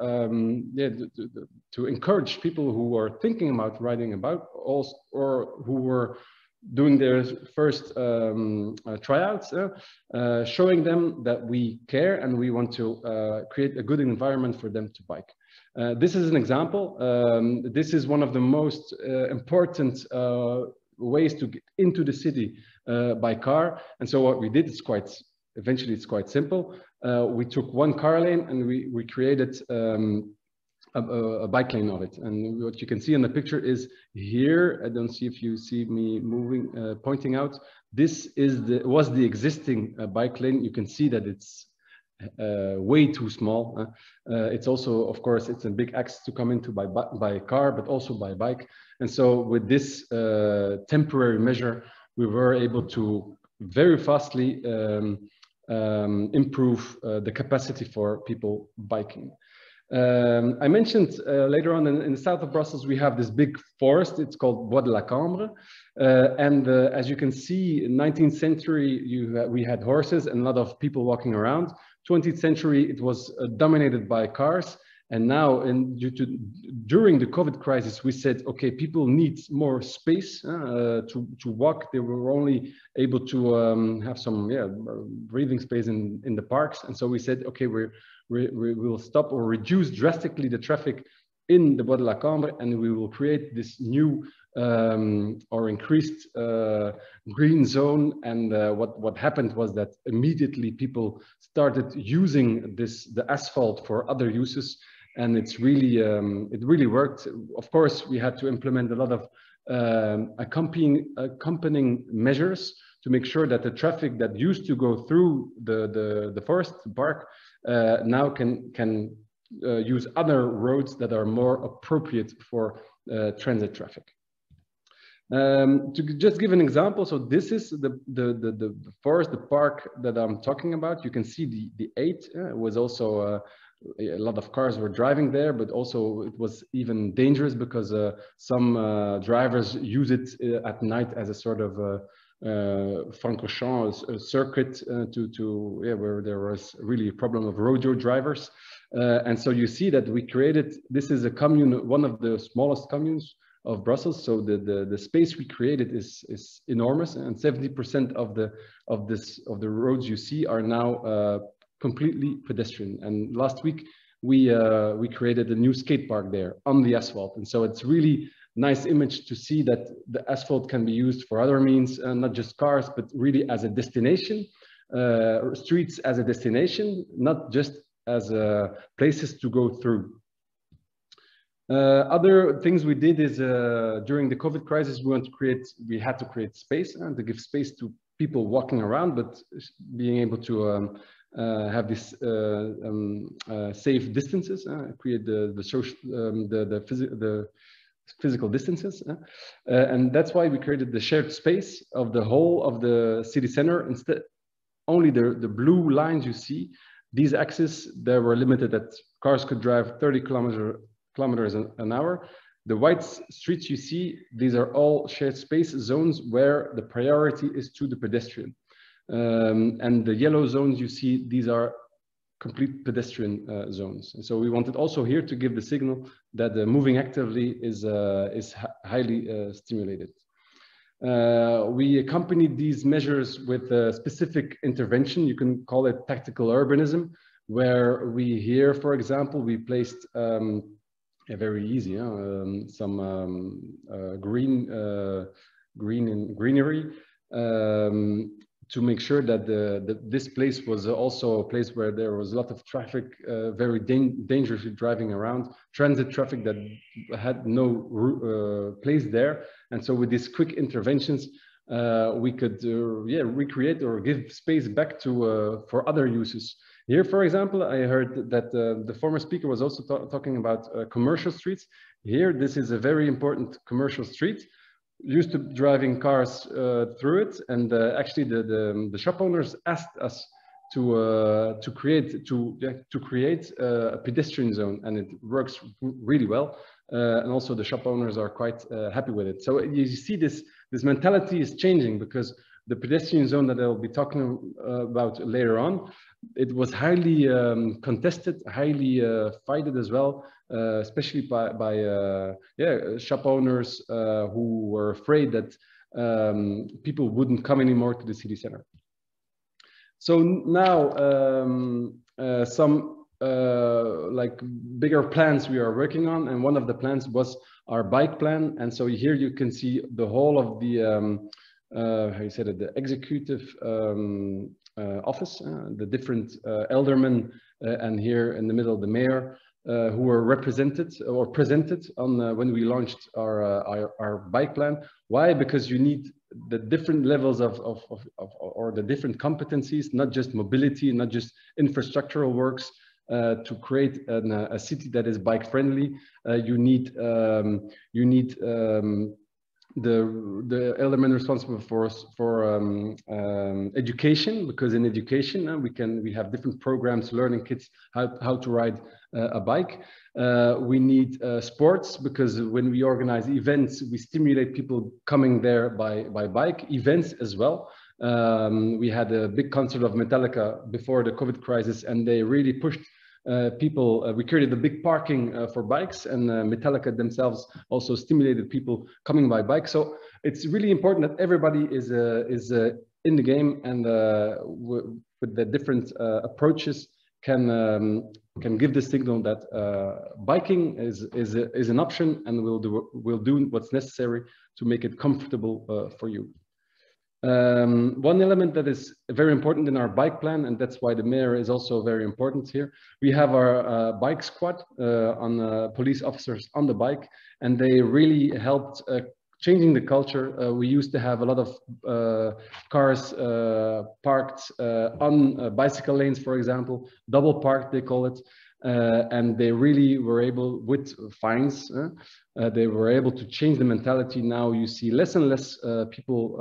to encourage people who are thinking about riding about, or who were doing their first tryouts, showing them that we care and we want to create a good environment for them to bike. This is an example. This is one of the most important ways to get into the city by car. And so what we did is eventually it's quite simple. We took one car lane and we created a bike lane of it. And what you can see in the picture is here, I don't see if you see me moving, pointing out, this was the existing bike lane. You can see that it's way too small. It's also, of course, it's a big access to come into by car, but also by bike. And so with this temporary measure, we were able to very fastly improve the capacity for people biking. I mentioned later on in the south of Brussels, we have this big forest. It's called Bois de la Cambre. And as you can see, in 19th century, we had horses and a lot of people walking around. 20th century, it was dominated by cars. And now, during the COVID crisis, we said, okay, people need more space to walk. They were only able to have some breathing space in the parks. And so we said, okay, we will stop or reduce drastically the traffic in the Bois de la Cambre, and we will create this new or increased green zone. And what happened was that immediately people started using the asphalt for other uses. And it's really, it really worked. Of course, we had to implement a lot of accompanying measures to make sure that the traffic that used to go through the forest park now can use other roads that are more appropriate for transit traffic. To just give an example, so this is the forest, the park that I'm talking about. You can see the 8 was also a lot of cars were driving there, but also it was even dangerous because some drivers use it at night as a sort of Francorchamps circuit where there was really a problem of rodeo drivers. And so you see that we created, this is a commune, one of the smallest communes of Brussels. So the space we created is enormous, and 70% of the roads you see are now completely pedestrian. And last week we created a new skate park there on the asphalt, and so it's really nice image to see that the asphalt can be used for other means, not just cars, but really as a destination, streets as a destination, not just as places to go through. Other things we did is during the COVID crisis, we had to create space and to give space to people walking around, but being able to have these safe distances, create the physical distances. And that's why we created the shared space of the whole of the city center. Instead, only the blue lines you see, these axes, they were limited that cars could drive 30 kilometers an hour. The white streets you see, these are all shared space zones where the priority is to the pedestrian. And the yellow zones you see, these are complete pedestrian zones. And so we wanted also here to give the signal that moving actively is highly stimulated. We accompanied these measures with a specific intervention. You can call it tactical urbanism, where we here, for example, we placed very easy, some greenery to make sure that this place was also a place where there was a lot of traffic, very dangerously driving around, transit traffic that had no place there. And so with these quick interventions, we could recreate or give space back to for other uses. Here, for example, I heard that the former speaker was also talking about commercial streets. Here, this is a very important commercial street. Used to driving cars through it, and actually the shop owners asked us to create a pedestrian zone, and it works really well. And also the shop owners are quite happy with it. So you see this mentality is changing, because the pedestrian zone that I'll be talking about later on, it was highly contested, highly fighted as well, especially by shop owners who were afraid that people wouldn't come anymore to the city center. So now some like bigger plans we are working on, and one of the plans was our bike plan. And so here you can see the whole of the how you said it, the executive office, the different aldermen, and here in the middle the mayor, who were represented or presented on when we launched our bike plan. Why? Because you need the different levels or the different competencies, not just mobility, not just infrastructural works, to create a city that is bike friendly. You need the element responsible for education, because in education we have different programs learning kids how to ride a bike. We need sports, because when we organize events, we stimulate people coming there by bike. Events as well. We had a big concert of Metallica before the COVID crisis, and they really pushed people. We created a big parking for bikes, and Metallica themselves also stimulated people coming by bike. So it's really important that everybody is in the game, and with the different approaches can give the signal that biking is an option, and we'll do what's necessary to make it comfortable for you. One element that is very important in our bike plan, and that's why the mayor is also very important here. We have our bike squad on police officers on the bike, and they really helped changing the culture. We used to have a lot of cars parked on bicycle lanes, for example, double parked they call it. And they really were able, with fines, they were able to change the mentality. Now you see less and less people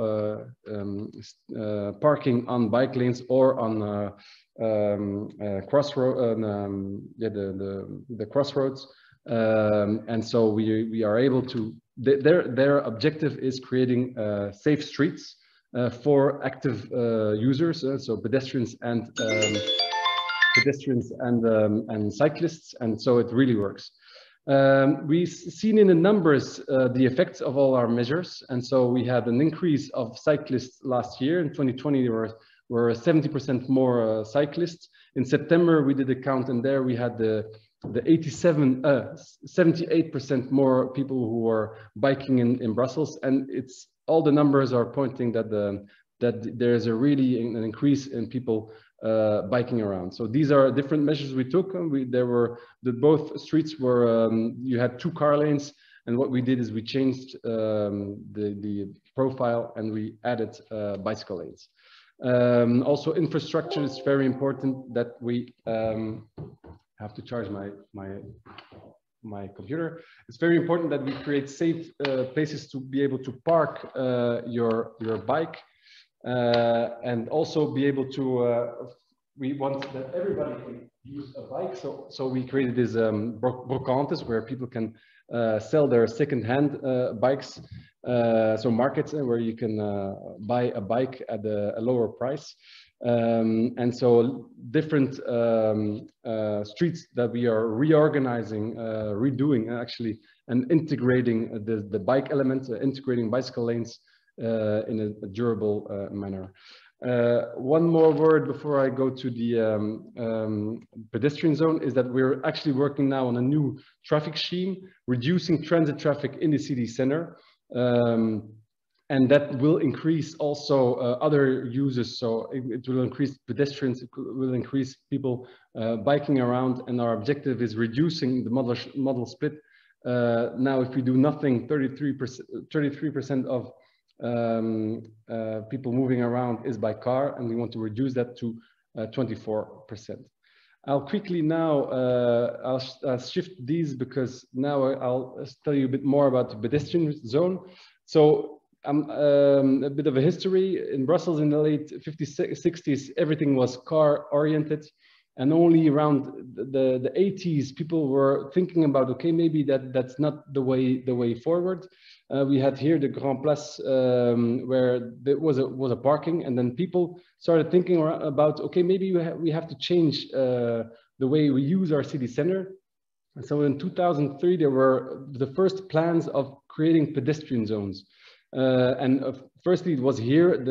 parking on bike lanes or on the crossroads, and so we are able to. Their objective is creating safe streets for active users, so pedestrians and cyclists, and so it really works. We've seen in the numbers the effects of all our measures, and so we had an increase of cyclists last year. In 2020 there were 70% more cyclists. In September we did a count, and there we had the 78% more people who were biking in Brussels, and it's all the numbers are pointing that there is a really an increase in people biking around. So these are different measures we took. Both streets were you had 2 car lanes, and what we did is we changed the profile and we added bicycle lanes. Also, infrastructure is very important. That we have to charge my my computer. It's very important that we create safe places to be able to park your bike, and also be able to. We want that everybody can use a bike, so we created this brocantes where people can sell their second-hand bikes. So markets where you can buy a bike at a lower price. And so different streets that we are reorganizing, redoing actually, and integrating the bike element, integrating bicycle lanes in a durable manner. One more word before I go to the pedestrian zone is that we're actually working now on a new traffic scheme, reducing transit traffic in the city center. And that will increase also other users. So it will increase pedestrians, it will increase people biking around. And our objective is reducing the model split. Now, if we do nothing, 33% of people moving around is by car, and we want to reduce that to 24%. I'll quickly now, I'll shift these because now I'll tell you a bit more about the pedestrian zone. So a bit of a history. In Brussels in the late 50s, 60s, everything was car oriented. And only around the 80s, people were thinking about, okay, maybe that's not the way forward. We had here the Grand Place, where there was a parking, and then people started thinking about, okay, maybe we have to change the way we use our city center. And so in 2003, there were the first plans of creating pedestrian zones. Firstly, it was here at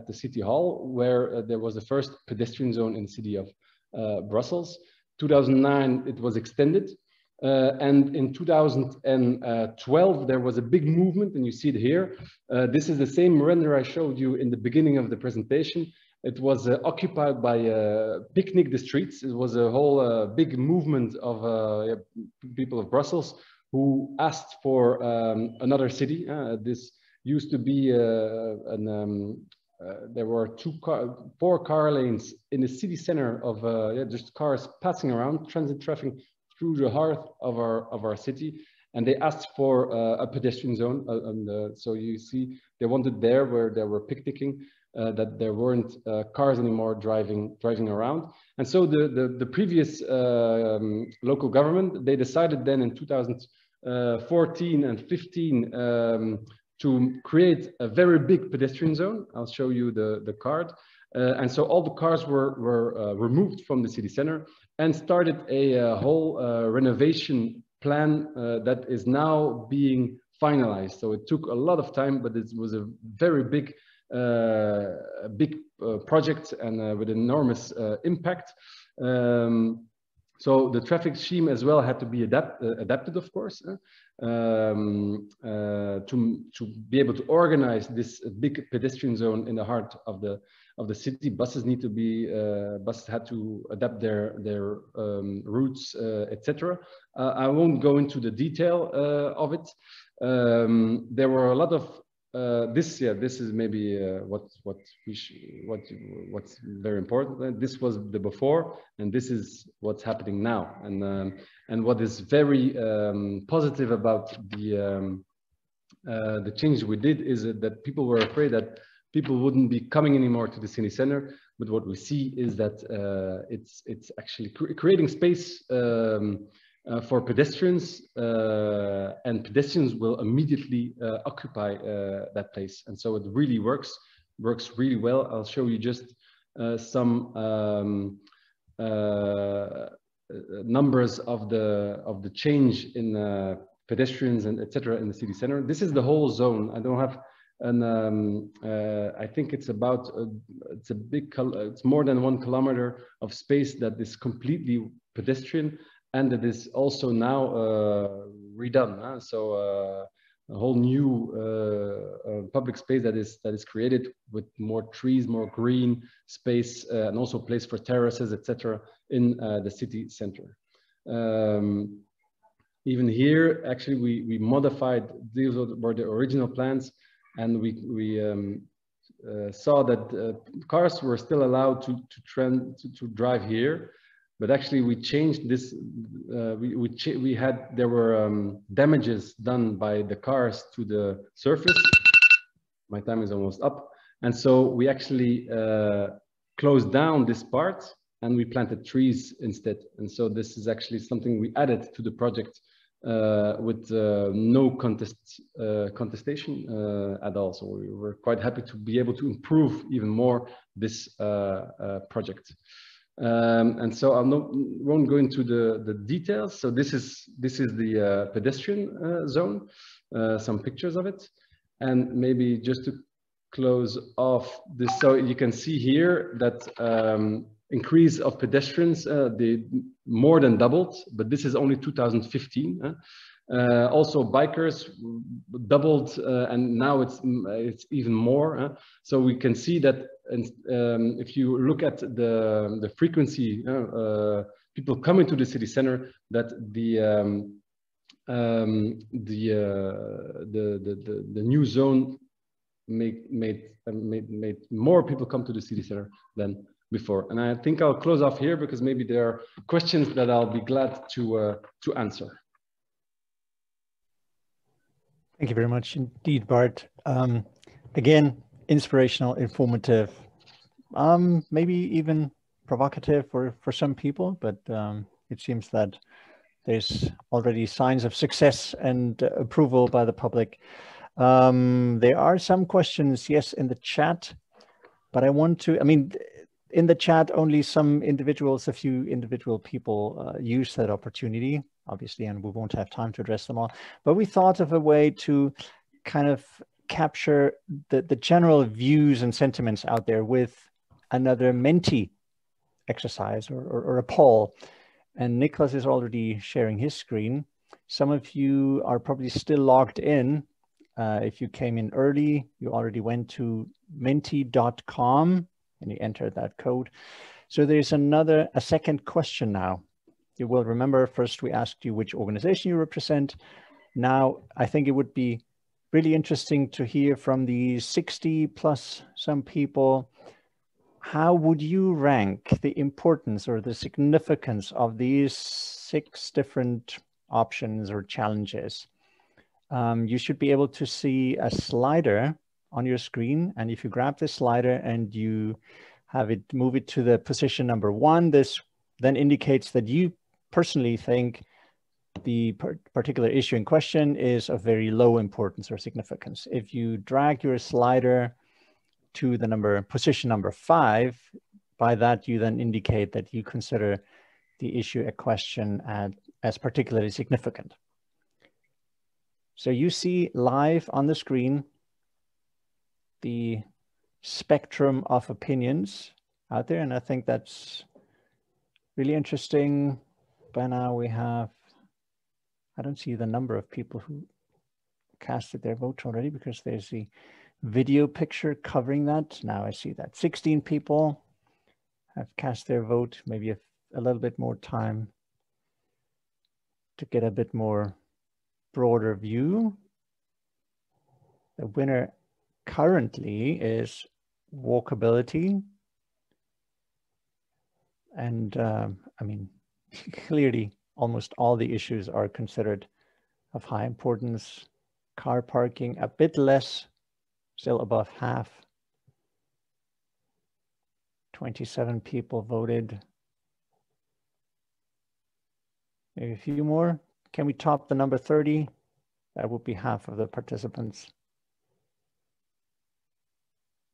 the City Hall, where there was the first pedestrian zone in the city of Brussels. 2009, it was extended. And in 2012, there was a big movement, and you see it here. This is the same render I showed you in the beginning of the presentation. It was occupied by Picnic the Streets. It was a whole big movement of people of Brussels who asked for another city. This used to be there were 4 car lanes in the city center of just cars passing around, transit traffic through the heart of our city, and they asked for a pedestrian zone. So you see, they wanted there where they were picnicking, that there weren't cars anymore driving around. And so the previous local government, they decided then in 2014 and 15 to create a very big pedestrian zone. I'll show you the card. And so all the cars were removed from the city center and started a whole renovation plan that is now being finalized. So it took a lot of time, but it was a very big project and with enormous impact. So the traffic scheme as well had to be adapted, of course, to be able to organize this big pedestrian zone in the heart of the city. Buses need to be buses had to adapt their routes, etc. I won't go into the detail of it. There were a lot of this is maybe what's very important. This was the before, and this is what's happening now. And what is very positive about the change we did is that people were afraid that people wouldn't be coming anymore to the city center. But what we see is that it's actually creating space for pedestrians, and pedestrians will immediately occupy that place. And so it really works really well. I'll show you just some numbers of the change in pedestrians and etc. in the city center. This is the whole zone. I don't have an I think it's about it's more than 1 kilometer of space that is completely pedestrian, and it is also now redone. So a whole new public space that is created with more trees, more green space, and also place for terraces, etc. in the city center. Even here, actually, we modified. These were the original plans, and we saw that cars were still allowed to drive here. But actually, we changed this there were damages done by the cars to the surface. My time is almost up. And so we actually closed down this part and we planted trees instead. And so this is actually something we added to the project with no contestation at all. So we were quite happy to be able to improve even more this project. And so I won't go into the details. So this is the pedestrian zone, some pictures of it. And maybe just to close off this, so you can see here that increase of pedestrians, they more than doubled, but this is only 2015. Also bikers doubled, and now it's even more. So we can see that, if you look at the frequency, people coming to the city center, that the new zone made more people come to the city center than before. And I think I'll close off here because maybe there are questions that I'll be glad to answer. Thank you very much indeed, Bart. Again, inspirational, informative, maybe even provocative for some people, but it seems that there's already signs of success and approval by the public. There are some questions, yes, in the chat, but in the chat, only some individuals, a few individual people use that opportunity, obviously, and we won't have time to address them all. But we thought of a way to kind of capture the general views and sentiments out there with another Menti exercise or a poll. And Nicholas is already sharing his screen. Some of you are probably still logged in. If you came in early, you already went to menti.com and you entered that code. So there's a second question now. You will remember first we asked you which organization you represent. Now, I think it would be really interesting to hear from the 60 plus some people, how would you rank the importance or the significance of these 6 different options or challenges? You should be able to see a slider on your screen. And if you grab this slider and you move it to the position number 1, this then indicates that you personally think the particular issue in question is of very low importance or significance. If you drag your slider to the position number 5, by that you then indicate that you consider the issue a question as particularly significant. So you see live on the screen the spectrum of opinions out there, and I think that's really interesting. By now we have, I don't see the number of people who casted their vote already because there's the video picture covering that. Now I see that 16 people have cast their vote, maybe a little bit more time to get a bit more broader view. The winner currently is walkability. And clearly almost all the issues are considered of high importance. Car parking, a bit less, still above half. 27 people voted. Maybe a few more. Can we top the number 30? That would be half of the participants.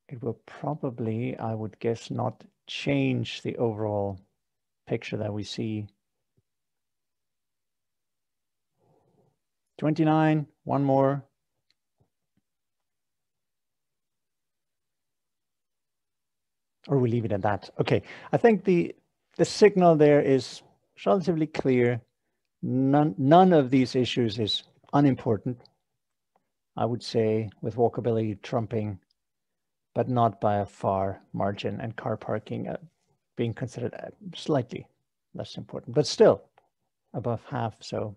It will probably, I would guess, not change the overall picture that we see. 29, one more. Or we leave it at that. Okay, I think the signal there is relatively clear. None of these issues is unimportant. I would say with walkability trumping, but not by a far margin, and car parking being considered slightly less important, but still above half, so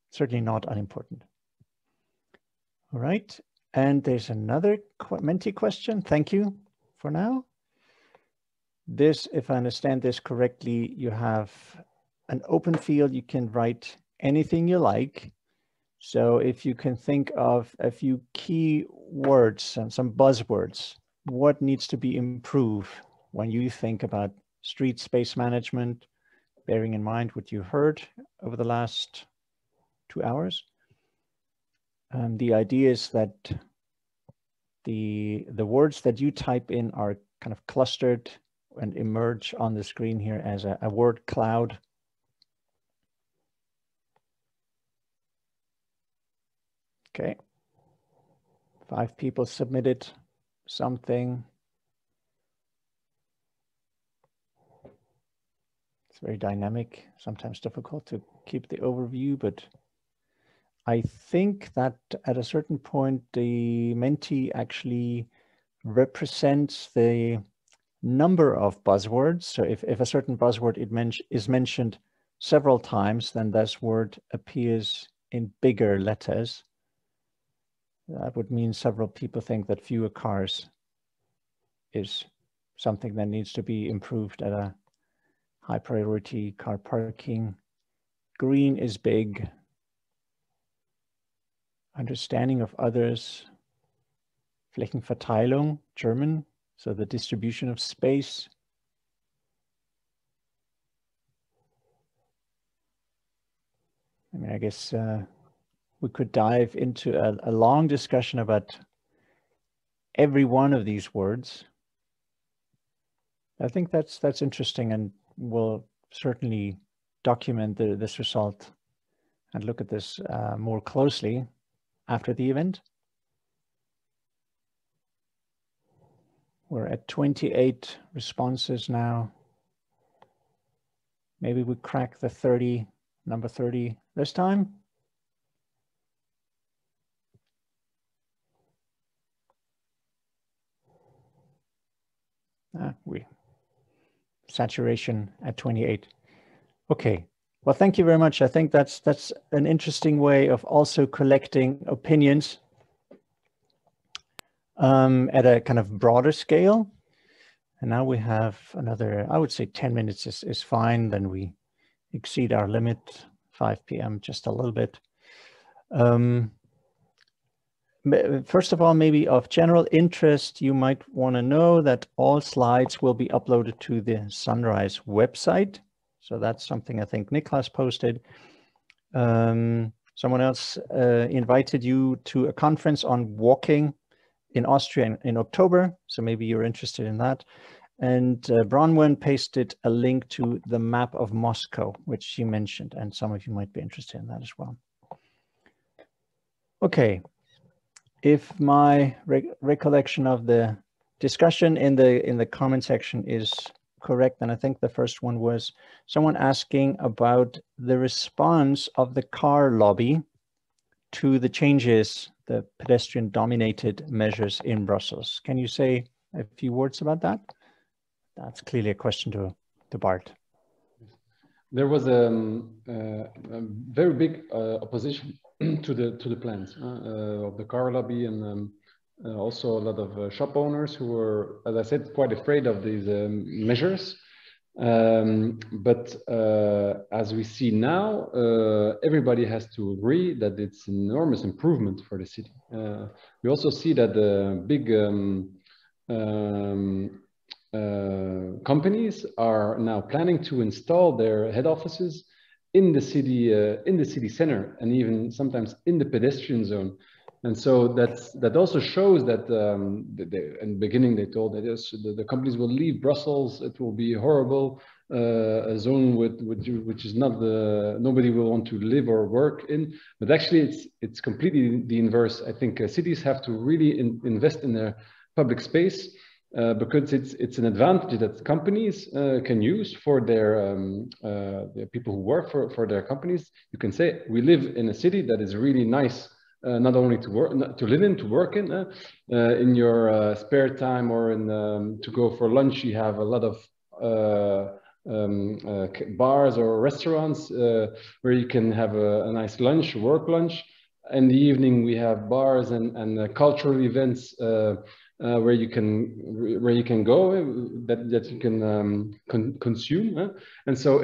certainly not unimportant. All right, and there's another Menti question. Thank you for now. This, if I understand this correctly, you have an open field. You can write anything you like. So if you can think of a few key words and some buzzwords, what needs to be improved when you think about street space management, bearing in mind what you heard over the last 2 hours. The idea is that the words that you type in are kind of clustered and emerge on the screen here as a word cloud. Okay. 5 people submitted something. It's very dynamic, sometimes difficult to keep the overview, but I think that at a certain point, the Menti actually represents the number of buzzwords. So if a certain buzzword is mentioned several times, then this word appears in bigger letters. That would mean several people think that fewer cars is something that needs to be improved at a high priority. Car parking. Green is big. Understanding of others. Flächenverteilung, German, so the distribution of space. I mean, I guess we could dive into a long discussion about every one of these words. I think that's interesting, and we'll certainly document this result and look at this more closely after the event. We're at 28 responses now. Maybe we crack the 30, number 30 this time. Saturation at 28. Okay, well, thank you very much. I think that's an interesting way of also collecting opinions at a kind of broader scale. And now we have another, I would say 10 minutes is fine. Then we exceed our limit, 5 p.m. just a little bit. First of all, maybe of general interest, you might want to know that all slides will be uploaded to the Sunrise website. So that's something I think Niklas posted. Someone else invited you to a conference on walking in Austria in October. So maybe you're interested in that. And Bronwyn pasted a link to the map of Moscow, which she mentioned, and some of you might be interested in that as well. Okay. If my recollection of the discussion in the comment section is correct, then I think the first one was someone asking about the response of the car lobby to the changes, the pedestrian-dominated measures in Brussels. Can you say a few words about that? That's clearly a question to Bart. There was a very big opposition to the plans of the car lobby, and also a lot of shop owners who were, as I said, quite afraid of these measures. But as we see now, everybody has to agree that it's an enormous improvement for the city. We also see that the big companies are now planning to install their head offices in the city center, and even sometimes in the pedestrian zone. And so that also shows that in the beginning they told that yes, the companies will leave Brussels, it will be horrible, a zone which is not nobody will want to live or work in. But actually it's completely the inverse. I think cities have to really invest in their public space, because it's an advantage that companies can use for their people who work for their companies. You can say, we live in a city that is really nice, not only to live in, to work in your spare time, or to go for lunch. You have a lot of bars or restaurants where you can have a nice lunch, work lunch. In the evening, we have bars and cultural events where you can go, that you can consume, and so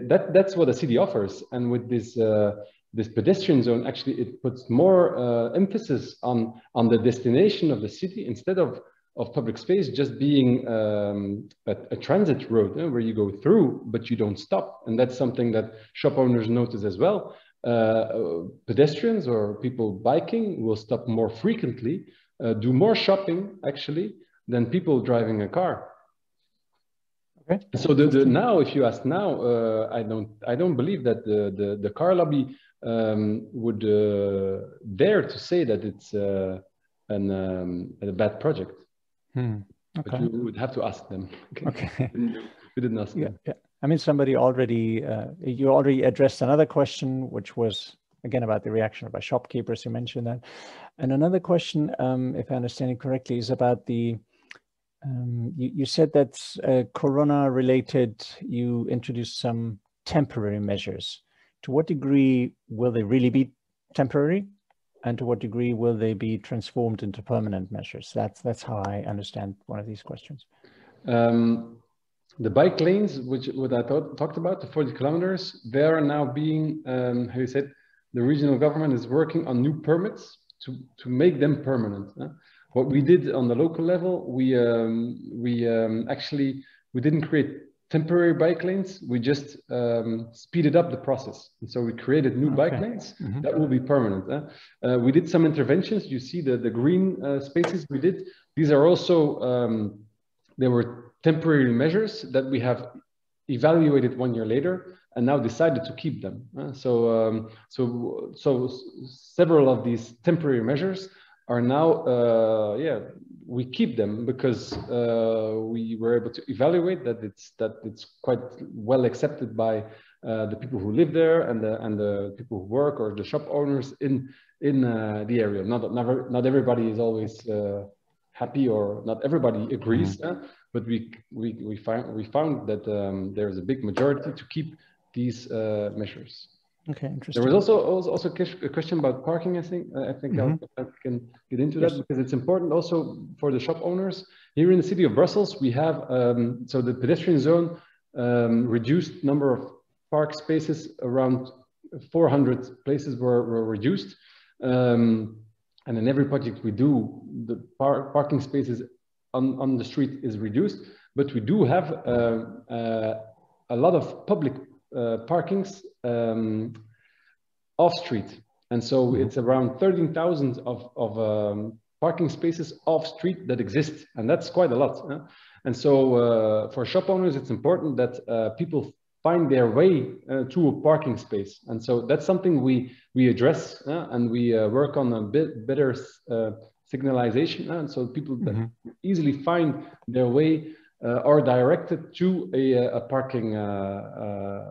that's what a city offers. And with this pedestrian zone, actually, it puts more emphasis on the destination of the city instead of public space just being a transit road where you go through, but you don't stop. And that's something that shop owners notice as well. Pedestrians or people biking will stop more frequently, do more shopping actually than people driving a car. Okay. So now, if you ask now, I don't believe that the car lobby would dare to say that it's a bad project. Okay. But you would have to ask them. Okay. We didn't ask them. Yeah. I mean, somebody already, you already addressed another question, which was again about the reaction by shopkeepers. You mentioned that. And another question, if I understand it correctly, is about the, you said that Corona related, you introduced some temporary measures. To what degree will they really be temporary? And to what degree will they be transformed into permanent measures? That's how I understand one of these questions. The bike lanes, what I talked about, the 40 kilometers, they are now being, how you said, the regional government is working on new permits to make them permanent. What we did on the local level, we didn't create temporary bike lanes. We just speeded up the process. And so we created new bike lanes that will be permanent. We did some interventions. You see the green spaces we did. These are also, they were temporary measures that we have evaluated 1 year later and now decided to keep them. So several of these temporary measures are now, we keep them because we were able to evaluate that it's quite well accepted by the people who live there and the people who work or the shop owners in the area. Not everybody is always happy, or not everybody agrees, but we found that there is a big majority to keep these measures. Okay, interesting. There was also a question about parking. I think I can get into that because it's important also for the shop owners. Here in the city of Brussels, we have so the pedestrian zone reduced number of park spaces, around 400 places were reduced. And in every project we do, the parking spaces on the street is reduced, but we do have a lot of public parkings off street. And so it's around 13,000 of parking spaces off street that exist. And that's quite a lot. And so for shop owners, it's important that people find their way to a parking space. And so that's something we address and we work on a bit better signalization. And so people that easily find their way are directed to a parking,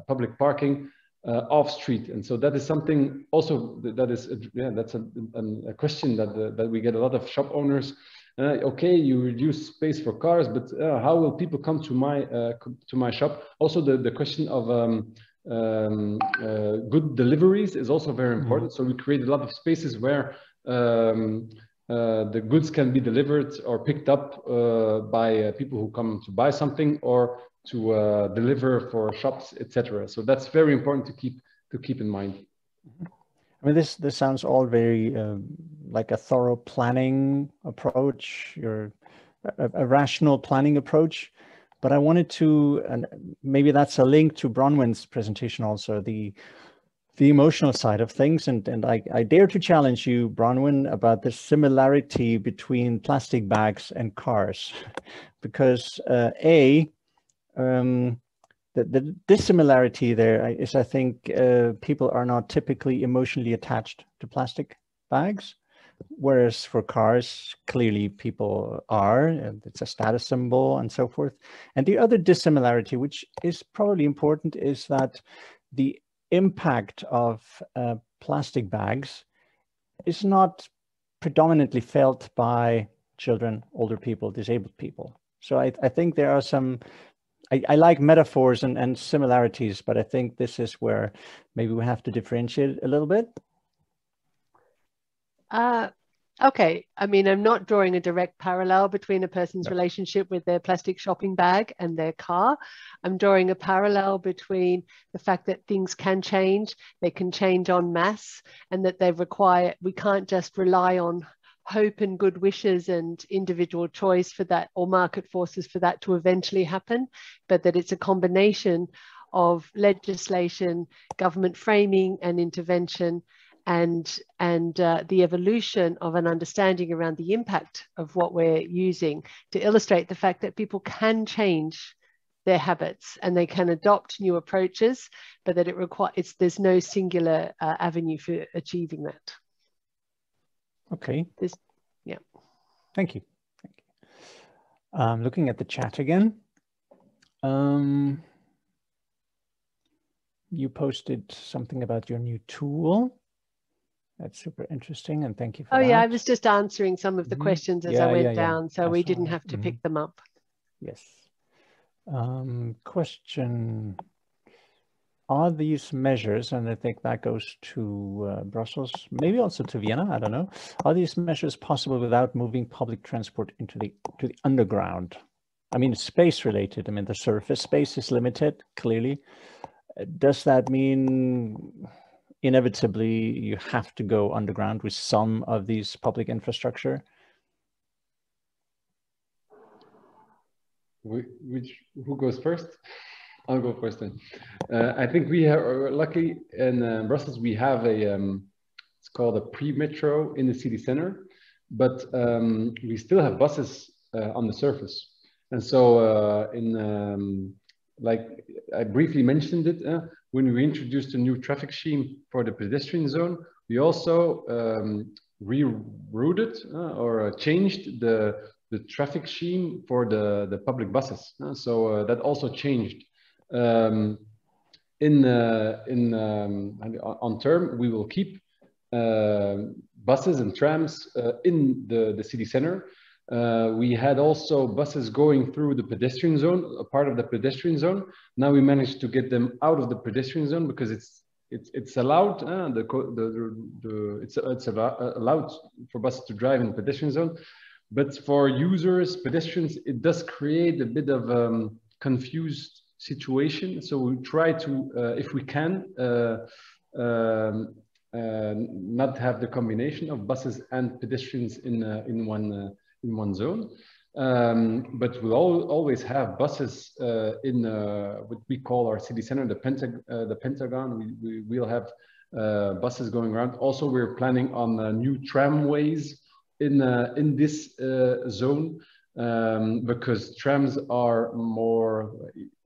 public parking off street. And so that is something also that is, that's a question that we get a lot of shop owners. Okay, you reduce space for cars, but how will people come to my shop? Also, the question of good deliveries is also very important. So we create a lot of spaces where the goods can be delivered or picked up by people who come to buy something or to deliver for shops, etc. So that's very important to keep in mind. I mean, this sounds all very like a thorough planning approach, a rational planning approach. But I wanted to, and maybe that's a link to Bronwyn's presentation also, the emotional side of things. And I dare to challenge you, Bronwyn, about the similarity between plastic bags and cars, because the dissimilarity there is, I think, people are not typically emotionally attached to plastic bags, whereas for cars, clearly people are, and it's a status symbol and so forth. And the other dissimilarity, which is probably important, is that the impact of plastic bags is not predominantly felt by children, older people, disabled people. So I think there are some, I like metaphors and similarities, but I think this is where maybe we have to differentiate a little bit. Okay, I mean, I'm not drawing a direct parallel between a person's relationship with their plastic shopping bag and their car. I'm drawing a parallel between the fact that things can change, they can change en masse, and that we can't just rely on hope and good wishes and individual choice for that, or market forces for that to eventually happen, but that it's a combination of legislation, government framing and intervention, and the evolution of an understanding around the impact of what we're using to illustrate the fact that people can change their habits and they can adopt new approaches, but that there's no singular avenue for achieving that. Okay. Yeah. Thank you. Looking at the chat again. You posted something about your new tool. That's super interesting, and thank you for that. Yeah, I was just answering some of the questions as I went down, so we didn't have to pick them up. Yes. Question. Are these measures, and I think that goes to Brussels, maybe also to Vienna, I don't know. Are these measures possible without moving public transport into the underground? I mean, space related. I mean, the surface space is limited, clearly. Does that mean inevitably you have to go underground with some of these public infrastructure? Who goes first? I'll go first then. I think we are lucky in Brussels. We have it's called a pre-metro in the city center, but we still have buses on the surface. And so like I briefly mentioned it, when we introduced a new traffic scheme for the pedestrian zone, we also rerouted or changed the traffic scheme for the public buses. So that also changed. On term, we will keep buses and trams in the city center. We had also buses going through the pedestrian zone, a part of the pedestrian zone. Now we managed to get them out of the pedestrian zone because it's allowed. It's allowed for buses to drive in the pedestrian zone, but for users, pedestrians, it does create a bit of confused situation. So we try to, if we can, not have the combination of buses and pedestrians in one zone, but we'll always have buses in what we call our city center, the Pentagon. We will have buses going around. Also, we're planning on new tramways in this zone because trams are more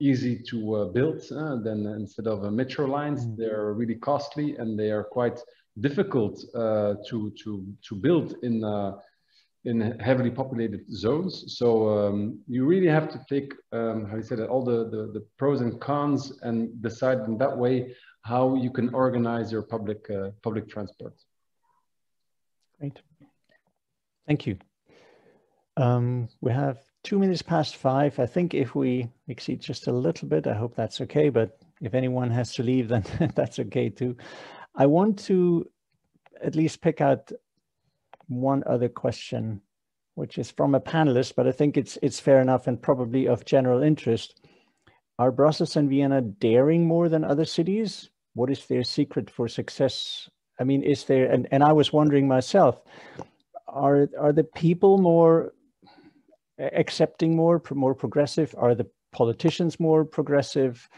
easy to build than instead of metro lines. They're really costly and they are quite difficult to build in heavily populated zones. So you really have to take, how you said it, all the pros and cons and decide in that way how you can organize your public transport. Great. Thank you. We have 2 minutes past 5. I think if we exceed just a little bit, I hope that's okay. But if anyone has to leave, then that's okay too. I want to at least pick out one other question, which is from a panelist, but I think it's fair enough and probably of general interest. Are Brussels and Vienna daring more than other cities? What is their secret for success? I mean, is there, and I was wondering myself, are the people more accepting, more progressive? Are the politicians more progressive?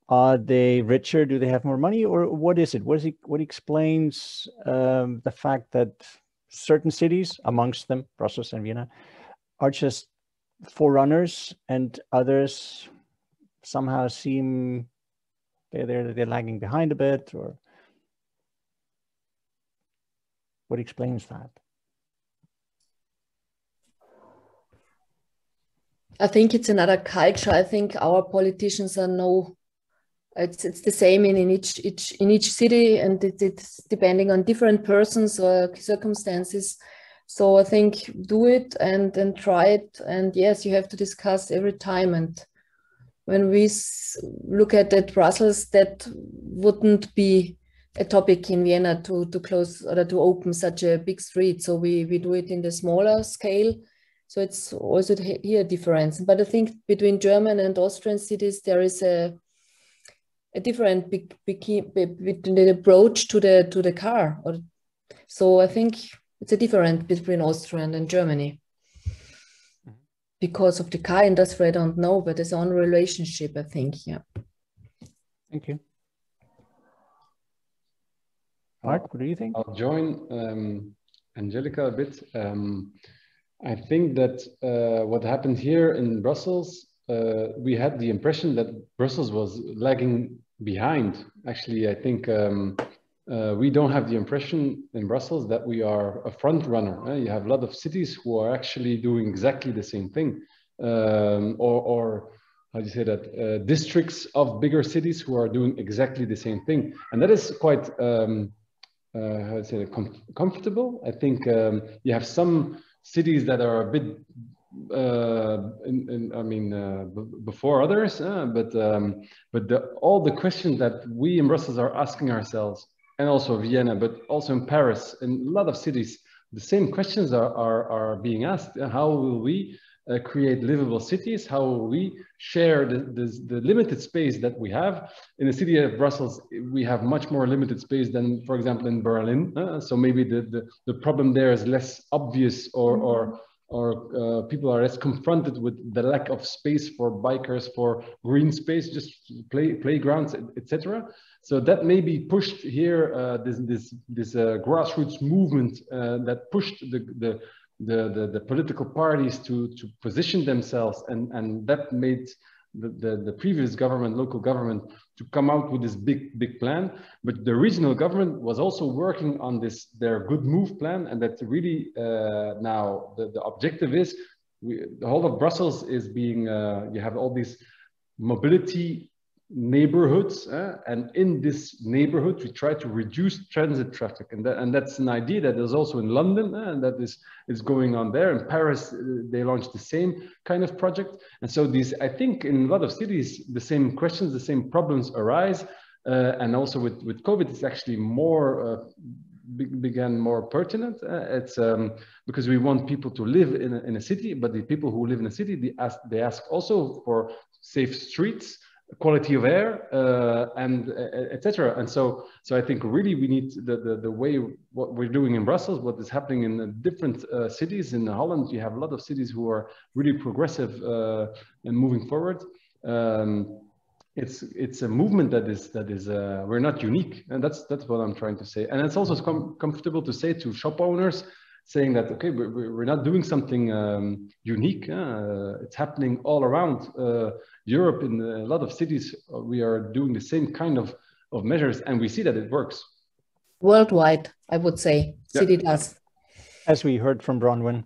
Are they richer? Do they have more money? Or what is it? What explains the fact that certain cities, amongst them Brussels and Vienna, are just forerunners and others somehow seem they're lagging behind a bit? Or what explains that? I think it's another culture. I think our politicians are it's the same in each city, and it's depending on different persons or circumstances. So I think do it and try it, and yes, you have to discuss every time. And when we look at Brussels, that wouldn't be a topic in Vienna to close or to open such a big street. So we do it in the smaller scale. So it's also here a difference. But I think between German and Austrian cities, there is a different between the approach to the car. So I think it's a difference between Austria and Germany. Because of the car industry, I don't know, but it's on relationship, I think, yeah. Thank you. Mark, what do you think? I'll join Angelica a bit. I think that what happened here in Brussels, we had the impression that Brussels was lagging behind. Actually, I think we don't have the impression in Brussels that we are a front runner. You have a lot of cities who are actually doing exactly the same thing, or how do you say that? Districts of bigger cities who are doing exactly the same thing, and that is quite how to say comfortable. I think you have some cities that are a bit before others, but all the questions that we in Brussels are asking ourselves, and also Vienna, but also in Paris, in a lot of cities, the same questions are being asked. How will we create livable cities? How will we share the limited space that we have? In the city of Brussels, we have much more limited space than, for example, in Berlin. So maybe the problem there is less obvious, or people are less confronted with the lack of space for bikers, for green space, just playgrounds, etc. So that may be pushed here, this grassroots movement that pushed the political parties to position themselves, and that made the previous government, local government, to come out with this big plan. But the regional government was also working on their good move plan, and that's really now the objective is the whole of Brussels is being you have all these mobility neighborhoods, and in this neighborhood we try to reduce transit traffic, and that's an idea that is also in London, and that is going on there. In Paris they launched the same kind of project, and so these, I think, in a lot of cities the same questions, the same problems arise, and also with COVID it's actually more began more pertinent. It's because we want people to live in a city, but the people who live in a city, they ask also for safe streets, quality of air, and etc. And so I think really we need the way what we're doing in Brussels, what is happening in different cities. In Holland, you have a lot of cities who are really progressive and moving forward. It's a movement that is we're not unique, and that's what I'm trying to say. And it's also comfortable to say to shop owners, saying that, okay, we're not doing something unique. It's happening all around Europe. In a lot of cities, we are doing the same kind of measures, and we see that it works. Worldwide, I would say, city does. As we heard from Bronwyn,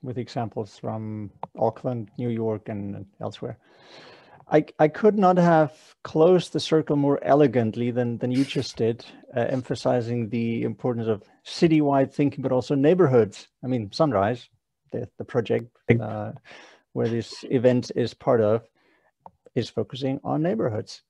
with examples from Auckland, New York, and elsewhere. I could not have closed the circle more elegantly than you just did, emphasizing the importance of citywide thinking, but also neighborhoods. I mean, Sunrise, the project where this event is part of, is focusing on neighborhoods.